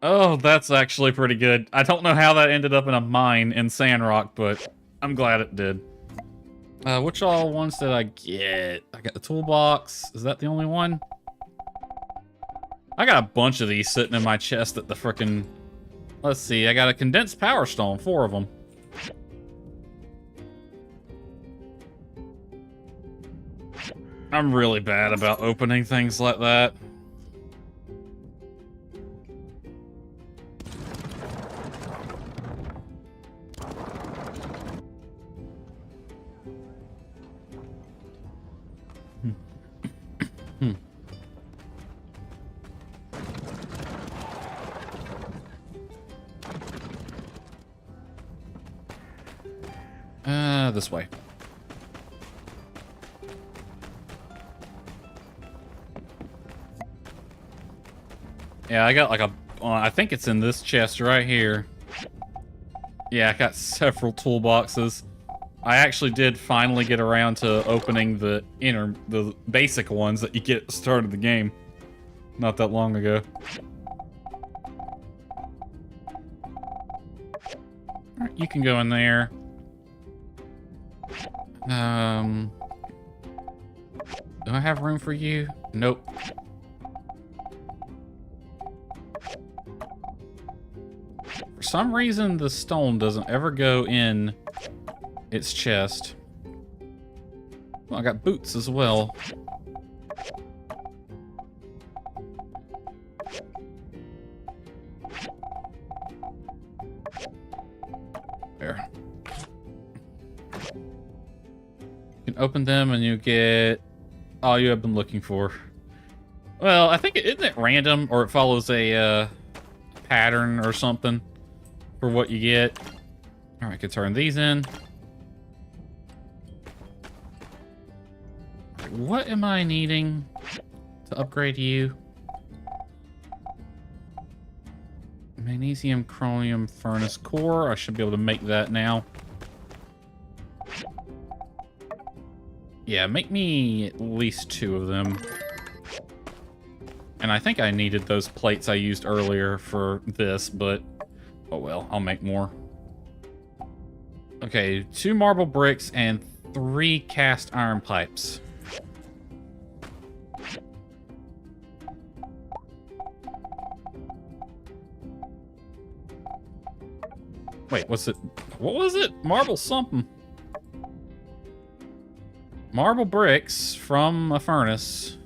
Oh, that's actually pretty good. I don't know how that ended up in a mine in Sandrock, but I'm glad it did. Which all ones did I get? I got the toolbox. Is that the only one? I got a bunch of these sitting in my chest at the frickin'... Let's see, I got a condensed power stone, 4 of them. I'm really bad about opening things like that. This way. Yeah, I got like a... I think it's in this chest right here. Yeah, I got several toolboxes. I actually did finally get around to opening the basic ones that you get at the start of the game. Not that long ago. Alright, you can go in there. Do I have room for you? Nope. For some reason, the stone doesn't ever go in its chest. Well, I got boots as well. There. You can open them and you get all you have been looking for. Well, I think isn't it random or it follows a pattern or something for what you get. All right, I can turn these in. What am I needing to upgrade you? Magnesium chromium furnace core. I should be able to make that now. Yeah, make me at least 2 of them. And I think I needed those plates I used earlier for this, but oh well, I'll make more. Okay, 2 marble bricks and 3 cast iron pipes. Wait, what's it? What was it? Marble something. Marble bricks from a furnace.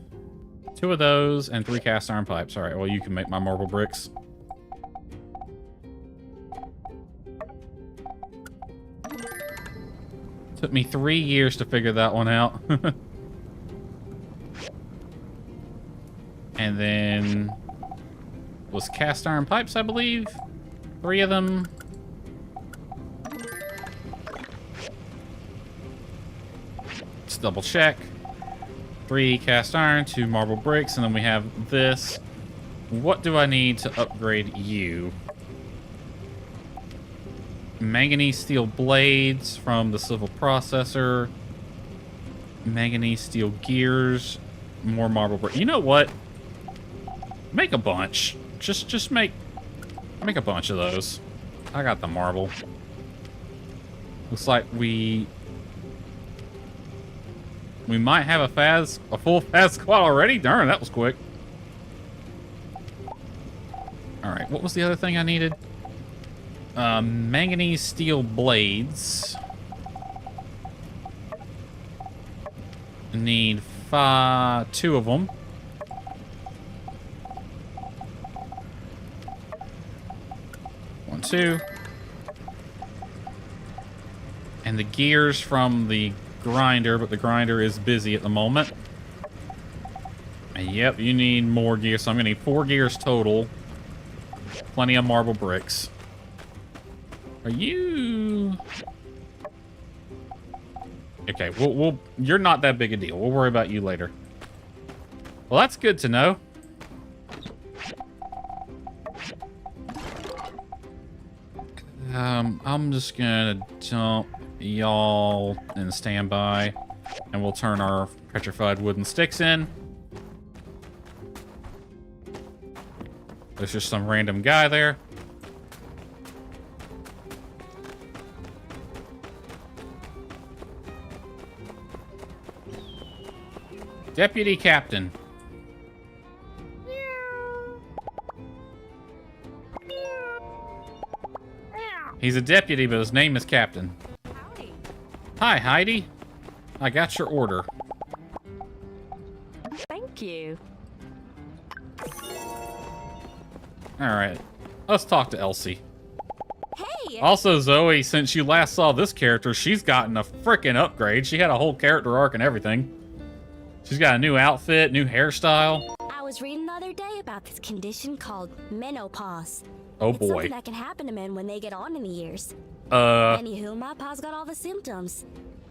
2 of those and 3 cast iron pipes. All right, well, you can make my marble bricks. Took me 3 years to figure that one out. And then was cast iron pipes, I believe. 3 of them. Let's double check. 3 cast iron, 2 marble bricks, and then we have this. What do I need to upgrade you? Manganese steel blades from the civil processor. Manganese steel gears. More marble bricks. You know what? Make a bunch. Just make a bunch of those. I got the marble. Looks like we might have a full fast squad already. Darn, that was quick. All right, what was the other thing I needed? Manganese steel blades. Need 2 of them. One, 2. And the gears from the grinder, but the grinder is busy at the moment. And yep, you need more gears, so I'm gonna need 4 gears total. Plenty of marble bricks. Are you... Okay, you're not that big a deal. We'll worry about you later. Well, that's good to know. I'm just gonna dump y'all in standby, and we'll turn our petrified wooden sticks in. There's just some random guy there. Deputy Captain. He's a deputy, but his name is Captain. Howdy. Hi, Heidi. I got your order. Thank you. Alright, let's talk to Elsie. Hey! Also, Zoe, since you last saw this character, she's gotten a freaking upgrade. She had a whole character arc and everything. She's got a new outfit, new hairstyle. I was reading the other day about this condition called menopause. Oh It's boy. something that can happen to men when they get on in the years. Uh, Anywho, my pa's got all the symptoms.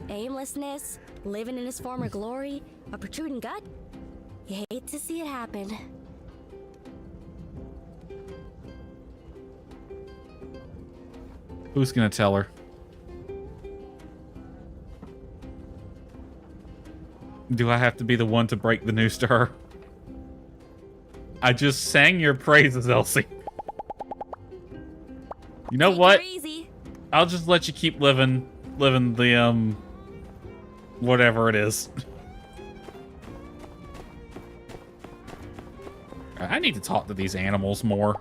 Aimlessness, living in his former glory, a protruding gut. You hate to see it happen. Who's gonna tell her? Do I have to be the one to break the news to her? I just sang your praises, Elsie. You know what? Easy. I'll just let you keep living the, whatever it is. I need to talk to these animals more.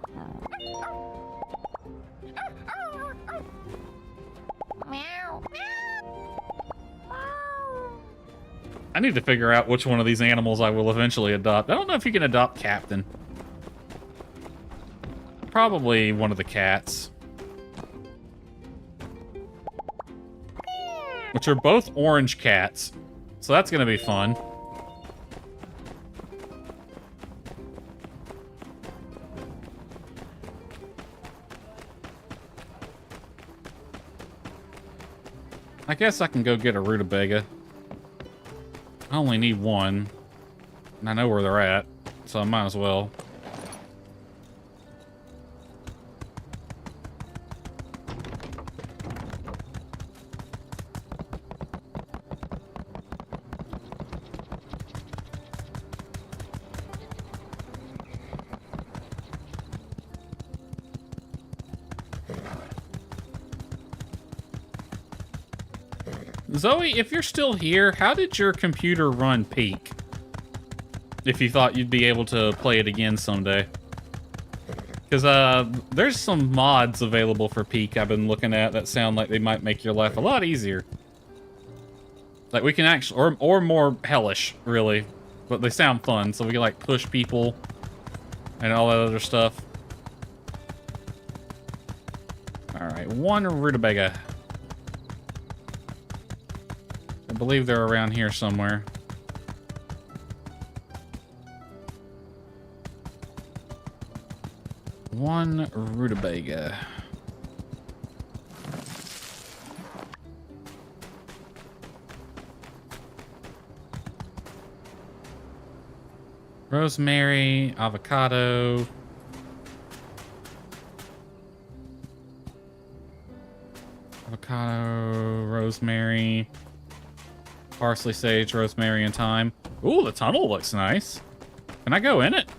I need to figure out which one of these animals I will eventually adopt. I don't know if you can adopt Captain. Probably one of the cats. Which are both orange cats. So that's gonna be fun. I guess I can go get a rutabaga. I only need one. And I know where they're at, so I might as well. Zoe, if you're still here, how did your computer run Peak? If you thought you'd be able to play it again someday. Because there's some mods available for Peak I've been looking at that sound like they might make your life a lot easier. Like we can actually, or more hellish, really. But they sound fun, so we can like push people and all that other stuff. Alright, one rutabaga. I believe they're around here somewhere. One rutabaga. Rosemary, avocado. Avocado, rosemary. Parsley, sage, rosemary, and thyme. Ooh, the tunnel looks nice. Can I go in it?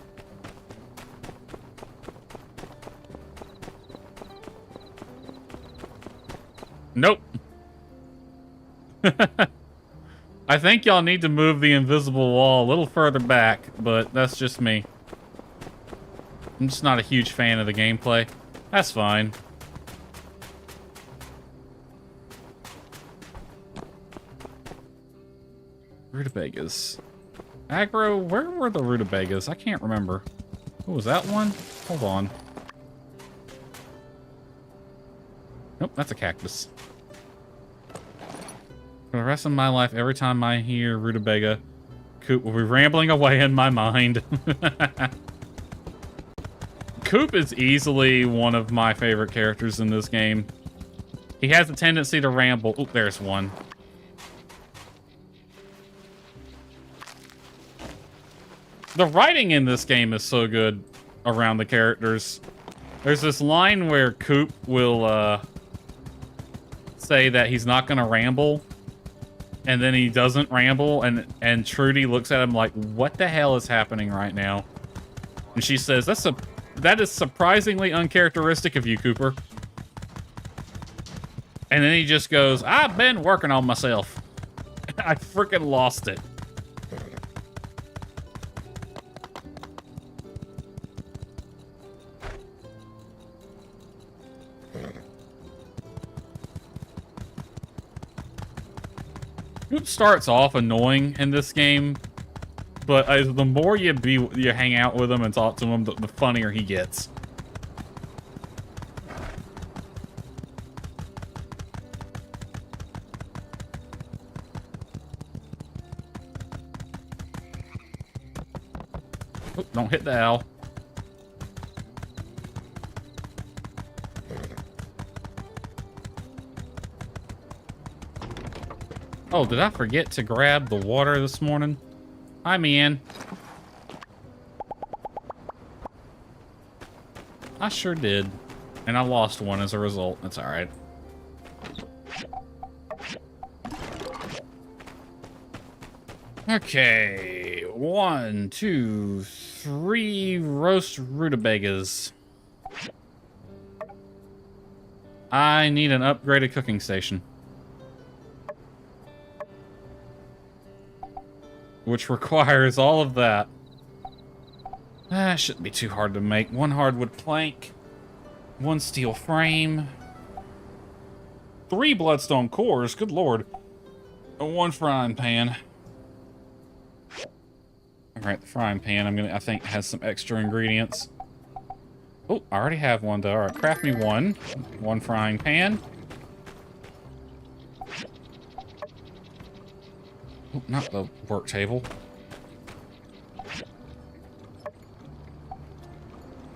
Nope. I think y'all need to move the invisible wall a little further back, but that's just me. I'm just not a huge fan of the gameplay. That's fine. Rutabagas. Aggro, where were the rutabagas? I can't remember. Oh, was that one? Hold on. Nope, that's a cactus. For the rest of my life, every time I hear rutabaga, Coop will be rambling away in my mind. Coop is easily one of my favorite characters in this game. He has a tendency to ramble. Oh, there's one. The writing in this game is so good around the characters. There's this line where Coop will say that he's not gonna ramble, and then he doesn't ramble, and Trudy looks at him like, what the hell is happening right now? And she says, that is surprisingly uncharacteristic of you, Cooper. And then he just goes, I've been working on myself. I freaking lost it. Coop starts off annoying in this game, but the more you hang out with him and talk to him, the funnier he gets. Oh, don't hit the owl. Oh, did I forget to grab the water this morning? Hi, Mian. I sure did. And I lost one as a result. That's alright. Okay, 1, 2, 3 roast rutabagas. I need an upgraded cooking station. Which requires all of that. Shouldn't be too hard to make. 1 hardwood plank, 1 steel frame, 3 bloodstone cores, good lord, and 1 frying pan. Alright, the frying pan, I think has some extra ingredients. Oh, I already have one though. Alright, craft me 1. 1 frying pan. Oh, not the work table.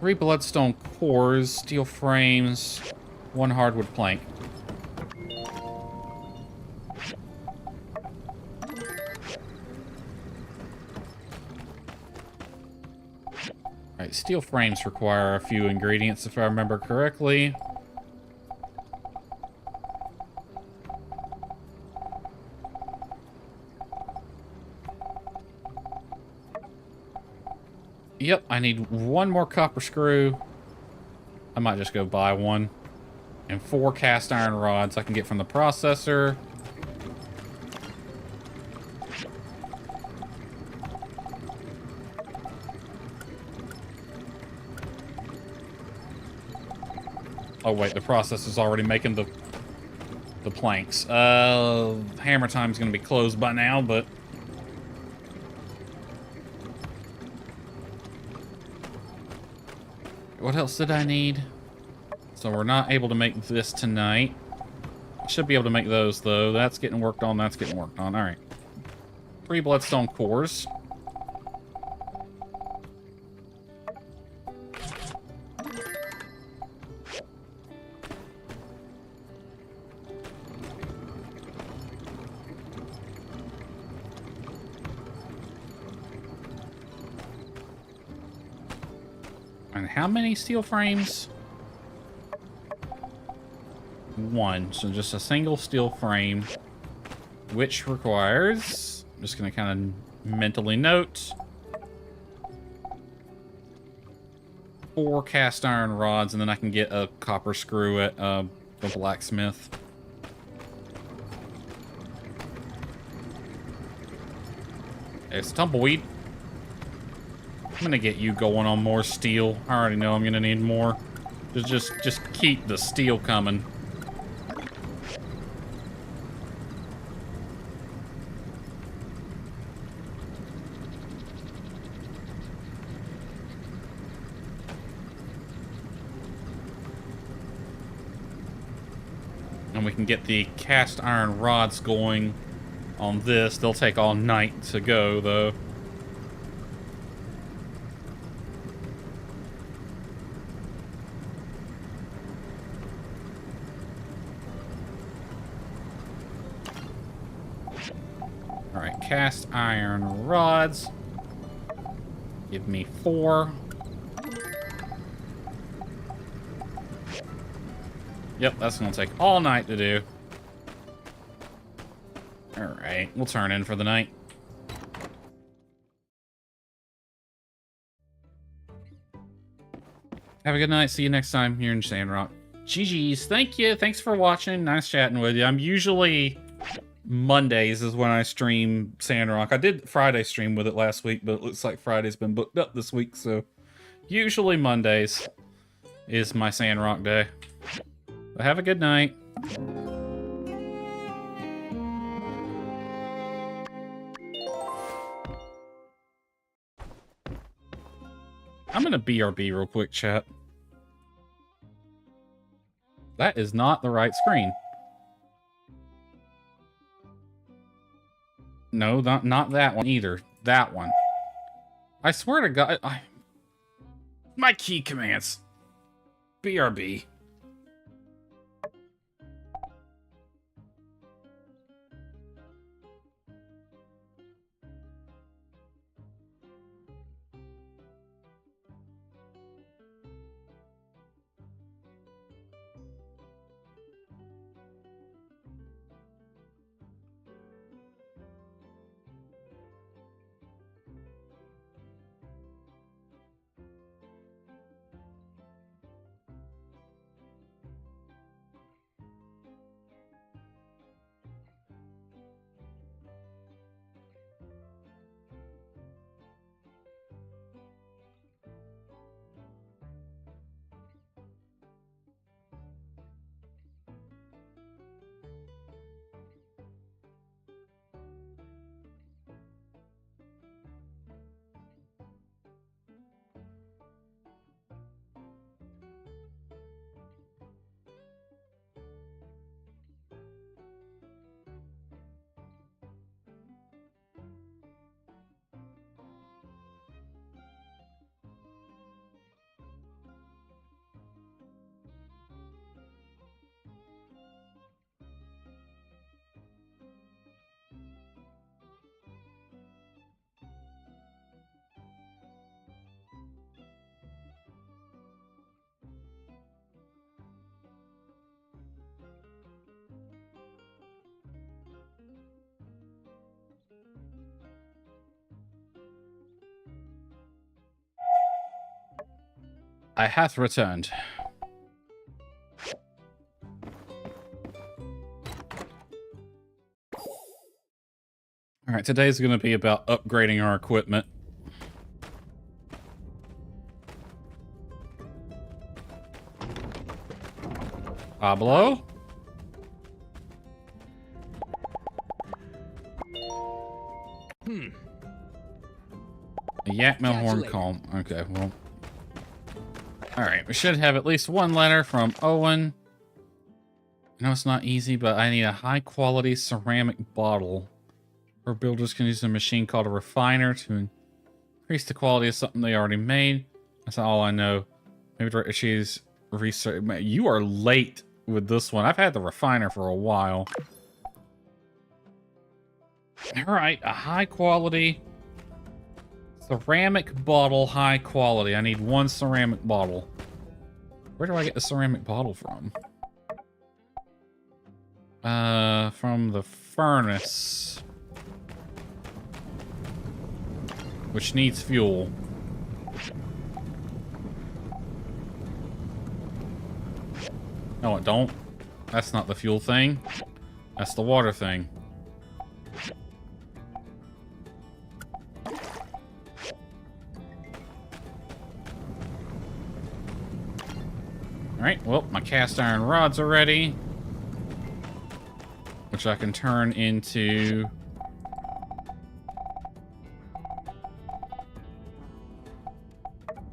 3 bloodstone cores, steel frames, 1 hardwood plank. Alright, steel frames require a few ingredients if I remember correctly. Yep, I need 1 more copper screw. I might just go buy 1. And 4 cast iron rods I can get from the processor. Oh wait, the processor's already making the planks. Hammer time's gonna be closed by now, but what else did I need? So we're not able to make this tonight. Should be able to make those, though. That's getting worked on, that's getting worked on. Alright. 3 bloodstone cores. And how many steel frames? 1. So just a single steel frame, which requires, I'm just going to kind of mentally note, 4 cast iron rods, and then I can get a copper screw at the blacksmith. It's tumbleweed. I'm gonna get you going on more steel. I already know I'm gonna need more. Just keep the steel coming. And we can get the cast iron rods going on this. They'll take all night to go, though. Alright, cast iron rods. Give me 4. Yep, that's gonna take all night to do. Alright, we'll turn in for the night. Have a good night. See you next time here in Sandrock. GG's. Thank you. Thanks for watching. Nice chatting with you. I'm usually... Mondays is when I stream Sandrock. I did Friday stream with it last week, but it looks like Friday's been booked up this week, so... Usually Mondays is my Sandrock day. But have a good night. I'm gonna BRB real quick, chat. That is not the right screen. No, not that one either. That one. I swear to God, my key commands. BRB. I hath returned. All right, today's going to be about upgrading our equipment. Pablo? A Yakma horn comb. Okay, well. Alright, we should have at least one letter from Owen. I know it's not easy, but I need a high-quality ceramic bottle. Our builders can use a machine called a refiner to increase the quality of something they already made. That's all I know. Maybe she's research. You are late with this one. I've had the refiner for a while. Alright, a high-quality ceramic bottle, high quality. I need one ceramic bottle. Where do I get the ceramic bottle from? From the furnace. Which needs fuel. No, it don't. That's not the fuel thing. That's the water thing. Alright, well, my cast iron rods are ready. Which I can turn into...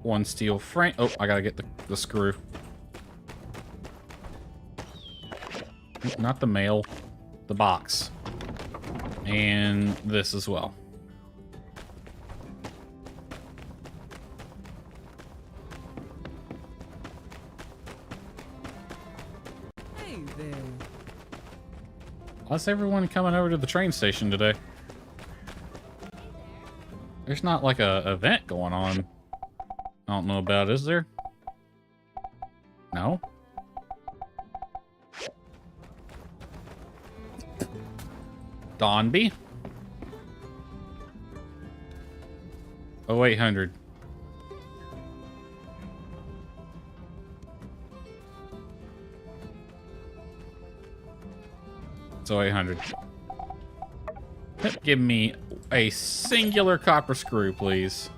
one steel frame. Oh, I gotta get the screw. Not the mail. The box. And this as well. Why's everyone coming over to the train station today? There's not like a event going on. I don't know about, is there? No? Donby? 0800. So 800. Give me a singular copper screw, please.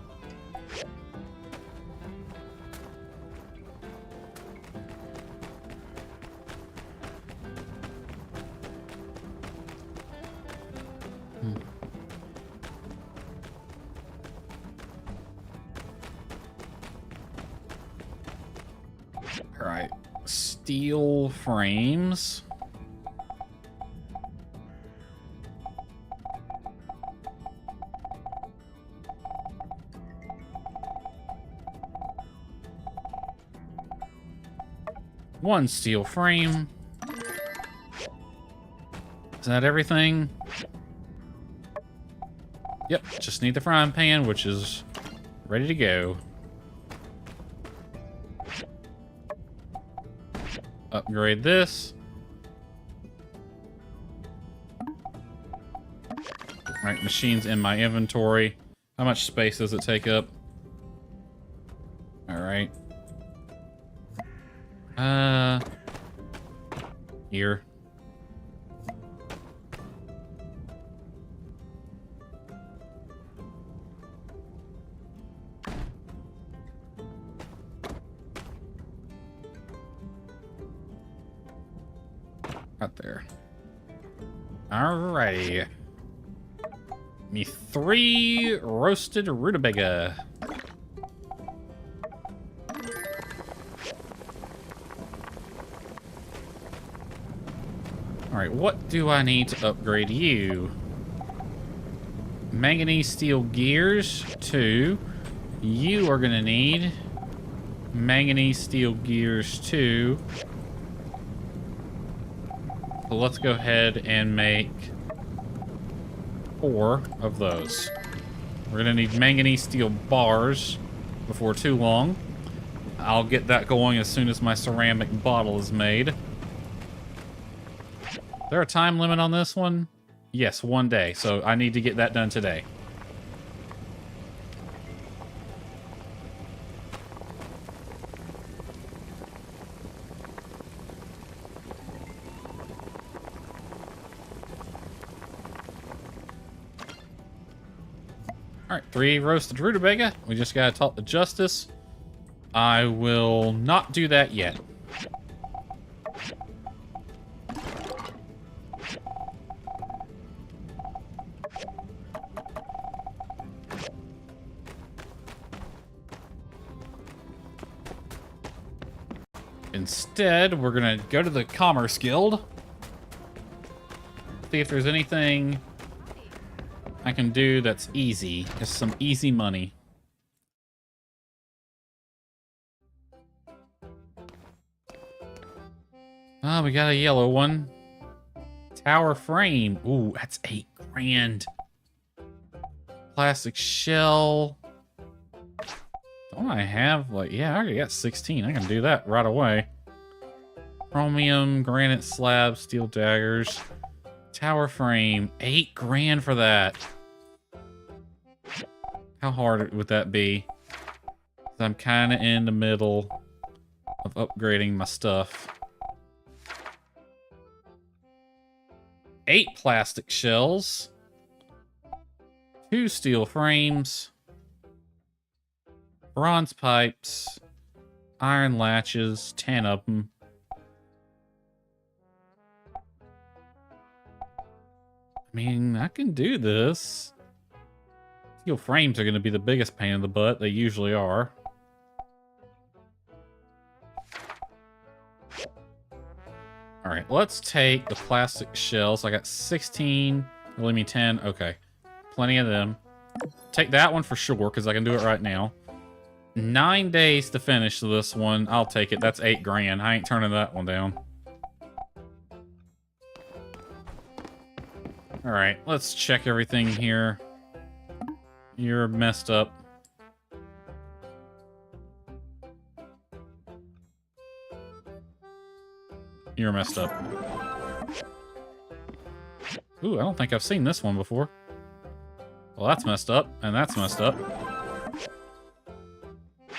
All right, steel frames. One steel frame. Is that everything? Yep, just need the frying pan, which is ready to go. Upgrade this. Alright, machines in my inventory. How much space does it take up? Alright. Here. Right there. Alrighty. Me 3 roasted rutabaga. Alright, what do I need to upgrade you? Manganese steel gears, 2. You are gonna need manganese steel gears, 2. So let's go ahead and make 4 of those. We're gonna need manganese steel bars before too long. I'll get that going as soon as my ceramic bottle is made. Is there a time limit on this one? Yes, 1 day. So I need to get that done today. Alright, 3 roasted rutabaga. We just gotta talk to Justice. I will not do that yet. Instead, we're gonna go to the Commerce Guild. See if there's anything I can do that's easy. Just some easy money. Oh, we got a yellow one. Tower frame. Ooh, that's 8 grand. Plastic shell. Don't I have, like, yeah, I already got 16. I can do that right away. Chromium, granite slab, steel daggers. Tower frame. 8 grand for that. How hard would that be? I'm kind of in the middle of upgrading my stuff. 8 plastic shells. 2 steel frames. Bronze pipes. Iron latches. 10 of them. I mean, I can do this. Steel frames are going to be the biggest pain in the butt. They usually are. Alright, let's take the plastic shells. I got 16. Leave me 10. Okay. Plenty of them. Take that one for sure, because I can do it right now. 9 days to finish this one. I'll take it. That's 8 grand. I ain't turning that one down. Alright, let's check everything here. You're messed up. You're messed up. Ooh, I don't think I've seen this one before. Well, that's messed up, and that's messed up.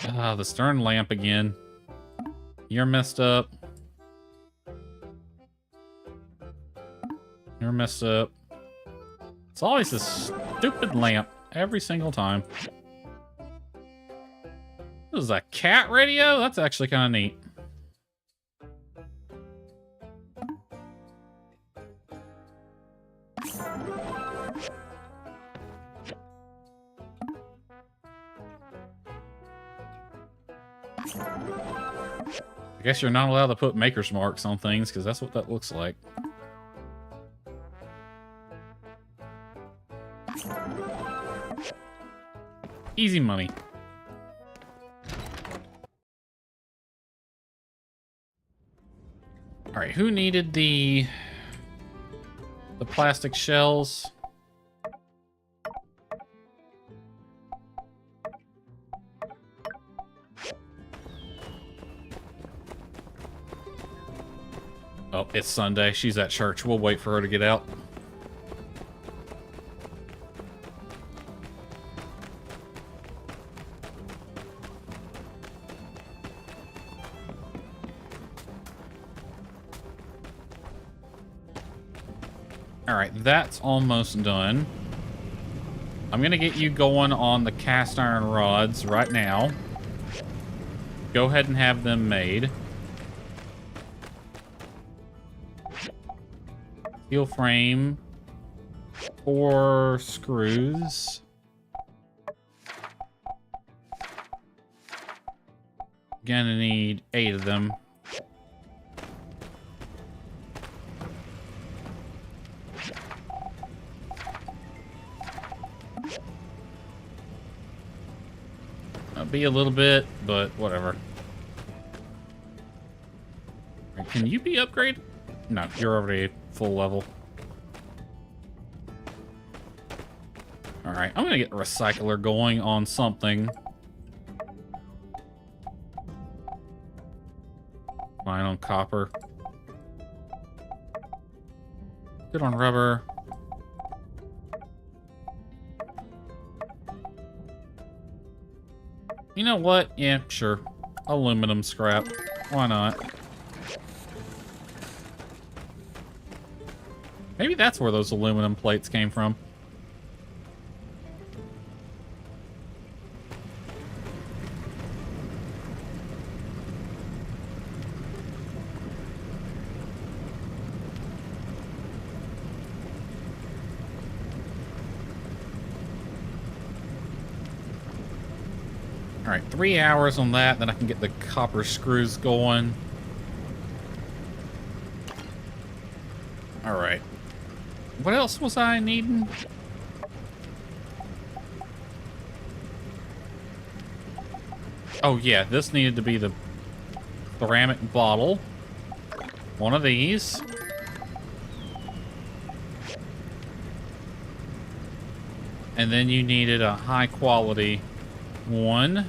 Ah, the stern lamp again. You're messed up. You're messed up. It's always this stupid lamp every single time. This is a cat radio? That's actually kind of neat. I guess you're not allowed to put maker's marks on things, because that's what that looks like. Easy money. Alright, who needed the plastic shells? Oh, it's Sunday. She's at church. We'll wait for her to get out. Alright, that's almost done. I'm gonna get you going on the cast iron rods right now. Go ahead and have them made. Steel frame. 4 screws. Gonna need 8 of them. Be a little bit, but whatever. Can you be upgraded? No, you're already full level. Alright, I'm gonna get a recycler going on something. Fine on copper. Good on rubber. You know what? Yeah, sure. Aluminum scrap. Why not? Maybe that's where those aluminum plates came from. Alright, 3 hours on that, then I can get the copper screws going. Alright. What else was I needing? Oh yeah, this needed to be the ceramic bottle. One of these. And then you needed a high quality one.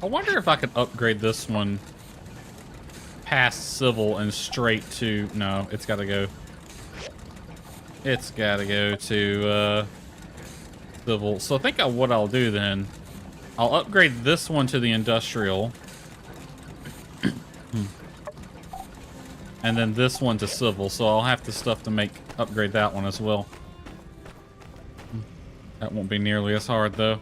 I wonder if I could upgrade this one past civil and straight to... No, it's got to go... It's got to go to civil. So I think what I'll do then, I'll upgrade this one to the industrial. And then this one to civil. So I'll have the stuff to upgrade that one as well. That won't be nearly as hard though.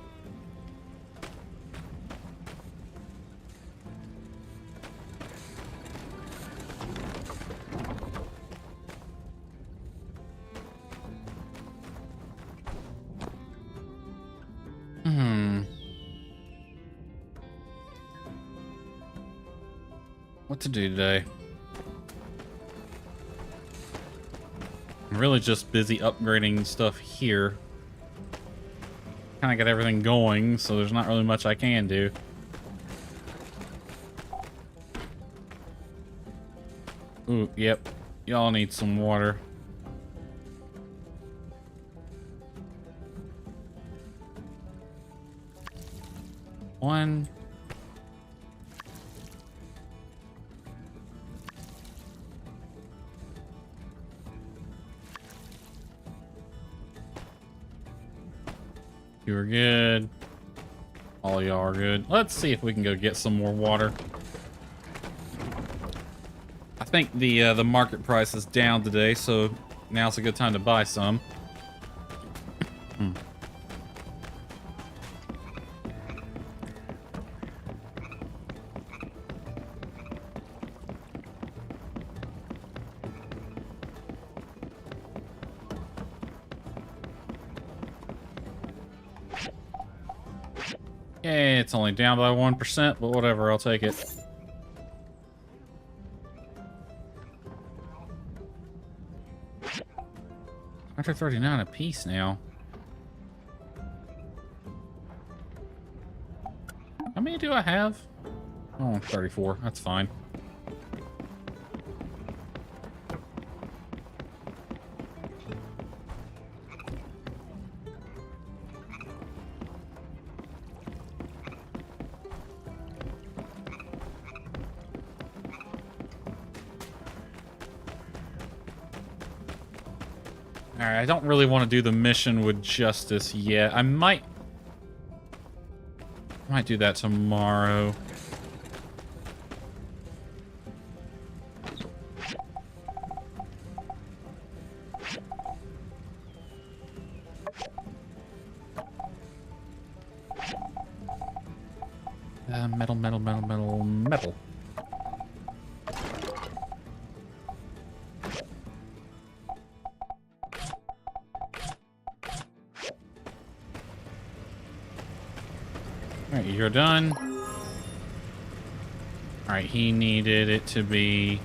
What to do today? I'm really just busy upgrading stuff here. Kind of got everything going, so there's not really much I can do. Ooh, yep. Y'all need some water. One. You are good. All y'all are good. Let's see if we can go get some more water. I think the market price is down today, so now's a good time to buy some. Yeah, it's only down by 1%, but whatever, I'll take it. $139 a piece now. How many do I have? Oh, 34. That's fine. Alright, I don't really want to do the mission with Justice yet. I might do that tomorrow. Metal. Alright, you're done. Alright, he needed it to be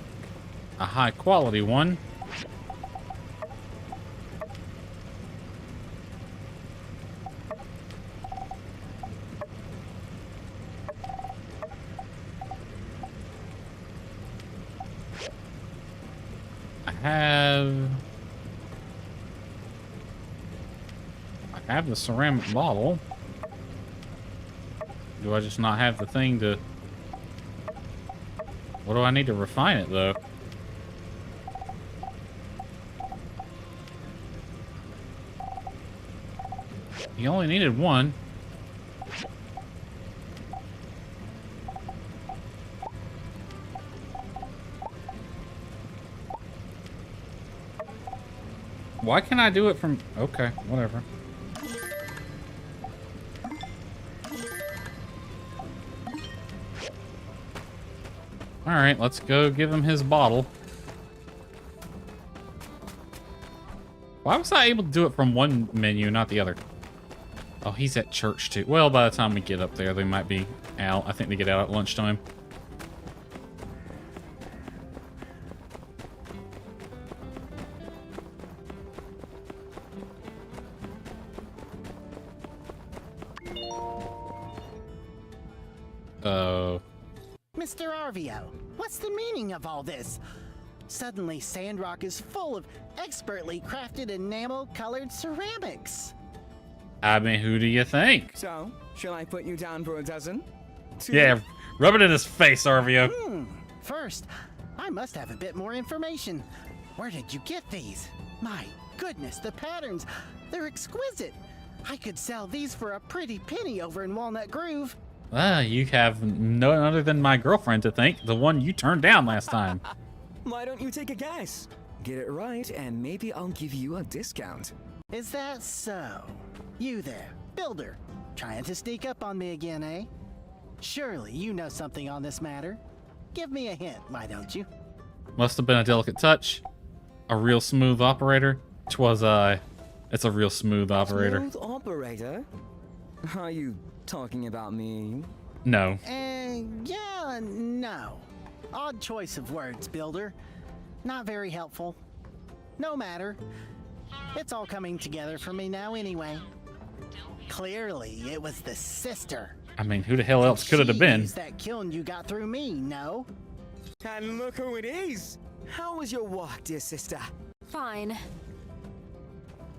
a high quality one. I have the ceramic bottle. Do I just not have the thing to... What do I need to refine it, though? You only needed one. Why can't I do it from... Okay, whatever. Alright, let's go give him his bottle. Why was I able to do it from one menu, not the other? Oh, he's at church too. Well, by the time we get up there, they might be out. I think they get out at lunchtime. Oh. Mr. Arvio, what's the meaning of all this? Suddenly, Sandrock is full of expertly crafted enamel-colored ceramics. I mean, who do you think? So, shall I put you down for a dozen? Yeah, rub it in his face, Arvio. First, I must have a bit more information. Where did you get these? My goodness, the patterns, they're exquisite. I could sell these for a pretty penny over in Walnut Grove. Ah, you have no one other than my girlfriend to thank, the one you turned down last time. Why don't you take a guess? Get it right, and maybe I'll give you a discount. Is that so? You there, builder, trying to sneak up on me again, eh? Surely you know something on this matter. Give me a hint, why don't you? Must have been a delicate touch. A real smooth operator. 'Twas I. It's a real smooth operator. Smooth operator? Are you talking about me? No. Yeah, no. Odd choice of words, builder. Not very helpful. No matter. It's all coming together for me now anyway. Clearly, it was the sister. I mean, who the hell else could it have been? She's that kiln you got through me, no? And look who it is! How was your walk, dear sister? Fine.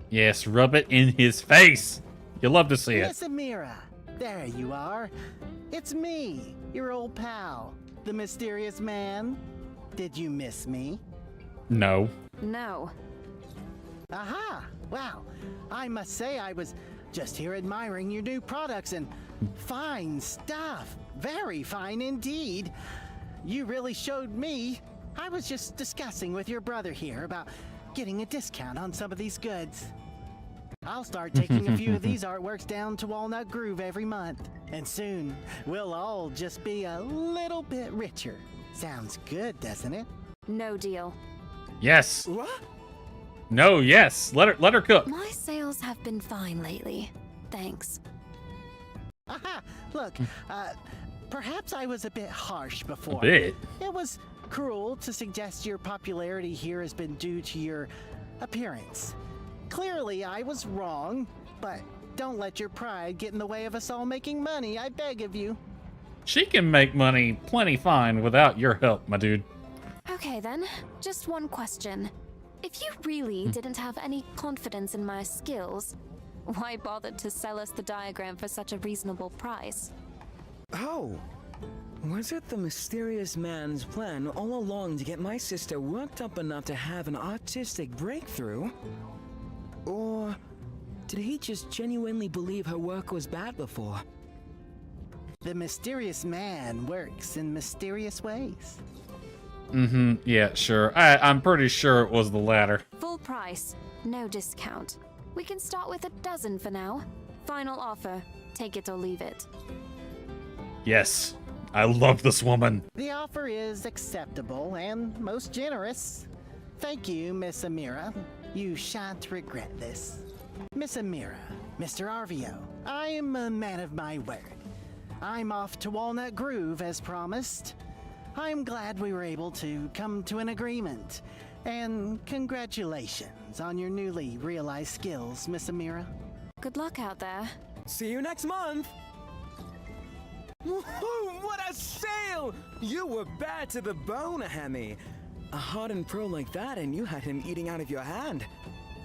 Yes, rub it in his face. You'll love to see it. Miss Amira, there you are. It's me, your old pal, the mysterious man. Did you miss me? No. No. Aha! Wow, I must say I was just here admiring your new products and fine stuff. Very fine indeed. You really showed me. I was just discussing with your brother here about getting a discount on some of these goods. I'll start taking a few of these artworks down to Walnut Grove every month. And soon, we'll all just be a little bit richer. Sounds good, doesn't it? No deal. Yes. What? No, yes. Let her cook. My sales have been fine lately. Thanks. Aha! Look, perhaps I was a bit harsh before. A bit? It was cruel to suggest your popularity here has been due to your appearance. Clearly, I was wrong, but don't let your pride get in the way of us all making money, I beg of you. She can make money plenty fine without your help, my dude. Okay then, just one question. If you really didn't have any confidence in my skills, why bother to sell us the diagram for such a reasonable price? Oh, was it the mysterious man's plan all along to get my sister worked up enough to have an artistic breakthrough? Or did he just genuinely believe her work was bad before? The mysterious man works in mysterious ways. Yeah, sure. I'm pretty sure it was the latter. Full price, no discount. We can start with a dozen for now. Final offer, take it or leave it. Yes. I love this woman. The offer is acceptable and most generous. Thank you, Miss Amira. You shan't regret this. Miss Amira, Mr. Arvio, I am a man of my word. I'm off to Walnut Grove as promised. I'm glad we were able to come to an agreement. And congratulations on your newly realized skills, Miss Amira. Good luck out there. See you next month! Woohoo! What a sale! You were bad to the bone, Hemi. A hardened pro like that and you had him eating out of your hand.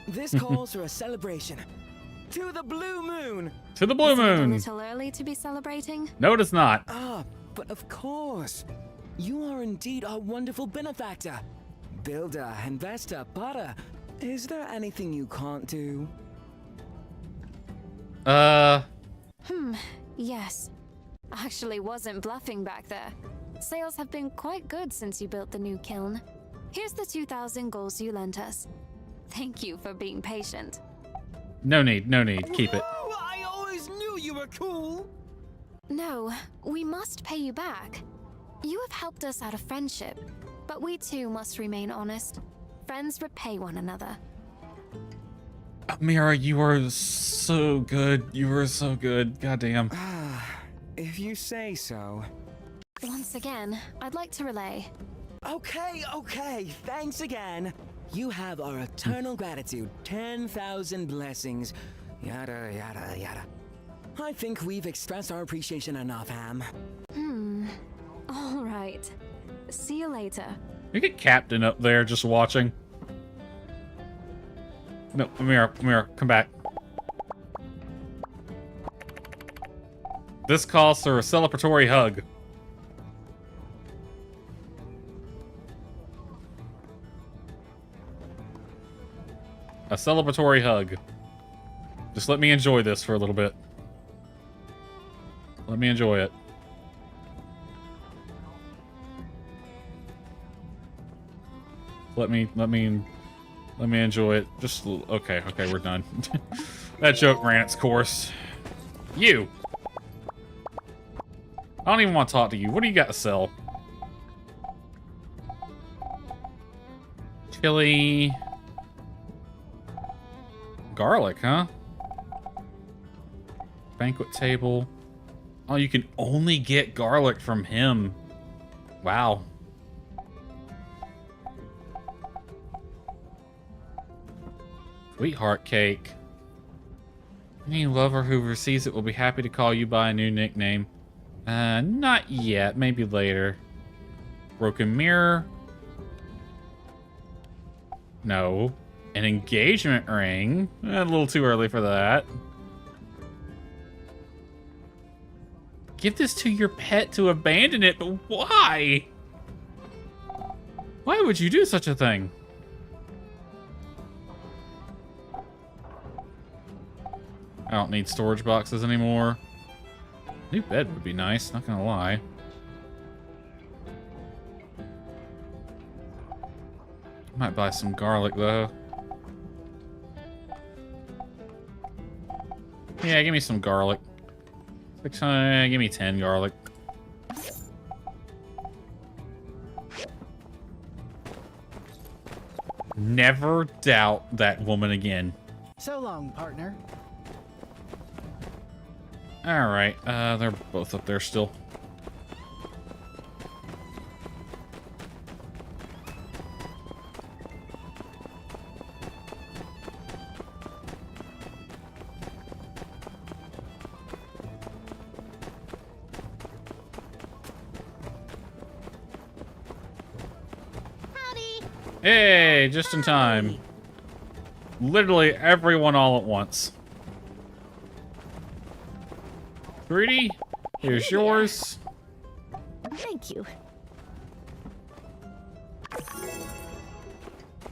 This calls for a celebration. To the blue moon! To the blue Is it a moon. little early to be celebrating? No, it is not. Ah, but of course. You are indeed our wonderful benefactor. Builder, investor, potter. Is there anything you can't do? Yes. Actually wasn't bluffing back there. Sales have been quite good since you built the new kiln. Here's the 2,000 goals you lent us. Thank you for being patient. No need. Keep it. Whoa, I always knew you were cool! No, we must pay you back. You have helped us out of friendship, but we too must remain honest. Friends repay one another. Mira, you are so good. You were so good. Goddamn. If you say so. Once again, I'd like to relay. Okay, thanks again. You have our eternal gratitude, 10,000 blessings, yada, yada, yada. I think we've expressed our appreciation enough, Ham. All right. See you later. You get Captain up there just watching. No, Mira, come back. This calls for a celebratory hug. A celebratory hug. Just let me enjoy this for a little bit. Let me enjoy it. Let me enjoy it. Just okay, we're done. That joke ran its course. You. I don't even want to talk to you. What do you got to sell? Chili. Garlic, huh? Banquet table. Oh, you can only get garlic from him. Wow. Sweetheart cake. Any lover who receives it will be happy to call you by a new nickname. Not yet. Maybe later. Broken mirror. No. An engagement ring. A little too early for that. Give this to your pet to abandon it, but why? Why would you do such a thing? I don't need storage boxes anymore. New bed would be nice, not gonna lie. Might buy some garlic though. Yeah, give me some garlic. 600, give me 10 garlic. Never doubt that woman again. So long, partner. Alright, they're both up there still. Hey, just in time. Literally everyone all at once. Greedy, here's yours. Thank you.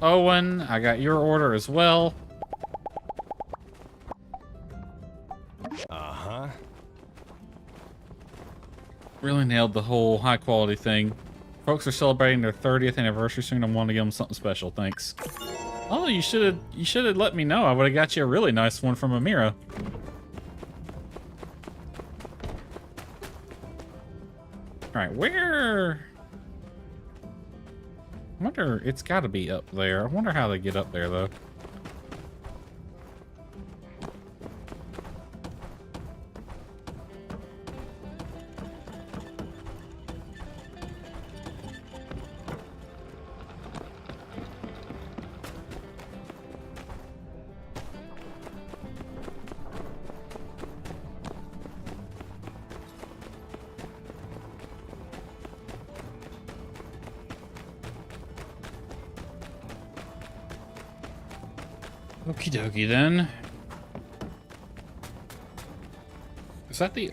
Owen, I got your order as well. Uh-huh. Really nailed the whole high quality thing. Folks are celebrating their 30th anniversary soon. I wanted to give them something special. Thanks. Oh, you should have let me know. I would have got you a really nice one from Amira. All right, where? I wonder. It's got to be up there. I wonder how they get up there though. Okie dokie then. Is that the...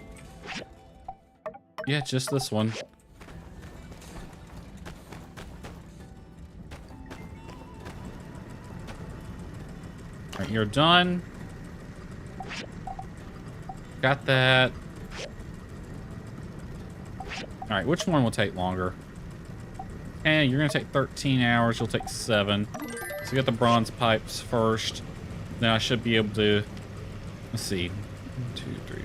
Yeah, just this one. Alright, you're done. Got that. Alright, which one will take longer? And you're gonna take 13 hours, you'll take 7. So get the bronze pipes first. Then I should be able to... Let's see. 1, 2, 3,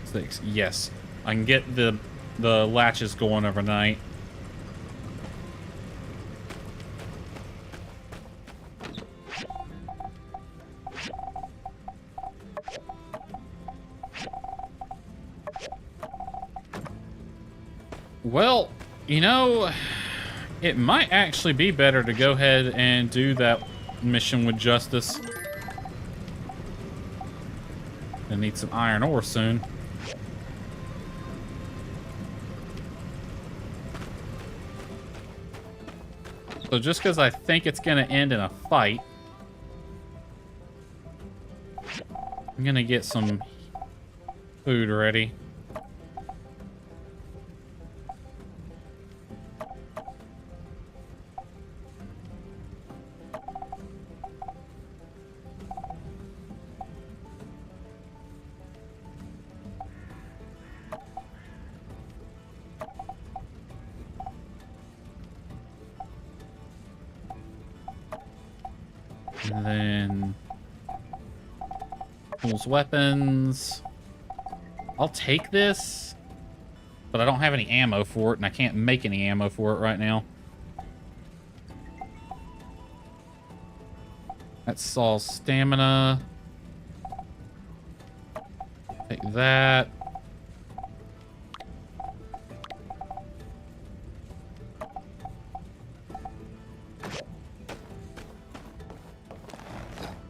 4, 6. Yes. I can get the the latches going overnight. Well, you know, it might actually be better to go ahead and do that mission with Justice. I need some iron ore soon. So just because I think it's going to end in a fight, I'm going to get some food ready. And then tools, weapons. I'll take this, but I don't have any ammo for it, and I can't make any ammo for it right now. That's all stamina. Take that.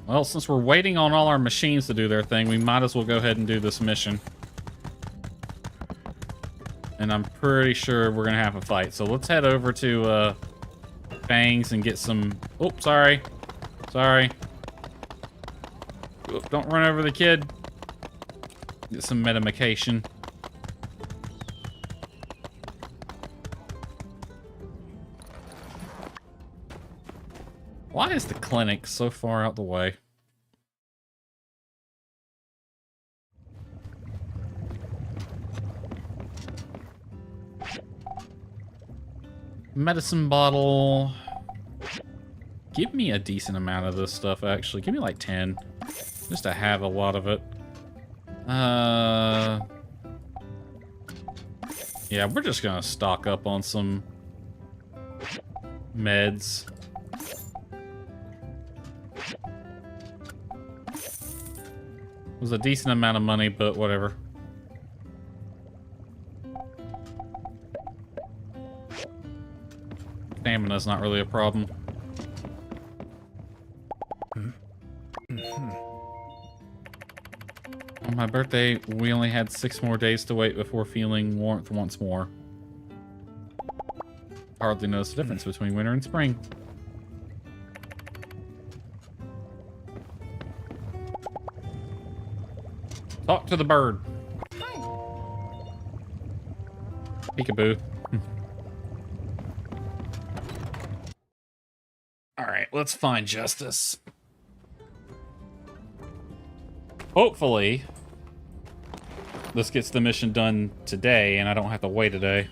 Well, since we're waiting on all our machines to do their thing, we might as well go ahead and do this mission. And I'm pretty sure we're going to have a fight. So let's head over to Fangs and get some... Oh, sorry. Sorry. Oop, don't run over the kid. Get some medication. Why is the clinic so far out the way? Medicine bottle. Give me a decent amount of this stuff, actually. Give me like 10. Just to have a lot of it. Yeah, we're just gonna stock up on some meds. It was a decent amount of money, but whatever. Stamina's not really a problem. On my birthday, we only had 6 more days to wait before feeling warmth once more. Hardly notice the difference between winter and spring. Talk to the bird. Peekaboo. Alright, let's find Justice. Hopefully, this gets the mission done today and I don't have to wait a day.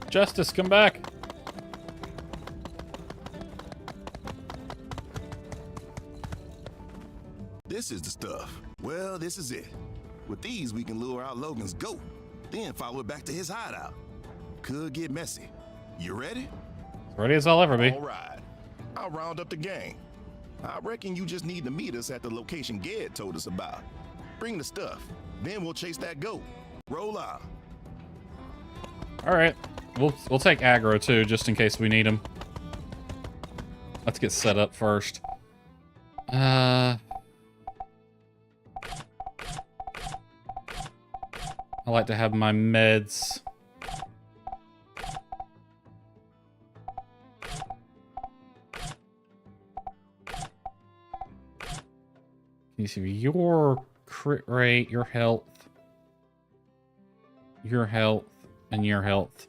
Justice, come back. This is the stuff. Well, this is it. With these, we can lure out Logan's goat, then follow it back to his hideout. Could get messy. You ready? Ready as I'll ever be. All right. I'll round up the gang. I reckon you just need to meet us at the location Ged told us about. Bring the stuff. Then we'll chase that goat. Roll out. All right. We'll take aggro too, just in case we need him. Let's get set up first. I like to have my meds. Can you see your crit rate, your health, and your health?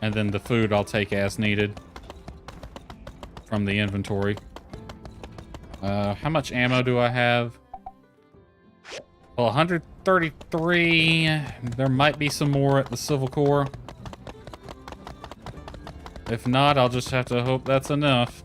And then the food I'll take as needed from the inventory. How much ammo do I have? Well, 133. There might be some more at the Civil Corps. If not, I'll just have to hope that's enough.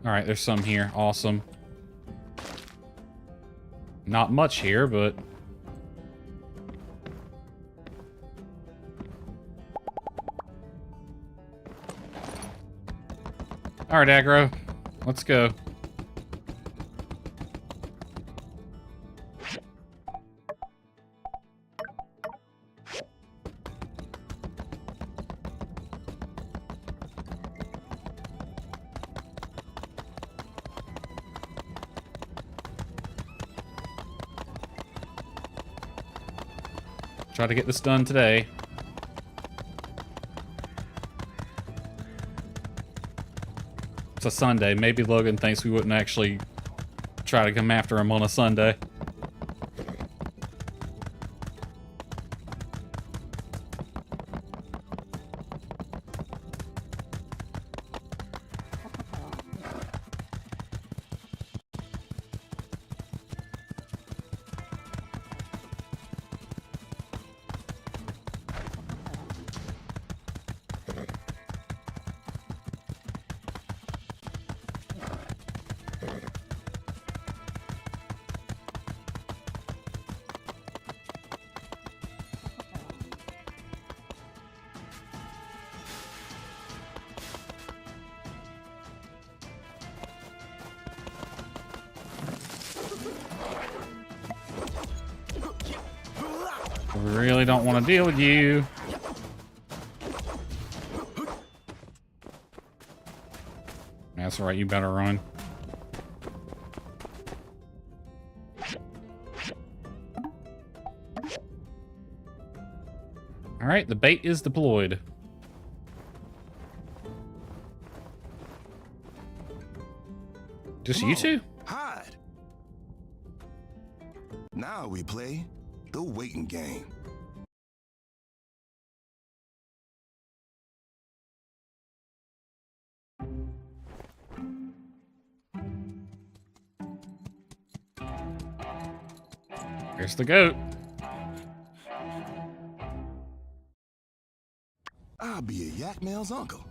Alright, there's some here. Awesome. Not much here, but... Alright, aggro. Let's go. Try to get this done today. It's a Sunday. Maybe Logan thinks we wouldn't actually try to come after him on a Sunday. Really don't want to deal with you. That's right, you better run. Alright, the bait is deployed. Just you two? Hide. Now we play the waiting game. Here's the goat. I'll be a yak male's uncle.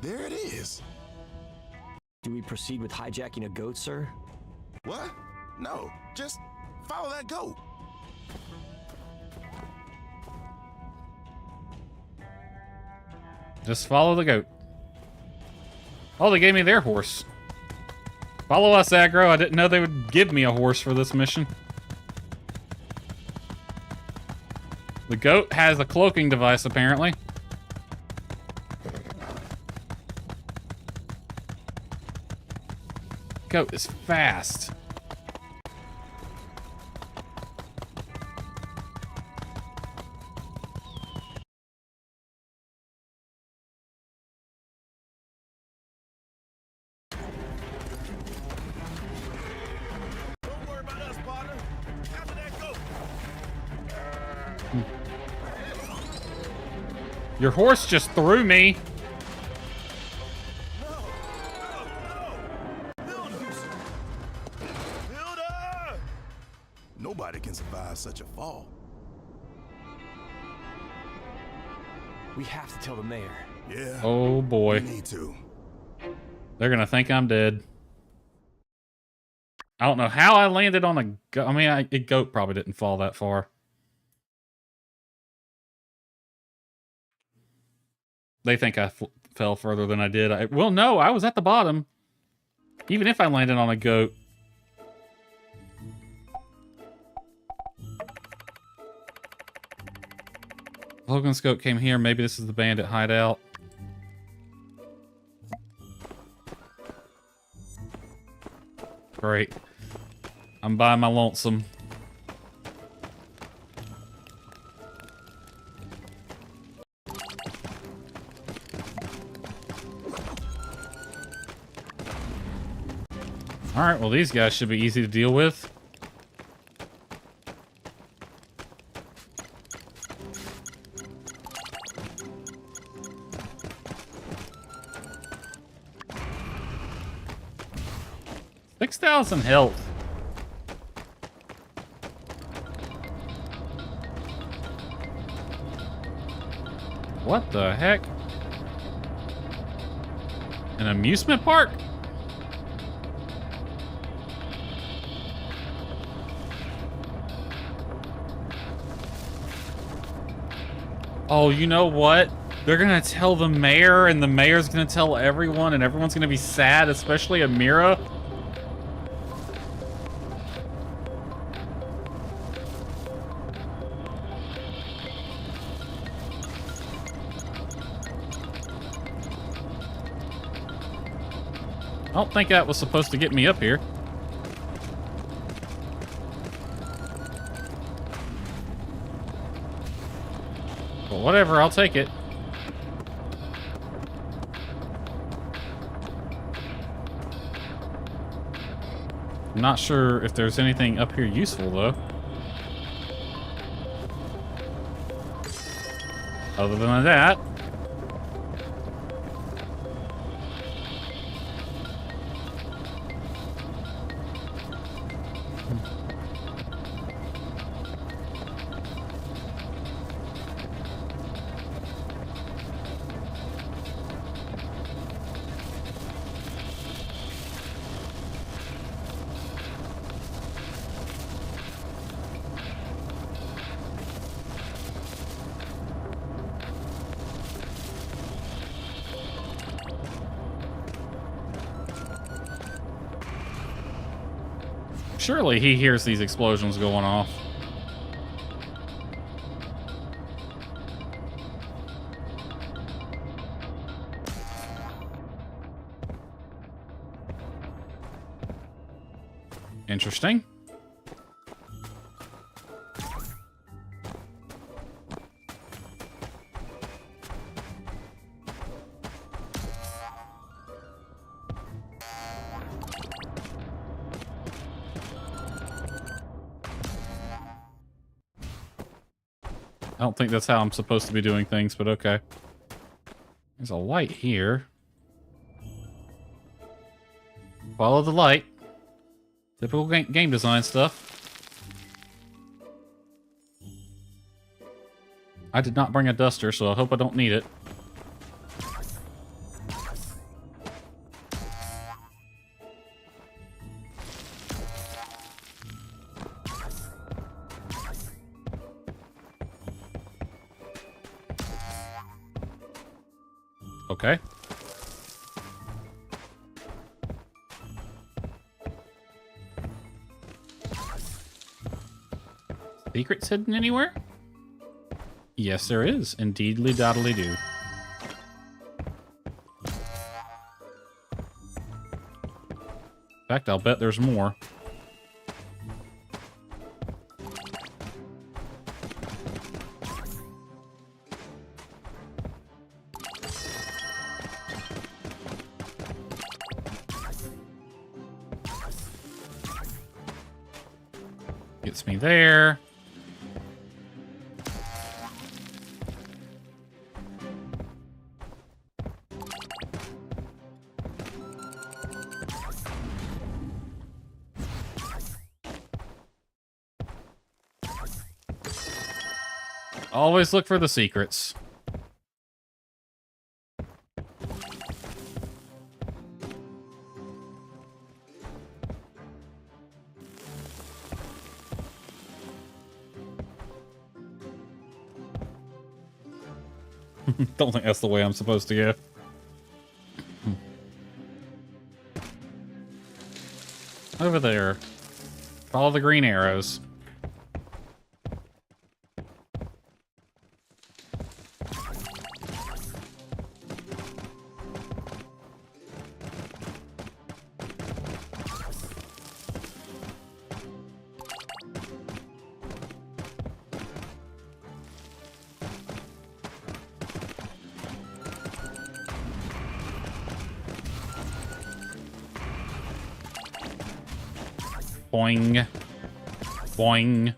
There it is. Do we proceed with hijacking a goat, sir? What? No, just follow that goat. Just follow the goat. Oh, they gave me their horse. Follow us, aggro. I didn't know they would give me a horse for this mission. The goat has a cloaking device, apparently. Goat is fast. Don't worry about us, partner. After that goat. Your horse just threw me. Nobody can survive such a fall. We have to tell the mayor. Yeah. Oh boy. We need to. They're gonna think I'm dead. I don't know how I landed on a goat. I mean, a goat probably didn't fall that far. They think I fell further than I did. Well, no, I was at the bottom. Even if I landed on a goat. Logan's goat came here. Maybe this is the bandit hideout. Great. I'm by my lonesome. Alright, well these guys should be easy to deal with. $6,000 health. What the heck? An amusement park? Oh, you know what? They're gonna tell the mayor, and the mayor's gonna tell everyone, and everyone's gonna be sad, especially Amira. I don't think that was supposed to get me up here. But whatever, I'll take it. I'm not sure if there's anything up here useful, though. Other than that. Surely he hears these explosions going off. Interesting. I don't think that's how I'm supposed to be doing things, but okay. There's a light here. Follow the light. Typical game design stuff. I did not bring a duster, so I hope I don't need it. Okay. Secrets hidden anywhere? Yes, there is. Indeedly doddly do. In fact, I'll bet there's more. Gets me there. Always look for the secrets. Don't think that's the way I'm supposed to go. Over there. Follow the green arrows. Boing. Boing.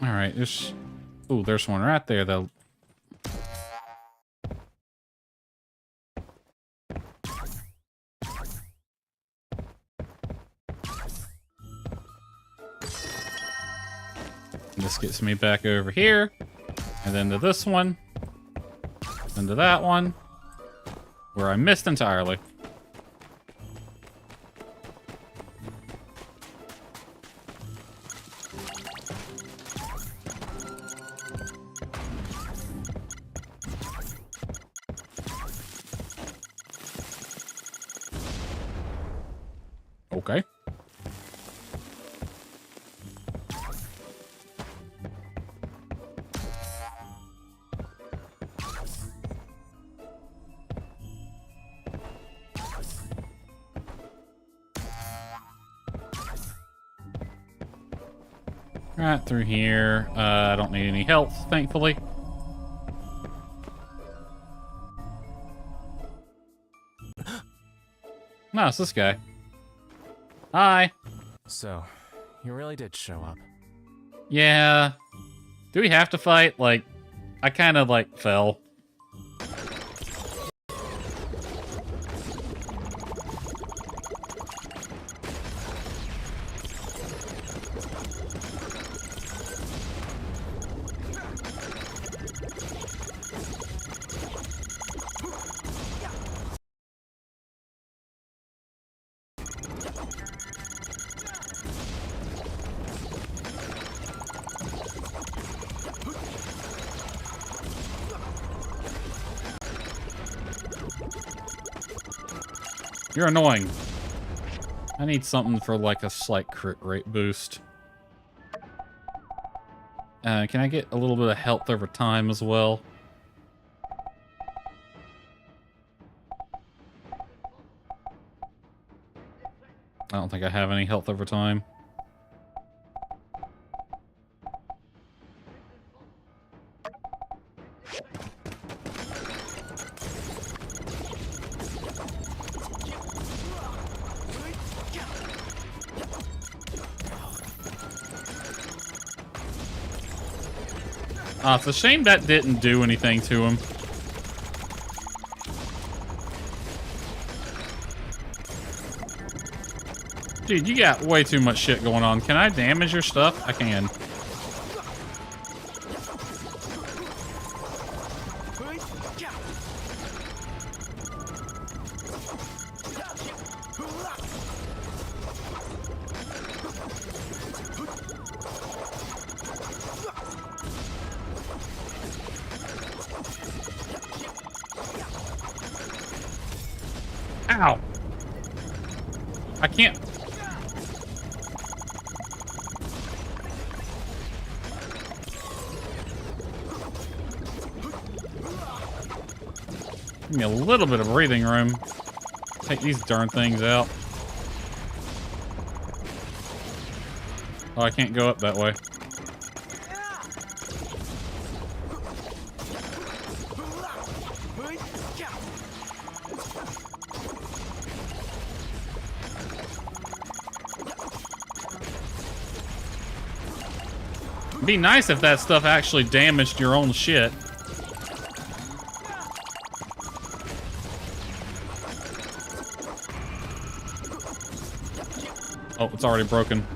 All right, there's... Ooh, there's one right there, though. This gets me back over here. And then to this one. Then to that one. Where I missed entirely. Okay. Right through here. I don't need any health, thankfully. No, it's this guy. Hi. So, you really did show up. Yeah. Do we have to fight? Like, I kind of, like, fell. You're annoying. I need something for like a slight crit rate boost. Can I get a little bit of health over time as well? I don't think I have any health over time. It's a shame that didn't do anything to him. Dude, you got way too much shit going on. Can I damage your stuff? I can. Ow! I can't. Give me a little bit of breathing room. Take these darn things out. Oh, I can't go up that way. It'd be nice if that stuff actually damaged your own shit. Oh, it's already broken.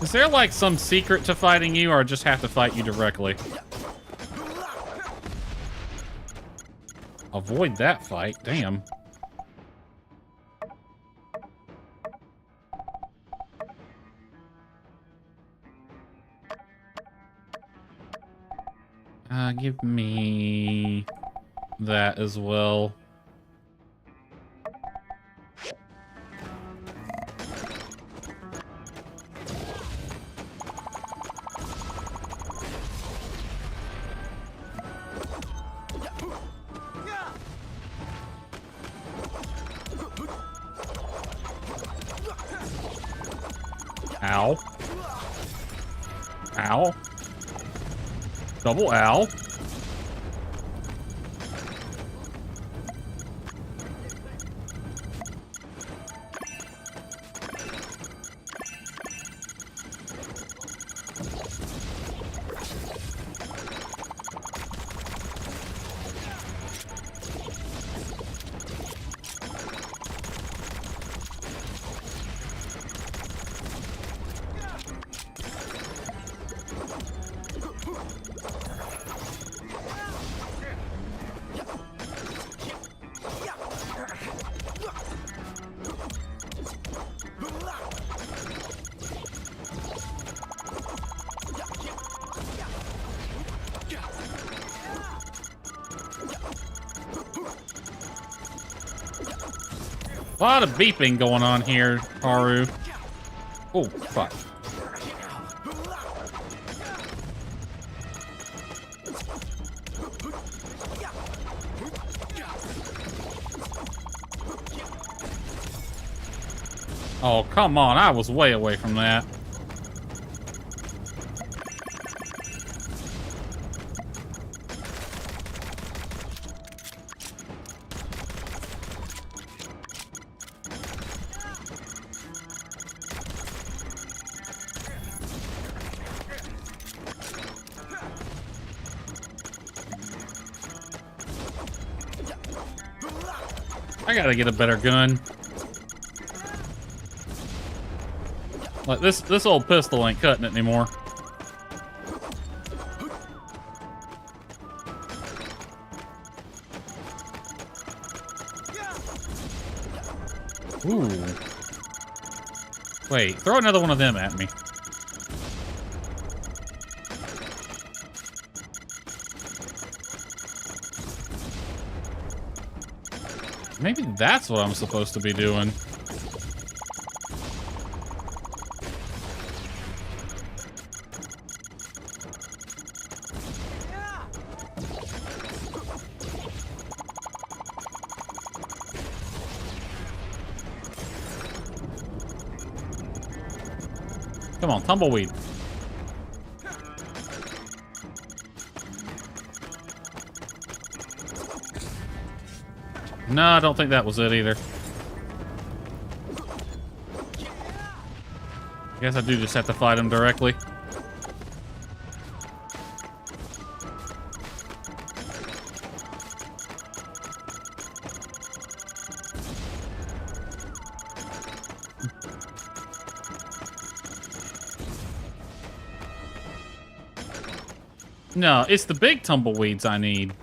Is there like some secret to fighting you, or I just have to fight you directly? Avoid that fight, damn. Give me that as well. Ow. Ow. Double ow. A lot of beeping going on here, Haru. Oh, fuck. Oh, come on. I was way away from that. I gotta get a better gun. Like this old pistol ain't cutting it anymore. Ooh. Wait, throw another one of them at me. Maybe that's what I'm supposed to be doing. Come on, tumbleweed. No, I don't think that was it either. I guess I do just have to fight him directly. No, it's the big tumbleweeds I need.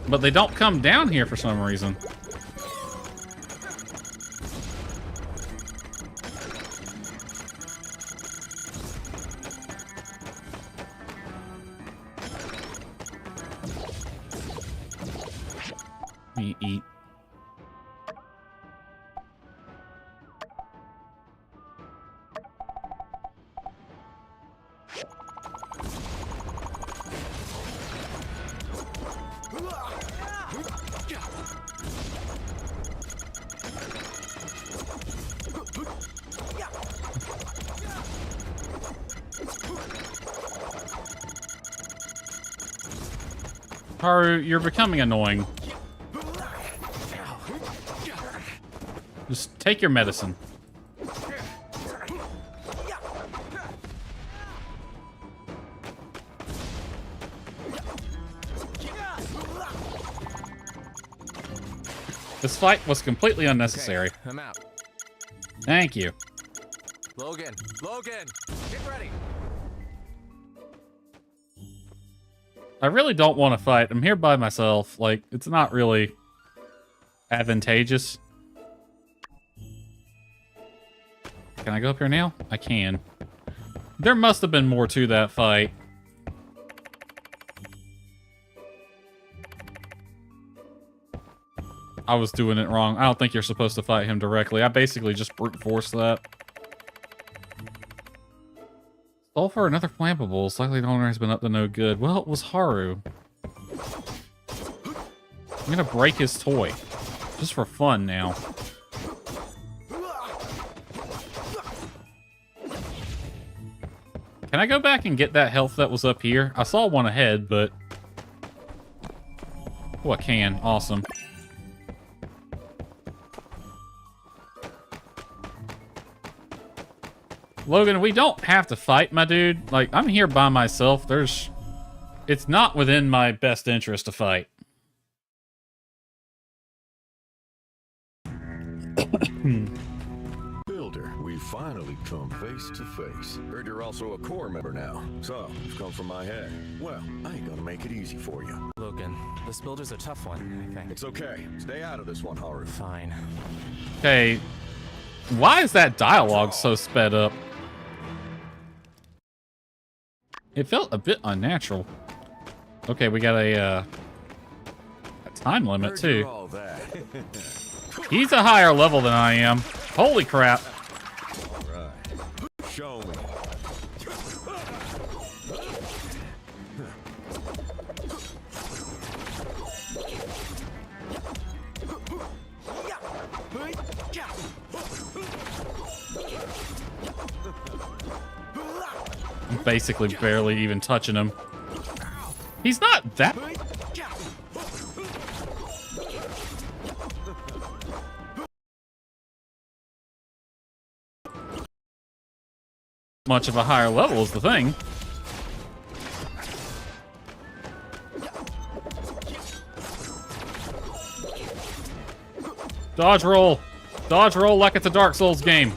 But they don't come down here for some reason. Let me eat. Haru, you're becoming annoying. Just take your medicine. This fight was completely unnecessary. Okay, I'm out. Thank you. Logan! Logan! Get ready! I really don't want to fight. I'm here by myself. Like, it's not really advantageous. Can I go up here now? I can. There must have been more to that fight. I was doing it wrong. I don't think you're supposed to fight him directly. I basically just brute forced that. Sulfur and other flammables. Likely the owner has been up to no good. Well, it was Haru. I'm gonna break his toy. Just for fun now. Can I go back and get that health that was up here? I saw one ahead, but... Oh, I can. Awesome. Logan, we don't have to fight, my dude. Like, I'm here by myself. It's not within my best interest to fight. Builder, we finally come face to face. Heard you're also a core member now. So, you've come from my head. Well, I ain't gonna make it easy for you. Logan, this builder's a tough one, I think. It's okay. Stay out of this one, Haru. Fine. Okay. Why is that dialogue so sped up? It felt a bit unnatural. Okay, we got a time limit, too. He's a higher level than I am. Holy crap. All right. Show me. I'm basically barely even touching him. He's not that... much of a higher level is the thing. Dodge roll. Dodge roll like it's a Dark Souls game.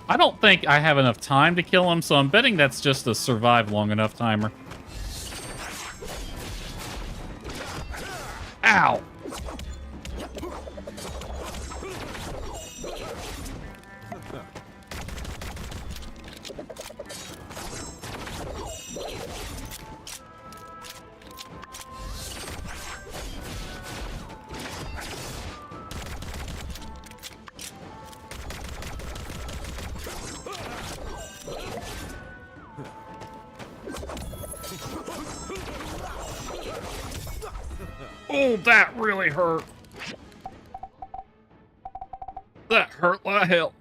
I don't think I have enough time to kill him, so I'm betting that's just a survive long enough timer. Ow! Oh, that really hurt. That hurt like hell.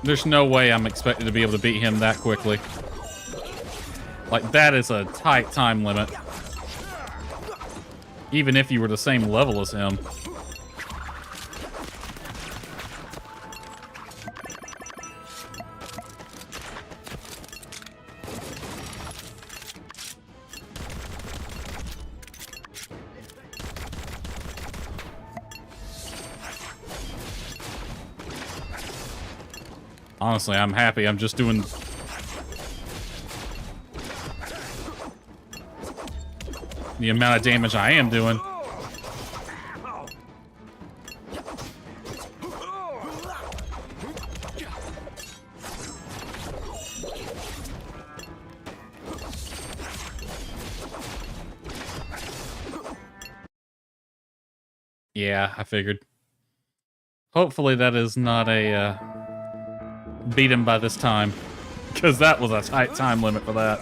There's no way I'm expected to be able to beat him that quickly. Like, that is a tight time limit. Even if you were the same level as him. Honestly, I'm happy. I'm just doing... the amount of damage I am doing. Yeah, I figured. Hopefully that is not a beat him by this time, because that was a tight time limit for that.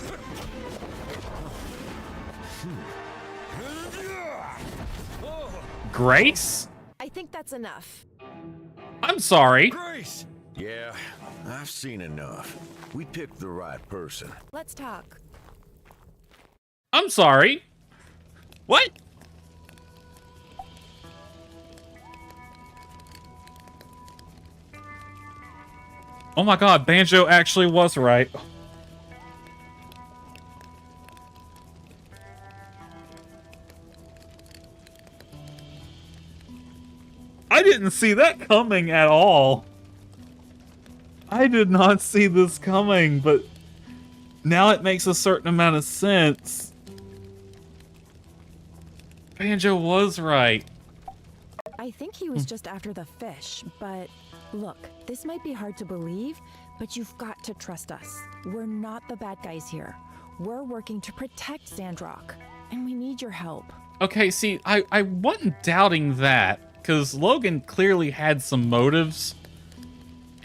Grace? I think that's enough. I'm sorry. Grace! Yeah, I've seen enough. We picked the right person. Let's talk. I'm sorry. What? Oh my god, Banjo actually was right. I didn't see that coming at all. I did not see this coming, but now it makes a certain amount of sense. Banjo was right. I think he was just after the fish, but look, this might be hard to believe, but you've got to trust us. We're not the bad guys here. We're working to protect Sandrock, and we need your help. Okay, see, I wasn't doubting that, because Logan clearly had some motives.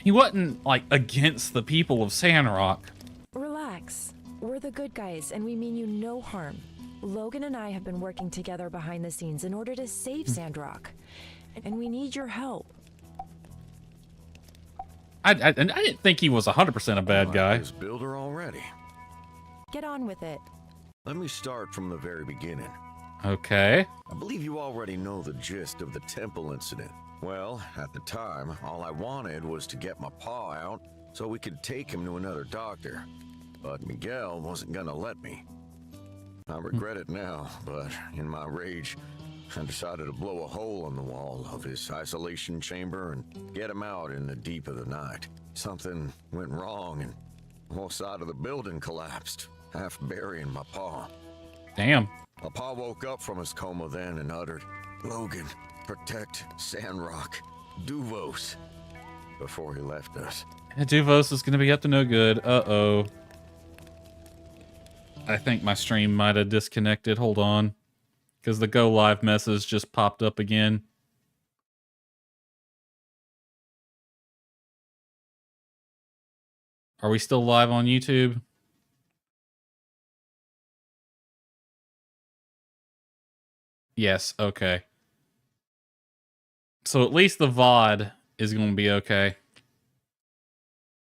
He wasn't, like, against the people of Sandrock. Relax. We're the good guys, and we mean you no harm. Logan and I have been working together behind the scenes in order to save Sandrock, and we need your help. I didn't think he was 100% a bad guy. This builder already. Get on with it. Let me start from the very beginning. Okay. I believe you already know the gist of the temple incident. Well, at the time, all I wanted was to get my paw out so we could take him to another doctor. But Miguel wasn't gonna let me. I regret it now, but in my rage, I decided to blow a hole in the wall of his isolation chamber and get him out in the deep of the night. Something went wrong and the whole side of the building collapsed, half burying my paw. Damn. My paw woke up from his coma then and uttered, "Logan, protect Sandrock, Duvos," before he left us. Duvos is gonna be up to no good. Uh-oh. I think my stream might have disconnected. Hold on. Because the go live message just popped up again. Are we still live on YouTube? Yes, okay. So at least the VOD is going to be okay.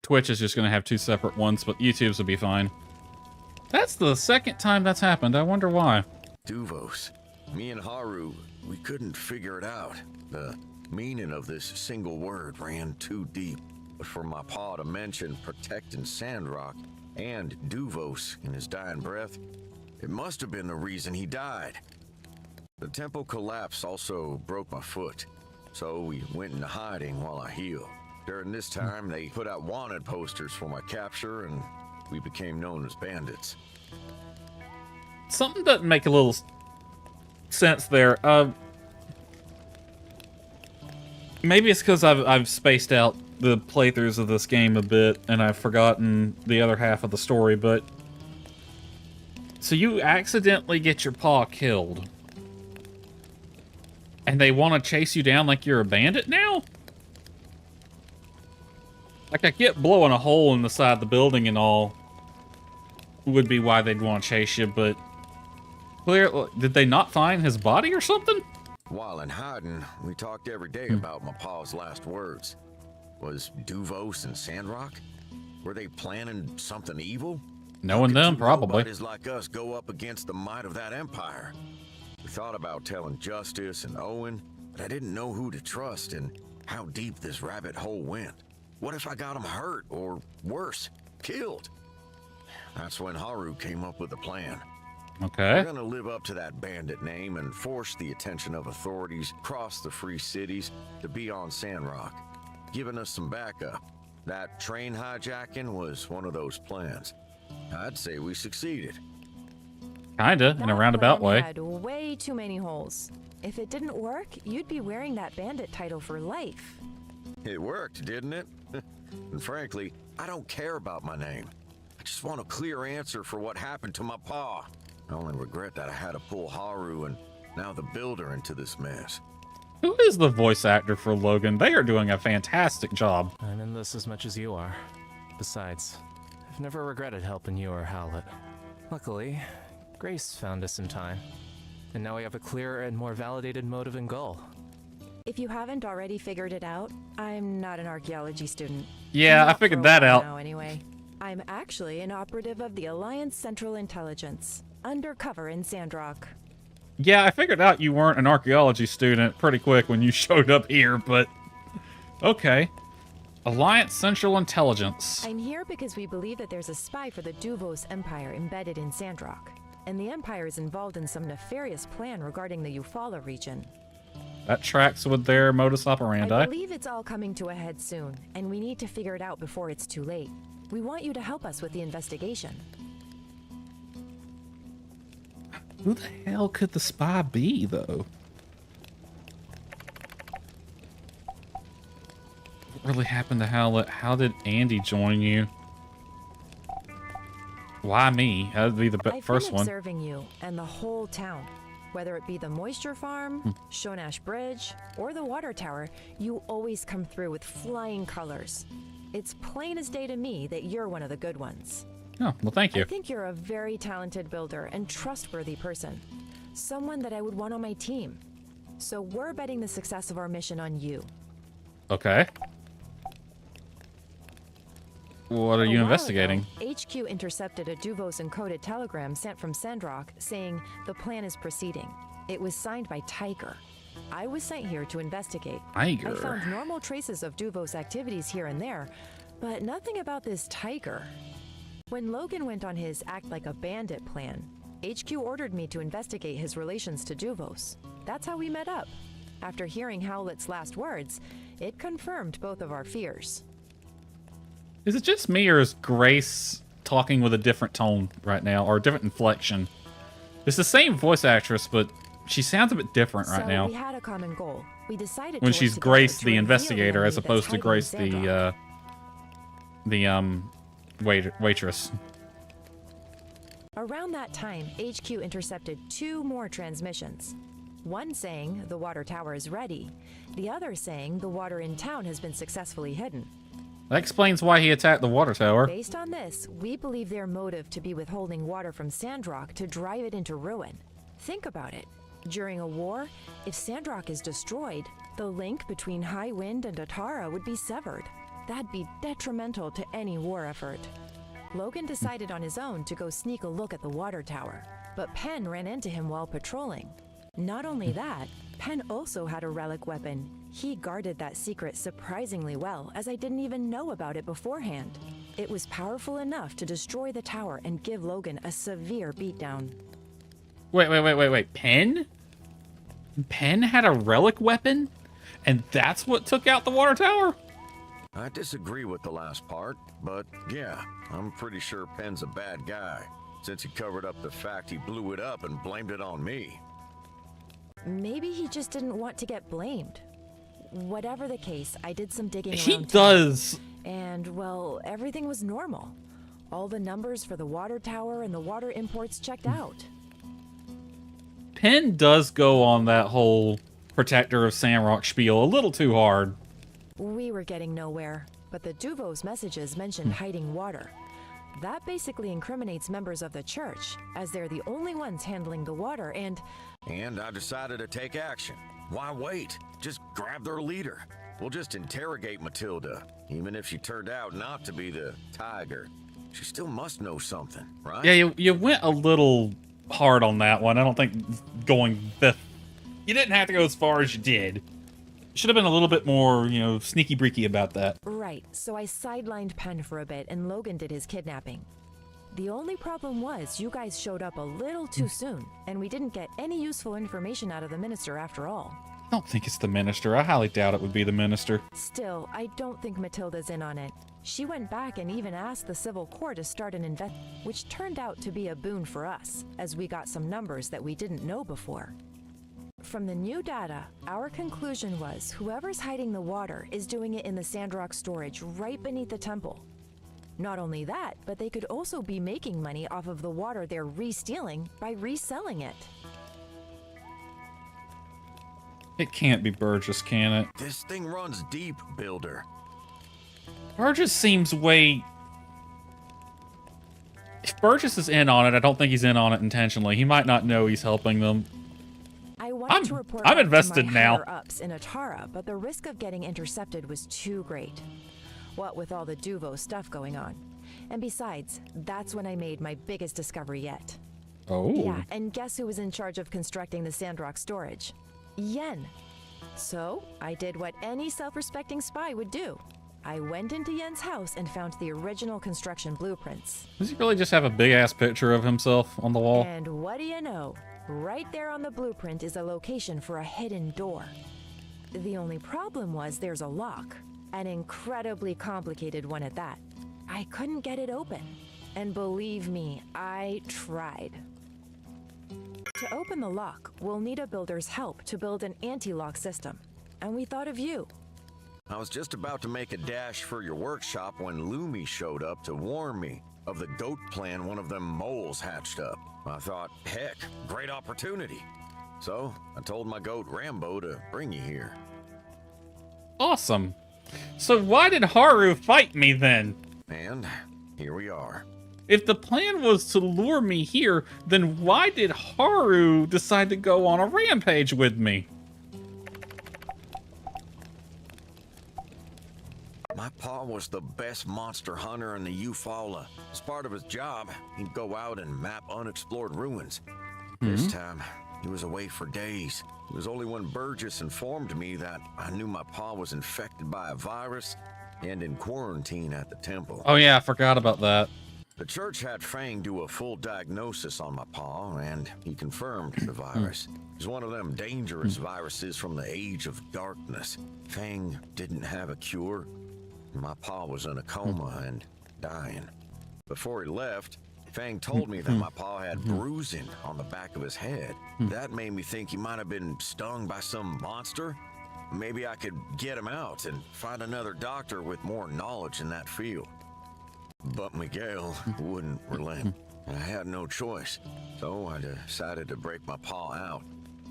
Twitch is just going to have two separate ones, but YouTube's will be fine. That's the second time that's happened. I wonder why. Duvos. Me and Haru, we couldn't figure it out. The meaning of this single word ran too deep. But for my paw to mention protecting Sandrock and Duvos in his dying breath, it must have been the reason he died. The temple collapse also broke my foot, so we went into hiding while I healed. During this time, they put out wanted posters for my capture, and we became known as bandits. Something doesn't make a little sense there. Maybe it's because I've spaced out the playthroughs of this game a bit, and I've forgotten the other half of the story, but... So you accidentally get your paw killed, and they want to chase you down like you're a bandit now? Like, I get blowing a hole in the side of the building and all would be why they'd want to chase you, but... Did they not find his body or something? While in hiding, we talked every day about my paw's last words. Was Duvos and Sandrock? Were they planning something evil? Knowing them, probably. Nobodies like us go up against the might of that empire. We thought about telling Justice and Owen, but I didn't know who to trust and how deep this rabbit hole went. What if I got him hurt, or worse, killed? That's when Haru came up with a plan. Okay. We're gonna live up to that bandit name and force the attention of authorities across the free cities to be on Sandrock, giving us some backup. That train hijacking was one of those plans. I'd say we succeeded. Kinda, in a roundabout way. Had way too many holes. If it didn't work, you'd be wearing that bandit title for life. It worked, didn't it? And frankly, I don't care about my name. I just want a clear answer for what happened to my paw. I only regret that I had to pull Haru and now the builder into this mess. Who is the voice actor for Logan? They are doing a fantastic job. I'm in this as much as you are. Besides, I've never regretted helping you or Howlett. Luckily, Grace found us in time. And now we have a clearer and more validated motive and goal. If you haven't already figured it out, I'm not an archaeology student. Yeah, I Not figured for a that while out. Now, anyway. I'm actually an operative of the Alliance Central Intelligence, undercover in Sandrock. Yeah, I figured out you weren't an archaeology student pretty quick when you showed up here, but okay. Alliance Central Intelligence. I'm here because we believe that there's a spy for the Duvos Empire embedded in Sandrock, and the Empire is involved in some nefarious plan regarding the Eufaula region. That tracks with their modus operandi. I believe it's all coming to a head soon, and we need to figure it out before it's too late. We want you to help us with the investigation. Who the hell could the spy be, though? What really happened to Howlett? How did Andy join you? Why me? That'd be the first one. I've been observing you and the whole town. Whether it be the moisture farm, Shonash Bridge, or the water tower, you always come through with flying colors. It's plain as day to me that you're one of the good ones. Oh, well, thank you. I think you're a very talented builder and trustworthy person. Someone that I would want on my team. So we're betting the success of our mission on you. Okay. What are you A while investigating? ago, HQ intercepted a Duvos encoded telegram sent from Sandrock saying the plan is proceeding. It was signed by Tiger. I was sent here to investigate. Tiger. I found normal traces of Duvos activities here and there, but nothing about this Tiger. When Logan went on his act like a bandit plan, HQ ordered me to investigate his relations to Duvos. That's how we met up. After hearing Howlett's last words, it confirmed both of our fears. Is it just me, or is Grace talking with a different tone right now, or a different inflection? It's the same voice actress, but she sounds a bit different right now. We had a common goal. We decided When to work she's together Grace to the reveal investigator, the as enemy opposed that's to hiding Grace in Sandrock. the waitress. Around that time, HQ intercepted 2 more transmissions. One saying the water tower is ready, the other saying the water in town has been successfully hidden. That explains why he attacked the water tower. Based on this, we believe their motive to be withholding water from Sandrock to drive it into ruin. Think about it. During a war, if Sandrock is destroyed, the link between High Wind and Atara would be severed. That'd be detrimental to any war effort. Logan decided on his own to go sneak a look at the water tower, but Penn ran into him while patrolling. Not only that, Penn also had a relic weapon. He guarded that secret surprisingly well, as I didn't even know about it beforehand. It was powerful enough to destroy the tower and give Logan a severe beatdown. Wait. Penn? Penn had a relic weapon? And that's what took out the water tower? I disagree with the last part, but yeah, I'm pretty sure Penn's a bad guy, since he covered up the fact he blew it up and blamed it on me. Maybe he just didn't want to get blamed. Whatever the case, I did some digging He around does. town, and, well, everything was normal. All the numbers for the water tower and the water imports checked out. Penn does go on that whole protector of Sandrock spiel a little too hard. We were getting nowhere, but the Duvos messages mentioned hiding water. That basically incriminates members of the church, as they're the only ones handling the water, and I decided to take action. Why wait? Just grab their leader. We'll just interrogate Matilda, even if she turned out not to be the tiger. She still must know something, right? Yeah, you went a little hard on that one. I don't think going the... You didn't have to go as far as you did. Should have been a little bit more, sneaky breaky about that. Right, so I sidelined Penn for a bit and Logan did his kidnapping. The only problem was you guys showed up a little too soon, and we didn't get any useful information out of the minister after all. I don't think it's the minister. I highly doubt it would be the minister. Still, I don't think Matilda's in on it. She went back and even asked the civil court to start an investigation, which turned out to be a boon for us, as we got some numbers that we didn't know before. From the new data, our conclusion was whoever's hiding the water is doing it in the Sandrock storage right beneath the temple. Not only that, but they could also be making money off of the water they're re-stealing by reselling it. It can't be Burgess, can it? This thing runs deep, Builder. Burgess seems way... If Burgess is in on it, I don't think he's in on it intentionally. He might not know he's helping them. I wanted to report I'm back to invested my now. higher-ups in Atara, but the risk of getting intercepted was too great. What with all the Duvo stuff going on. And besides, that's when I made my biggest discovery yet. Oh. Yeah, and guess who was in charge of constructing the Sandrock storage? Yen. So, I did what any self-respecting spy would do. I went into Yen's house and found the original construction blueprints. Does he really just have a big-ass picture of himself on the wall? And what do you know? Right there on the blueprint is a location for a hidden door. The only problem was there's a lock. An incredibly complicated one at that. I couldn't get it open. And believe me, I tried. To open the lock, we'll need a builder's help to build an anti-lock system. And we thought of you. I was just about to make a dash for your workshop when Lumi showed up to warn me of the goat plan one of them moles hatched up. I thought, heck, great opportunity. So I told my goat Rambo to bring you here. Awesome. So why did Haru fight me then? And here we are. If the plan was to lure me here, then why did Haru decide to go on a rampage with me? My pa was the best monster hunter in the Eufaula. As part of his job, he'd go out and map unexplored ruins. This time, he was away for days. It was only when Burgess informed me that I knew my pa was infected by a virus and in quarantine at the temple. Oh yeah, I forgot about that. The church had Fang do a full diagnosis on my pa, and he confirmed the virus. It's one of them dangerous viruses from the Age of Darkness. Fang didn't have a cure. My pa was in a coma and dying. Before he left, Fang told me that my pa had bruising on the back of his head. That made me think he might have been stung by some monster. Maybe I could get him out and find another doctor with more knowledge in that field. But Miguel wouldn't relent. I had no choice, so I decided to break my pa out.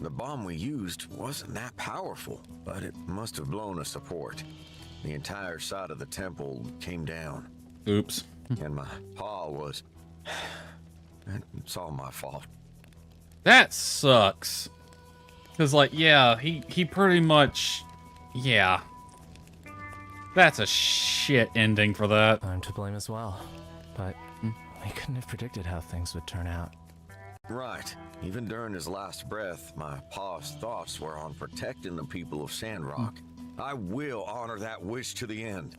The bomb we used wasn't that powerful, but it must have blown a support. The entire side of the temple came down. Oops. And my pa was... It's all my fault. That sucks. Cause like, yeah, he pretty much... Yeah. That's a shit ending for that. I'm to blame as well. But we couldn't have predicted how things would turn out. Right. Even during his last breath, my pa's thoughts were on protecting the people of Sandrock. I will honor that wish to the end.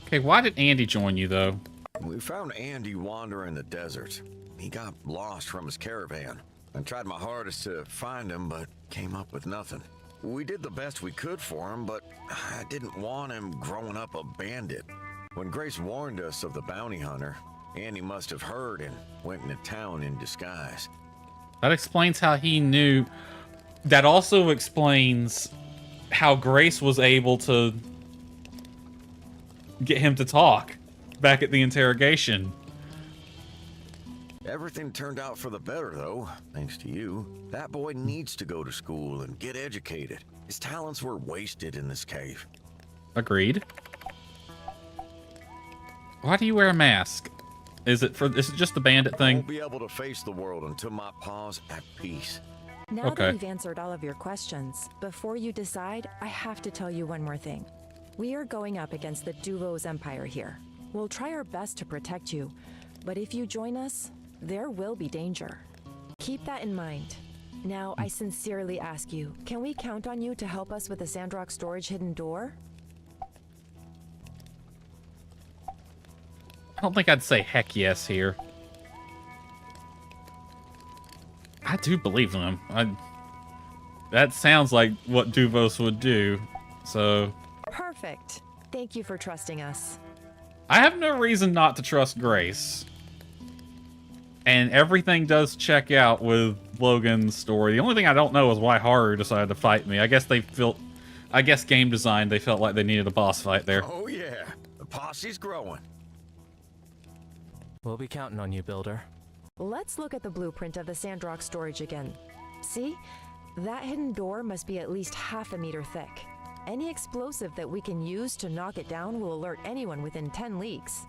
Okay, why did Andy join you, though? We found Andy wandering the desert. He got lost from his caravan. I tried my hardest to find him, but came up with nothing. We did the best we could for him, but I didn't want him growing up a bandit. When Grace warned us of the bounty hunter, Andy must have heard and went into town in disguise. That explains how he knew. That also explains how Grace was able to get him to talk back at the interrogation. Everything turned out for the better, though, thanks to you. That boy needs to go to school and get educated. His talents were wasted in this cave. Agreed. Why do you wear a mask? Is it just the bandit I thing? won't be able to face the world until my pa's at peace. Now that we've answered all of your questions, before you decide, I have to tell you one more thing. We are going up against the Duvo's empire here. We'll try our best to protect you, but if you join us, there will be danger. Keep that in mind. Now, I sincerely ask you, can we count on you to help us with the Sandrock storage hidden door? I don't think I'd say heck yes here. I do believe them. That sounds like what Duvos would do, so... Perfect. Thank you for trusting us. I have no reason not to trust Grace. And everything does check out with Logan's story. The only thing I don't know is why Haru decided to fight me. I guess game design, they felt like they needed a boss fight there. Oh yeah, the posse's growing. We'll be counting on you, Builder. Let's look at the blueprint of the Sandrock storage again. See? That hidden door must be at least half a meter thick. Any explosive that we can use to knock it down will alert anyone within 10 leagues.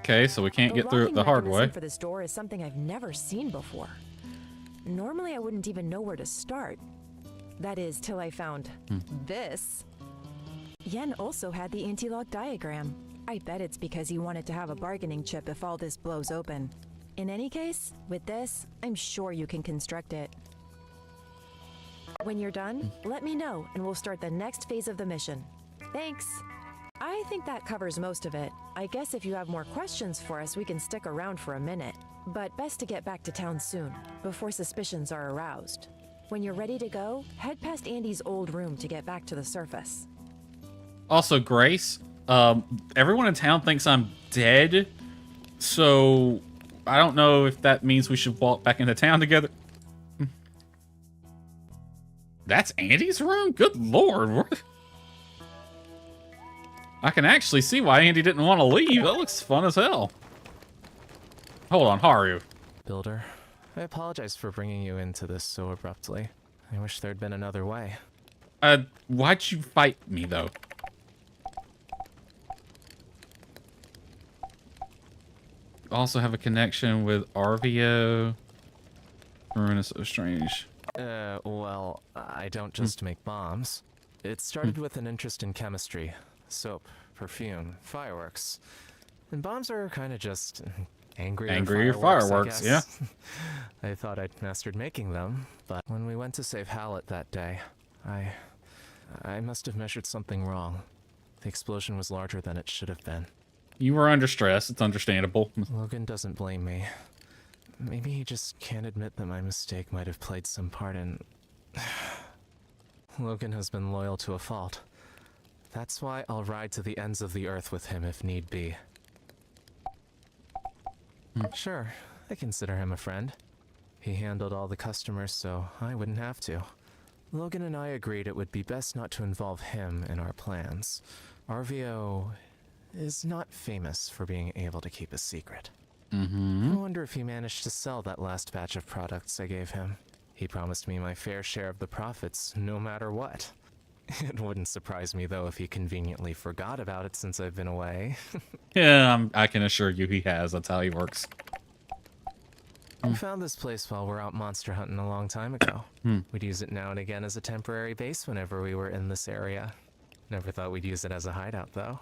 Okay, so we can't get through it locking the hard way. mechanism for this door is something I've never seen before. Normally, I wouldn't even know where to start. That is, till I found this. Yen also had the anti-lock diagram. I bet it's because he wanted to have a bargaining chip if all this blows open. In any case, with this, I'm sure you can construct it. When you're done, let me know and we'll start the next phase of the mission. Thanks! I think that covers most of it. I guess if you have more questions for us, we can stick around for a minute. But best to get back to town soon, before suspicions are aroused. When you're ready to go, head past Andy's old room to get back to the surface. Also, Grace, everyone in town thinks I'm dead, so I don't know if that means we should walk back into town together. That's Andy's room? Good lord. I can actually see why Andy didn't want to leave. That looks fun as hell. Hold on, Haru. Builder, I apologize for bringing you into this so abruptly. I wish there'd been another way. Why'd you fight me, though? Also have a connection with Arvio. Ruin is so strange. Well, I don't just make bombs. It started with an interest in chemistry. Soap, perfume, fireworks. And bombs are kind of just angrier fireworks, yeah. I thought I'd mastered making them, but when we went to save Hallett that day, I must have measured something wrong. The explosion was larger than it should have been. You were under stress, it's understandable. Logan doesn't blame me. Maybe he just can't admit that my mistake might have played some part in... Logan has been loyal to a fault. That's why I'll ride to the ends of the earth with him if need be. Sure, I consider him a friend. He handled all the customers, so I wouldn't have to. Logan and I agreed it would be best not to involve him in our plans. Arvio is not famous for being able to keep a secret. I wonder if he managed to sell that last batch of products I gave him. He promised me my fair share of the profits, no matter what. It wouldn't surprise me, though, if he conveniently forgot about it since I've been away. Yeah, I can assure you he has. That's how he works. We found this place while we're out monster hunting a long time ago. We'd use it now and again as a temporary base whenever we were in this area. Never thought we'd use it as a hideout, though.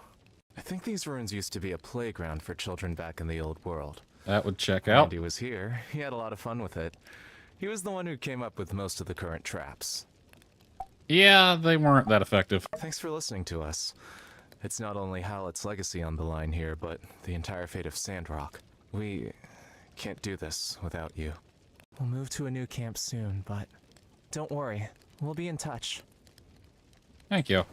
I think these ruins used to be a playground for children back in the old world. That would check out. Andy was here. He had a lot of fun with it. He was the one who came up with most of the current traps. Yeah, they weren't that effective. Thanks for listening to us. It's not only Hallett's legacy on the line here, but the entire fate of Sandrock. We can't do this without you. We'll move to a new camp soon, but don't worry. We'll be in touch. Thank you.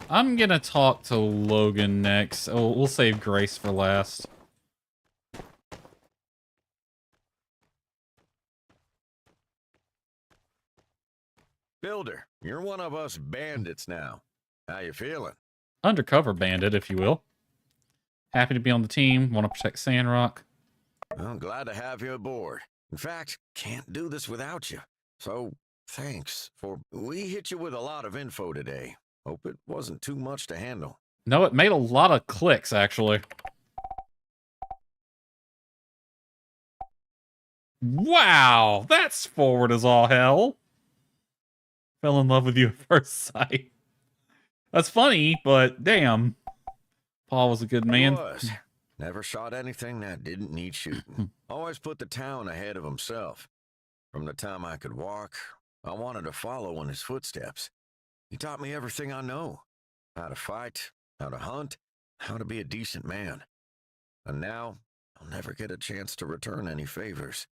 I'm gonna talk to Logan next. Oh, we'll save Grace for last. Builder, you're one of us bandits now. How you feeling? Undercover bandit, if you will. Happy to be on the team. Want to protect Sandrock. I'm glad to have you aboard. In fact, can't do this without you. So, thanks for... We hit you with a lot of info today. Hope it wasn't too much to handle. No, it made a lot of clicks, actually. Wow, that's forward as all hell. Fell in love with you at first sight. That's funny, but damn. Paul was a good man. He was. Never shot anything that didn't need shooting. Always put the town ahead of himself. From the time I could walk, I wanted to follow in his footsteps. He taught me everything I know. How to fight, how to hunt, how to be a decent man. And now, I'll never get a chance to return any favors.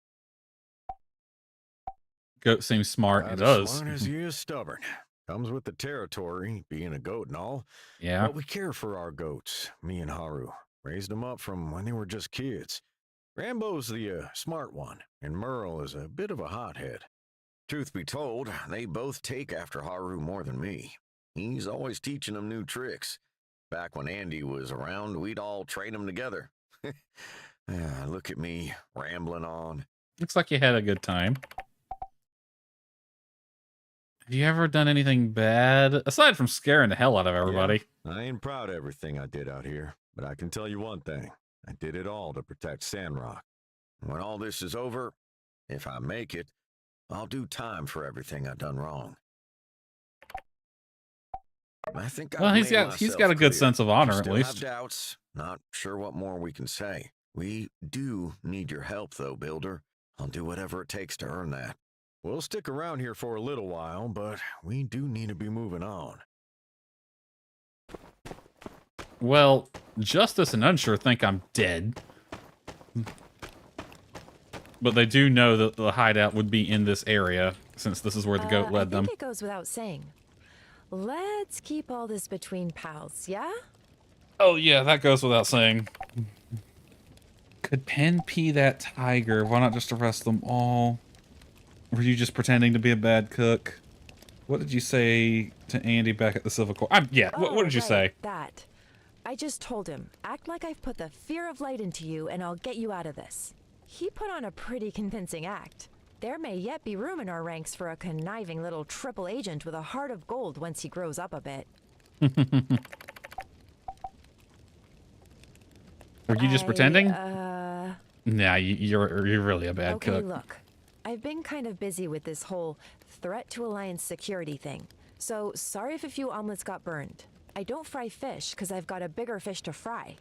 Goat seems smart. It As does. smart as he is stubborn. Comes with the territory, being a goat and all. Yeah. But we care for our goats, me and Haru. Raised them up from when they were just kids. Rambo's the smart one, and Merle is a bit of a hothead. Truth be told, they both take after Haru more than me. He's always teaching them new tricks. Back when Andy was around, we'd all train them together. Look at me, rambling on. Looks like you had a good time. Have you ever done anything bad aside from scaring the hell out of everybody? Yeah, I ain't proud of everything I did out here, but I can tell you one thing. I did it all to protect Sandrock. When all this is over, if I make it, I'll do time for everything I've done wrong. I think Well, he's got a good sense of honor, at least. Have doubts. Not sure what more we can say. We do need your help, though, Builder. I'll do whatever it takes to earn that. We'll stick around here for a little while, but we do need to be moving on. Well, Justice and Unsure think I'm dead. But they do know that the hideout would be in this area, since this is where the goat led them. I think it goes without saying. Let's keep all this between pals, yeah? Oh yeah, that goes without saying. Could Penn pee that tiger? Why not just arrest them all? Were you just pretending to be a bad cook? What did you say to Andy back at the Civil Court? What did you say? That. I just told him, act like I've put the fear of light into you and I'll get you out of this. He put on a pretty convincing act. There may yet be room in our ranks for a conniving little triple agent with a heart of gold once he grows up a bit. Are you just pretending? Nah, you're really a bad cook. Okay, look. I've been kind of busy with this whole threat to Alliance security thing. So, sorry if a few omelets got burned. I don't fry fish because I've got a bigger fish to fry.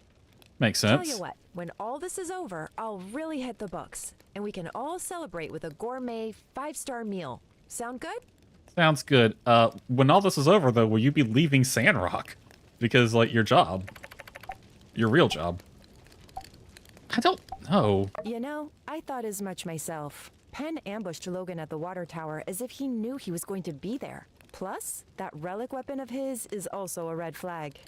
Makes sense. Tell you what, when all this is over, I'll really hit the books. And we can all celebrate with a gourmet 5-star meal. Sound good? Sounds good. When all this is over, though, will you be leaving Sandrock? Because, like, your job. Your real job. I don't know. You know, I thought as much myself. Penn ambushed Logan at the water tower as if he knew he was going to be there. Plus, that relic weapon of his is also a red flag.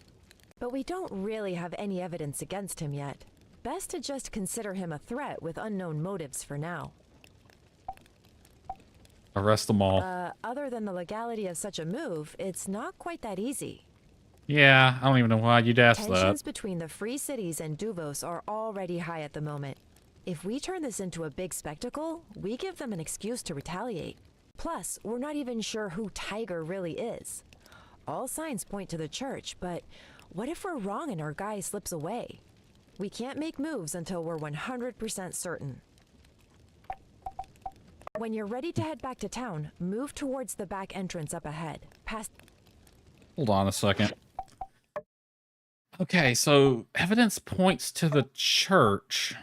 But we don't really have any evidence against him yet. Best to just consider him a threat with unknown motives for now. Arrest them all. Other than the legality of such a move, it's not quite that easy. Yeah, I don't even know why you'd ask that. Tensions between the Free Cities and Duvos are already high at the moment. If we turn this into a big spectacle, we give them an excuse to retaliate. Plus, we're not even sure who Tiger really is. All signs point to the church, but what if we're wrong and our guy slips away? We can't make moves until we're 100% certain. When you're ready to head back to town, move towards the back entrance up ahead. Past. Hold on a second. Okay, so evidence points to the church.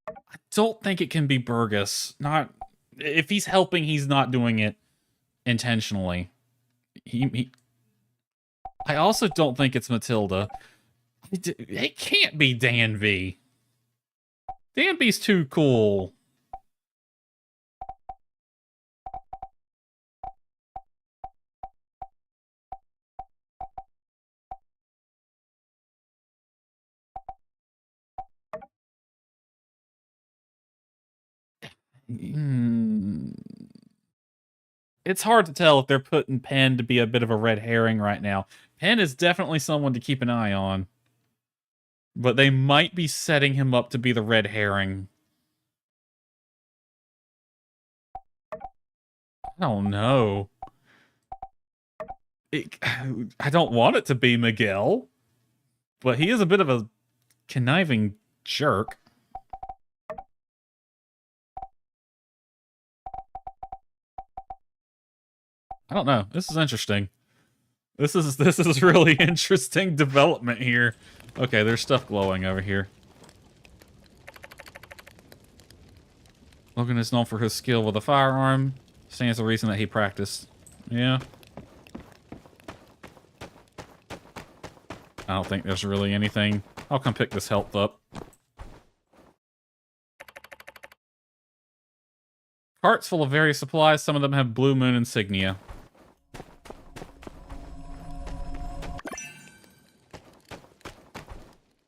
I don't think it can be Burgess. Not if he's helping, he's not doing it intentionally. I also don't think it's Matilda. It can't be Dan V. Dan V's too cool. It's hard to tell if they're putting Penn to be a bit of a red herring right now. Penn is definitely someone to keep an eye on. But they might be setting him up to be the red herring. I don't know. I don't want it to be Miguel. But he is a bit of a conniving jerk. I don't know. This is interesting. This is really interesting development here. Okay, there's stuff glowing over here. Logan is known for his skill with a firearm. Stands to reason that he practiced. Yeah. I don't think there's really anything. I'll come pick this health up. Carts full of various supplies. Some of them have Blue Moon insignia.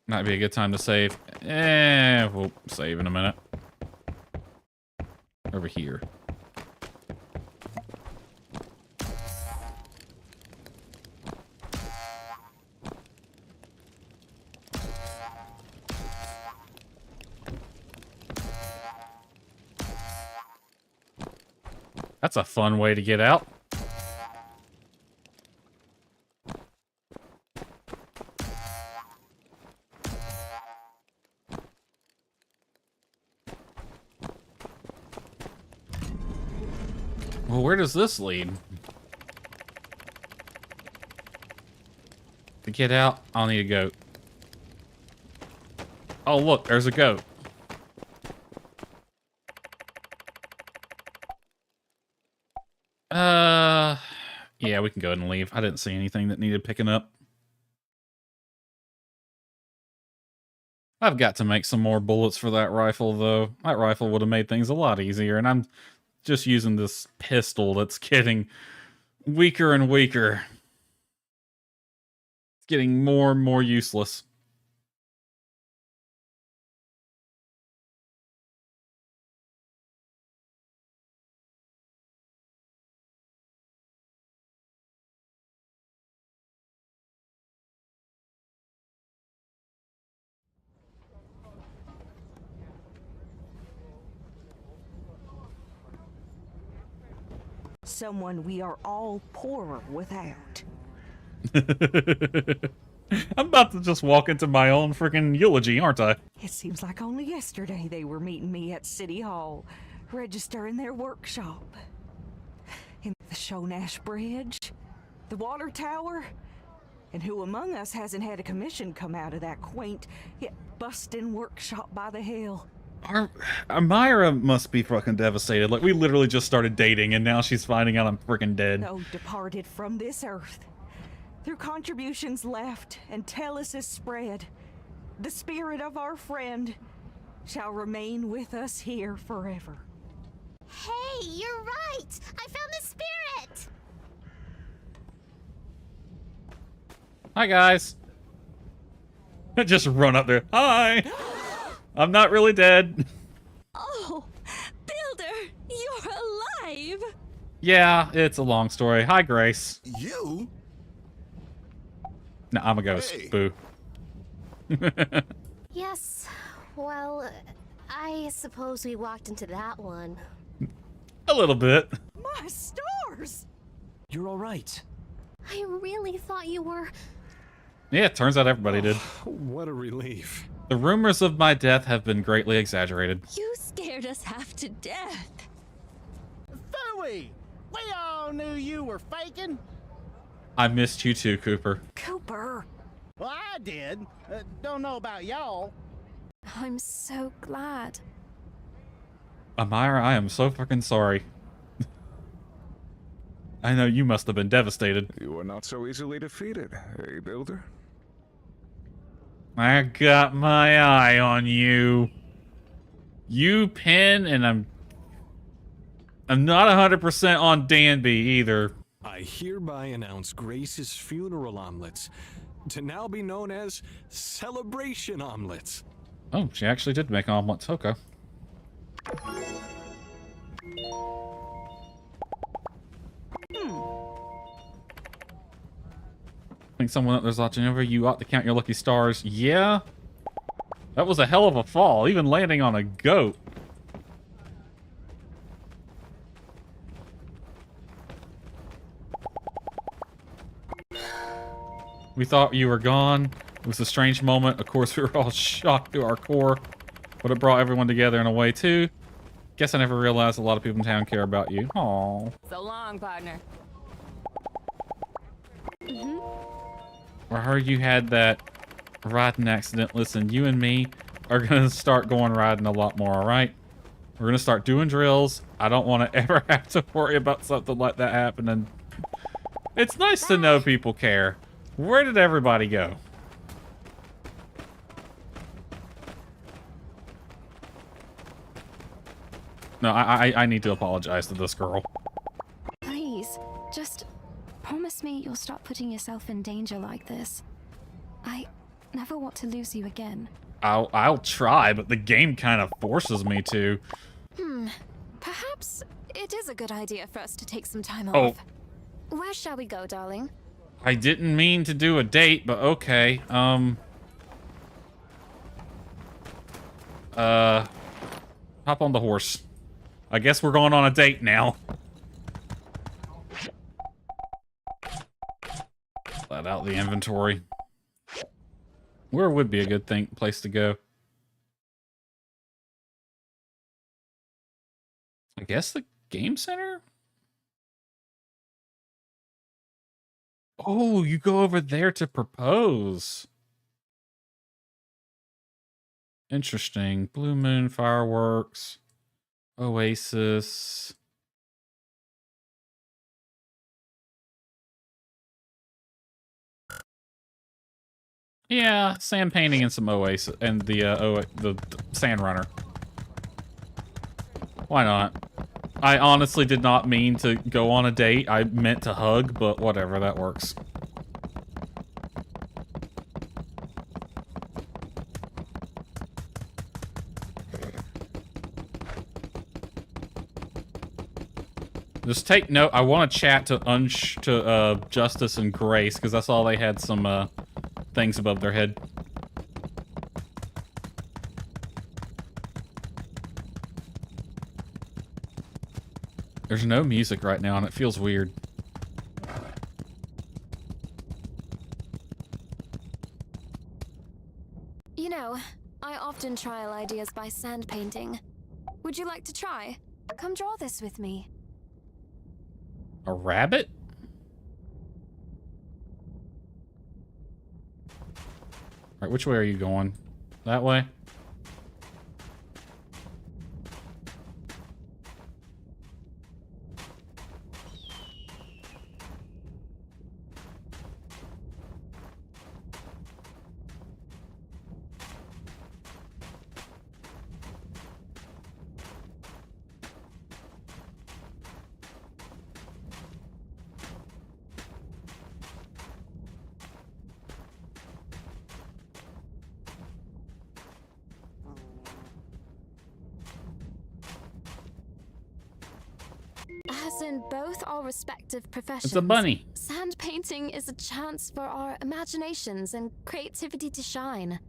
Might be a good time to save. We'll save in a minute. Over here. That's a fun way to get out. Well, where does this lead? To get out, I'll need a goat. Oh, look, there's a goat. Yeah, we can go ahead and leave. I didn't see anything that needed picking up. I've got to make some more bullets for that rifle, though. That rifle would have made things a lot easier, and I'm just using this pistol that's getting weaker and weaker. It's getting more and more useless. Someone we are all poorer without. I'm about to just walk into my own freaking eulogy, aren't I? It seems like only yesterday they were meeting me at City Hall, registering their workshop. In the Shonash Bridge, the water tower, and who among us hasn't had a commission come out of that quaint yet bustin' workshop by the hill? Myra must be fucking devastated. Like, we literally just started dating, and now she's finding out I'm freaking dead. No departed from this earth. Through contributions left and telesis spread, the spirit of our friend shall remain with us here forever. Hey, you're right! I found the spirit! Hi, guys. Just run up there. Hi! I'm not really dead. Oh, Builder, you're alive! Yeah, it's a long story. Hi, Grace. You? No, I'm a ghost. Hey. Boo. Yes, well, I suppose we walked into that one. A little bit. My stars! You're all right. I really thought you were... Yeah, it turns out everybody did. What a relief. The rumors of my death have been greatly exaggerated. You scared us half to death. Phooey! We all knew you were faking. I missed you too, Cooper. Cooper! Well, I did. Don't know about y'all. I'm so glad. Amira, I am so fucking sorry. I know you must have been devastated. You are not so easily defeated, eh, Builder? I got my eye on you. You pin, and I'm not 100% on Danby either. I hereby announce Grace's funeral omelets to now be known as celebration omelets. Oh, she actually did make omelets. Okay. I think someone up there's watching over. You ought to count your lucky stars. Yeah. That was a hell of a fall, even landing on a goat. We thought you were gone. It was a strange moment. Of course, we were all shocked to our core, but it brought everyone together in a way, too. Guess I never realized a lot of people in town care about you. Aww. So long, partner. I heard you had that riding accident. Listen, you and me are going to start going riding a lot more, alright? We're going to start doing drills. I don't want to ever have to worry about something like that happening. It's nice to know people care. Where did everybody go? No, I need to apologize to this girl. Please, just promise me you'll stop putting yourself in danger like this. I never want to lose you again. I'll try, but the game kind of forces me to. Perhaps it is a good idea for us to take some time Oh. off. Where shall we go, darling? I didn't mean to do a date, but okay. Hop on the horse. I guess we're going on a date now. out the inventory. Where would be a good place to go? I guess the game center? Oh, you go over there to propose. Interesting. Blue Moon fireworks. Oasis. Yeah, sand painting and some Oasis and the sand runner. Why not? I honestly did not mean to go on a date. I meant to hug, but whatever, that works. Just take note. I want to chat to Justice and Grace because I saw they had some things above their head. There's no music right now, and it feels weird. You know, I often trial ideas by sand painting. Would you like to try? Come draw this with me. A rabbit? Alright, which way are you going? That way? As in both our respective professions, It's a bunny. sand painting is a chance for our imaginations and creativity to shine.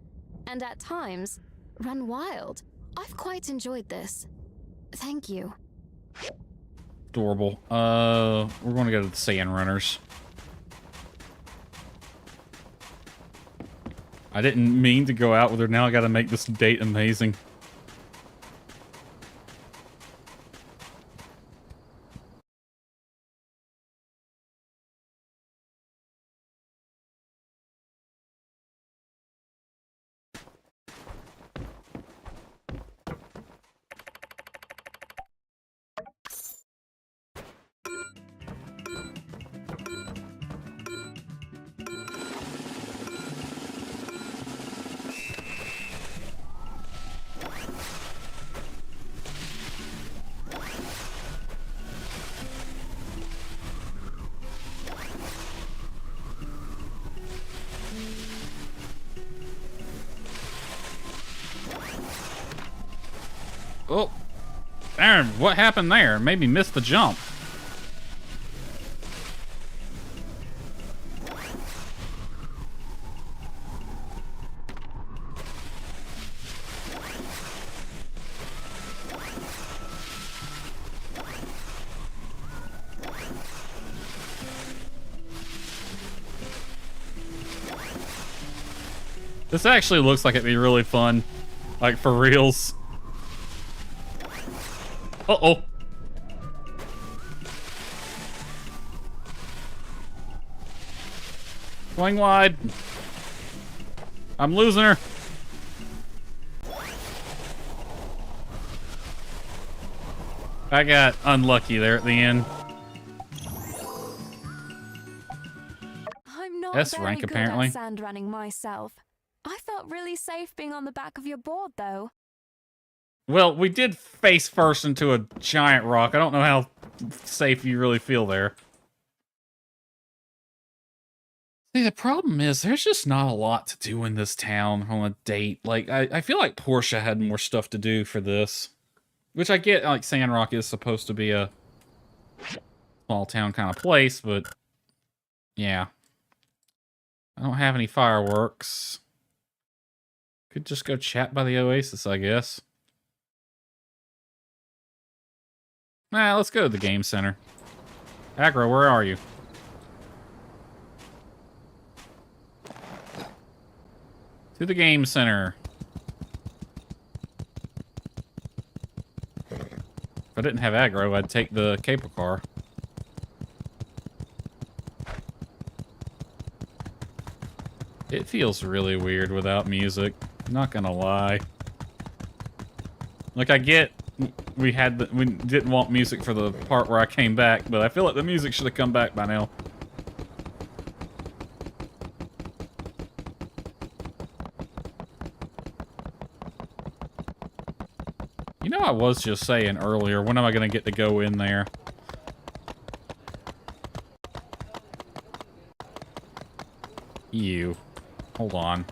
And at times, run wild. I've quite enjoyed this. Thank you. Adorable. We're going to go to the Sand Runners. I didn't mean to go out with her. Now I got to make this date amazing. Oh, darn, what happened there? Made me miss the jump. This actually looks like it'd be really fun. Like, for reals. Uh-oh. Swing wide. I'm losing her. I got unlucky there at the end. I'm not S very rank, good apparently. at sand running myself. I felt really safe being on the back of your board, though. Well, we did face first into a giant rock. I don't know how safe you really feel there. See, the problem is there's just not a lot to do in this town on a date. Like, I feel like Portia had more stuff to do for this. Which I get, like, Sandrock is supposed to be a small town kind of place, but yeah. I don't have any fireworks. Could just go chat by the Oasis, I guess. Nah, let's go to the game center. Aggro, where are you? To the game center. If I didn't have aggro, I'd take the cable car. It feels really weird without music. Not gonna lie. Like, I get we didn't want music for the part where I came back, but I feel like the music should have come back by now. You know, I was just saying earlier, when am I gonna get to go in there? Ew. Hold on.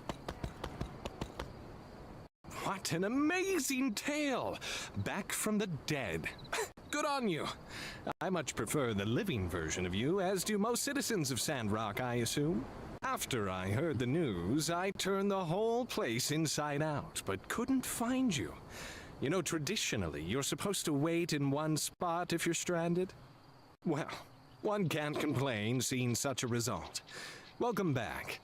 What an amazing tale! Back from the dead. Good on you. I much prefer the living version of you, as do most citizens of Sandrock, I assume. After I heard the news, I turned the whole place inside out, but couldn't find you. You know, traditionally, you're supposed to wait in one spot if you're stranded. Well, one can't complain seeing such a result. Welcome back.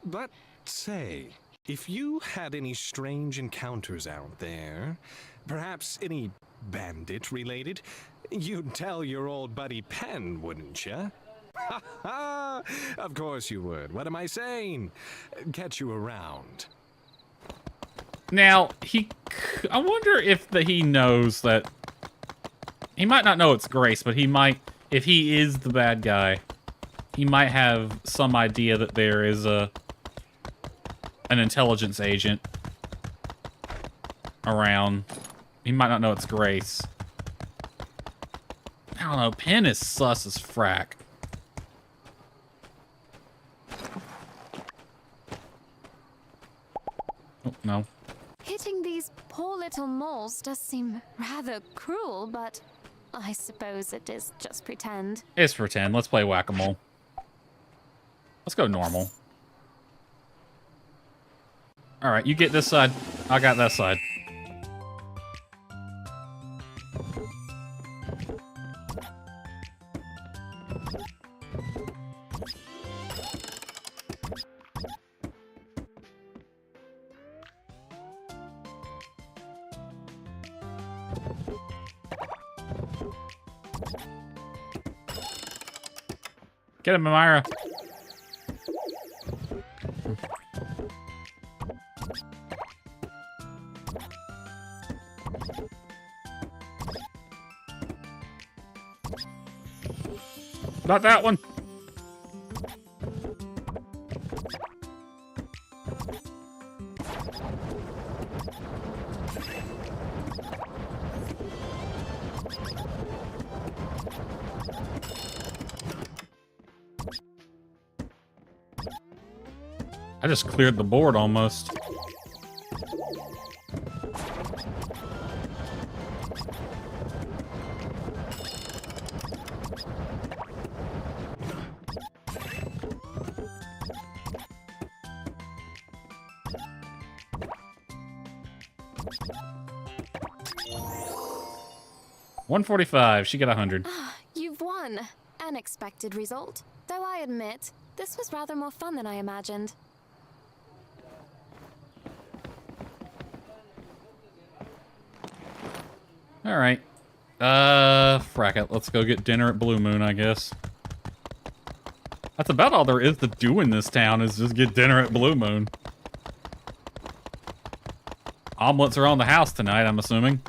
But say, if you had any strange encounters out there, perhaps any bandit-related, you'd tell your old buddy Penn, wouldn't you? Ha ha! Of course you would. What am I saying? Catch you around. Now, I wonder if he knows that... He might not know it's Grace, but he might... If he is the bad guy, he might have some idea that there is an intelligence agent around. He might not know it's Grace. I don't know. Penn is sus as frack. Oh, no. Hitting these poor little moles does seem rather cruel, but I suppose it is just pretend. It's pretend. Let's play whack-a-mole. Let's go normal. Alright, you get this side. I got that side. Get him, Amira. Not that one. I just cleared the board almost. $145. She got 100. You've won. An expected result. Though I admit, this was rather more fun than I imagined. Alright. Frack it. Let's go get dinner at Blue Moon, I guess. That's about all there is to do in this town, is just get dinner at Blue Moon. Omelets are on the house tonight, I'm assuming.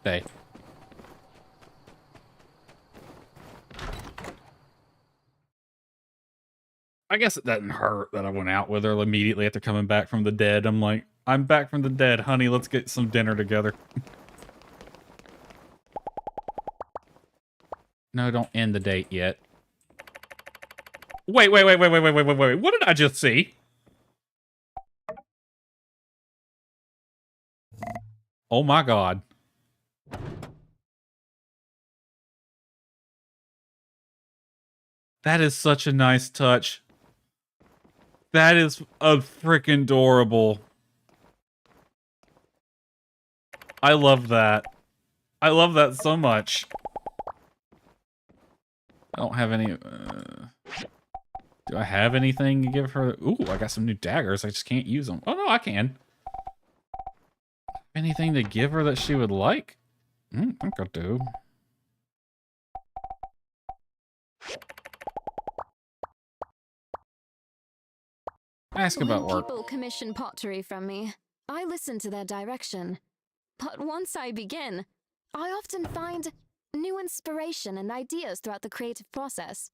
Hey. I guess it doesn't hurt that I went out with her immediately after coming back from the dead. I'm like, I'm back from the dead, honey. Let's get some dinner together. No, don't end the date yet. Wait. What did I just see? Oh my God. That is such a nice touch. That is a freaking adorable. I love that. I love that so much. I don't have any... do I have anything to give her? Ooh, I got some new daggers. I just can't use them. Oh, no, I can. Anything to give her that she would like? I think I do. Ask about When work. people commission pottery from me, I listen to their direction. But once I begin, I often find new inspiration and ideas throughout the creative process.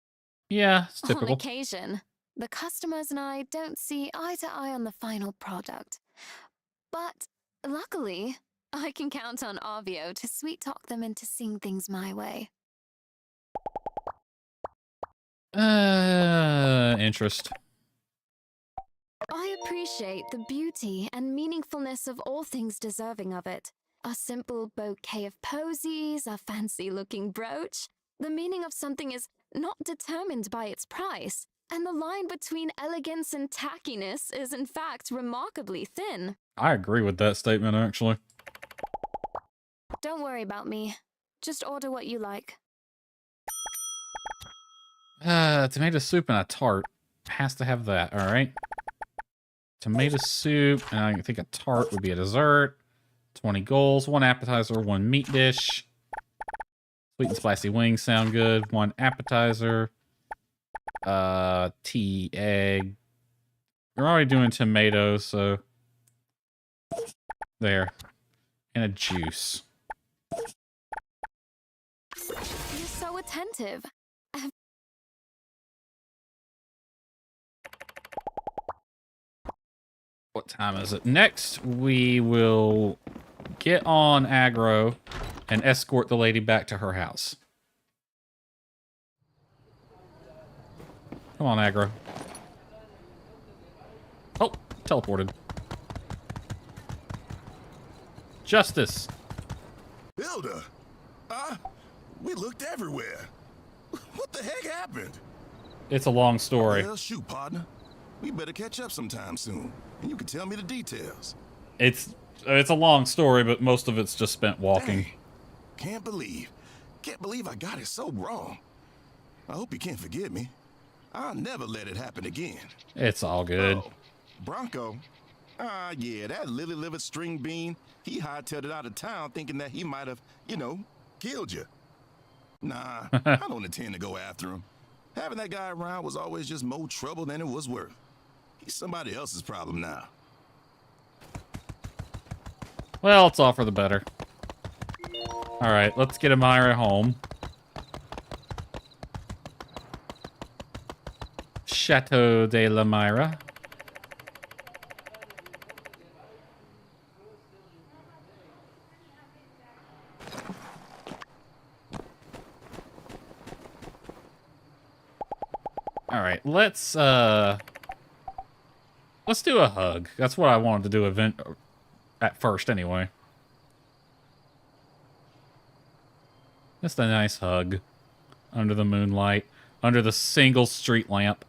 Yeah, it's On typical. occasion, the customers and I don't see eye to eye on the final product. But luckily, I can count on Avio to sweet talk them into seeing things my way. Interest. I appreciate the beauty and meaningfulness of all things deserving of it. A simple bouquet of posies, a fancy-looking brooch. The meaning of something is not determined by its price, and the line between elegance and tackiness is in fact remarkably thin. I agree with that statement, actually. Don't worry about me. Just order what you like. Tomato soup and a tart. Has to have that, alright? Tomato soup, and I think a tart would be a dessert. 20 goals, 1 appetizer, 1 meat dish. Sweet and spicy wings sound good. 1 appetizer. Tea, egg. We're already doing tomatoes, so... There. And a juice. You're so attentive. What time is it? Next, we will get on aggro and escort the lady back to her house. Come on, aggro. Oh, teleported. Justice. Builder, we looked everywhere. What the heck happened? It's a long story. Well, shoot, partner. We better catch up sometime soon, and you can tell me the details. It's a long story, but most of it's just spent walking. Dang. Can't believe I got it so wrong. I hope you can't forgive me. I'll never let it happen again. It's all good. Oh, Bronco? Yeah, that lily-livered string bean. He hightailed it out of town thinking that he might have, killed you. Nah, I don't intend to go after him. Having that guy around was always just more trouble than it was worth. He's somebody else's problem now. Well, it's all for the better. Alright, let's get Amira home. Chateau de la Myra. Alright, let's do a hug. That's what I wanted to do at first anyway. Just a nice hug. Under the moonlight. Under the single street lamp.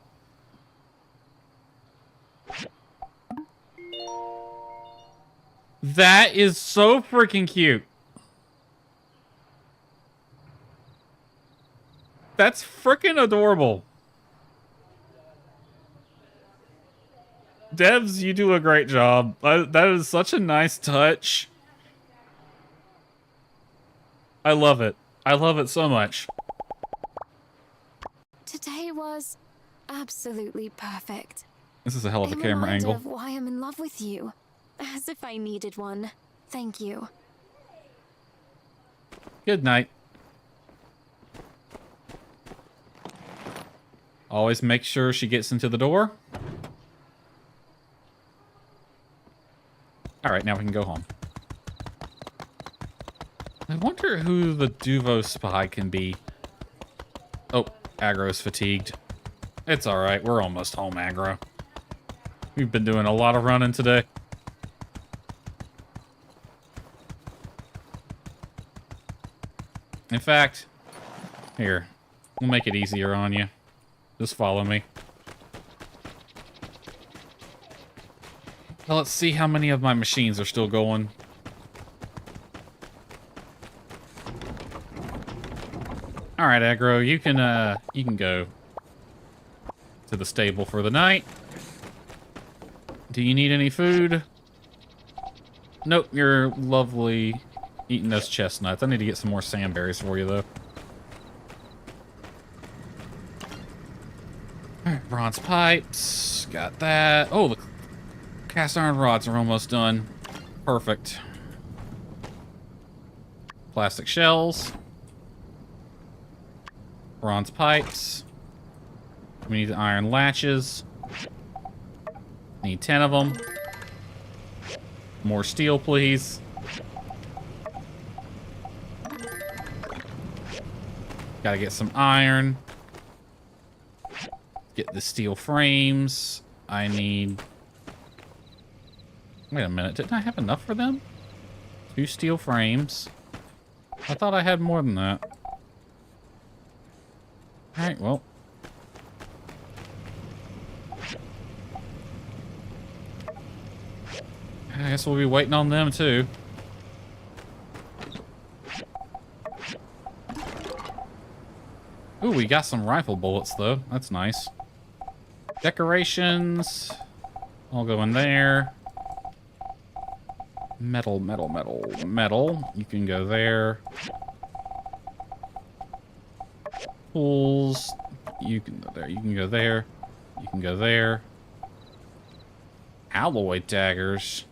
That is so freaking cute. That's freaking adorable. Devs, you do a great job. That is such a nice touch. I love it. I love it so much. Today was absolutely perfect. This is a hell of a camera angle. Of why I'm in love with you. As if I needed one. Thank you. Good night. Always make sure she gets into the door. Alright, now we can go home. I wonder who the Duvo spy can be. Oh, Aggro's fatigued. It's alright, we're almost home, Aggro. We've been doing a lot of running today. In fact, here, we'll make it easier on you. Just follow me. Well, let's see how many of my machines are still going. All right, Aggro, you can go to the stable for the night. Do you need any food? Nope, you're lovely eating those chestnuts. I need to get some more sandberries for you, though. All right, bronze pipes. Got that. Oh, the cast iron rods are almost done. Perfect. Plastic shells. Bronze pipes. We need the iron latches. Need 10 of them. More steel, please. Gotta get some iron. Get the steel frames. I need... Wait a minute, didn't I have enough for them? 2 steel frames. I thought I had more than that. Alright, well. I guess we'll be waiting on them, too. Ooh, we got some rifle bullets, though. That's nice. Decorations. All go in there. Metal, metal, metal, metal. You can go there. Tools. You can go there. You can go there. You can go there. Alloy daggers.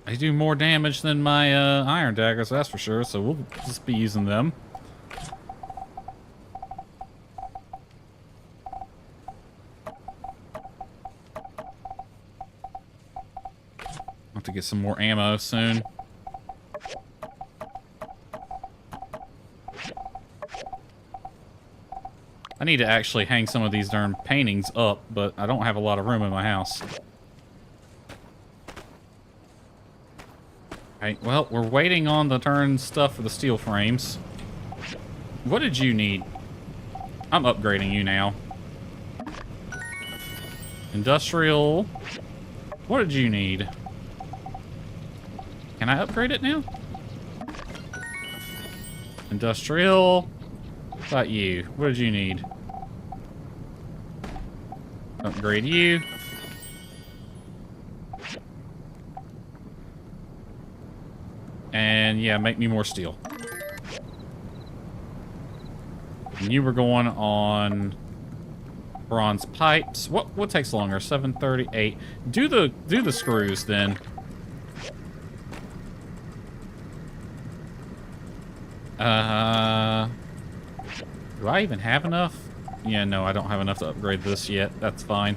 They do more damage than my iron daggers, that's for sure, so we'll just be using them. I'll have to get some more ammo soon. I need to actually hang some of these darn paintings up, but I don't have a lot of room in my house. Alright, well, we're waiting on the turn stuff for the steel frames. What did you need? I'm upgrading you now. Industrial. What did you need? Can I upgrade it now? Industrial. What about you? What did you need? Upgrade you. And yeah, make me more steel. And you were going on bronze pipes. What takes longer? 738. Do the screws then. Do I even have enough? Yeah, no, I don't have enough to upgrade this yet. That's fine.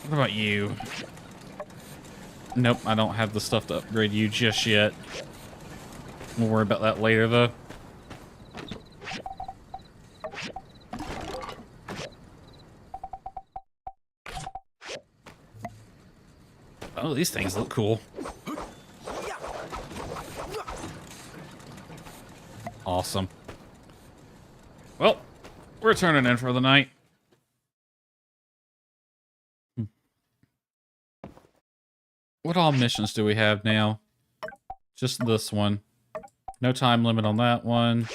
What about you? Nope, I don't have the stuff to upgrade you just yet. We'll worry about that later, though. Oh, these things look cool. Awesome. Well, we're turning in for the night. What all missions do we have now? Just this one. No time limit on that one.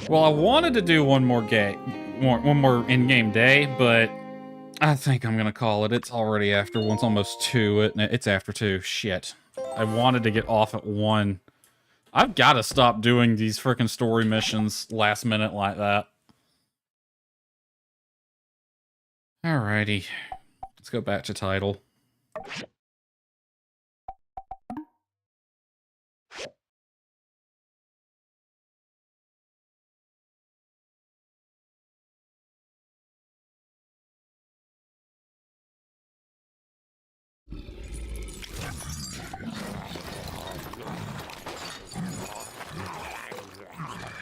Well, I wanted to do one more in-game day, but I think I'm gonna call it. It's already after 1. It's almost 2. It's after 2. Shit. I wanted to get off at 1. I've got to stop doing these frickin' story missions last minute like that. Alrighty. Let's go back to title.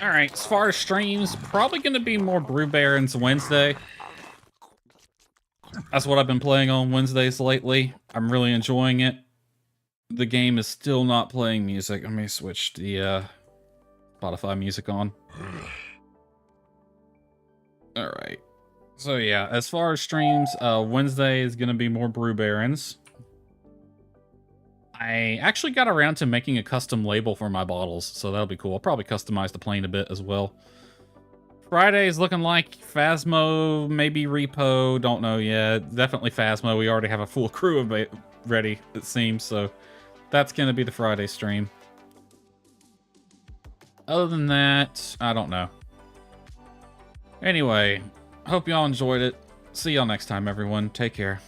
Alright, as far as streams, probably going to be more Brew Barons Wednesday. That's what I've been playing on Wednesdays lately. I'm really enjoying it. The game is still not playing music. Let me switch the Spotify music on. Alright. So yeah, as far as streams, Wednesday is going to be more Brew Barons. I actually got around to making a custom label for my bottles, so that'll be cool. I'll probably customize the plane a bit as well. Friday is looking like Phasmo, maybe Repo, don't know yet. Definitely Phasmo. We already have a full crew of it ready, it seems, so that's going to be the Friday stream. Other than that, I don't know. Anyway, hope y'all enjoyed it. See y'all next time, everyone. Take care.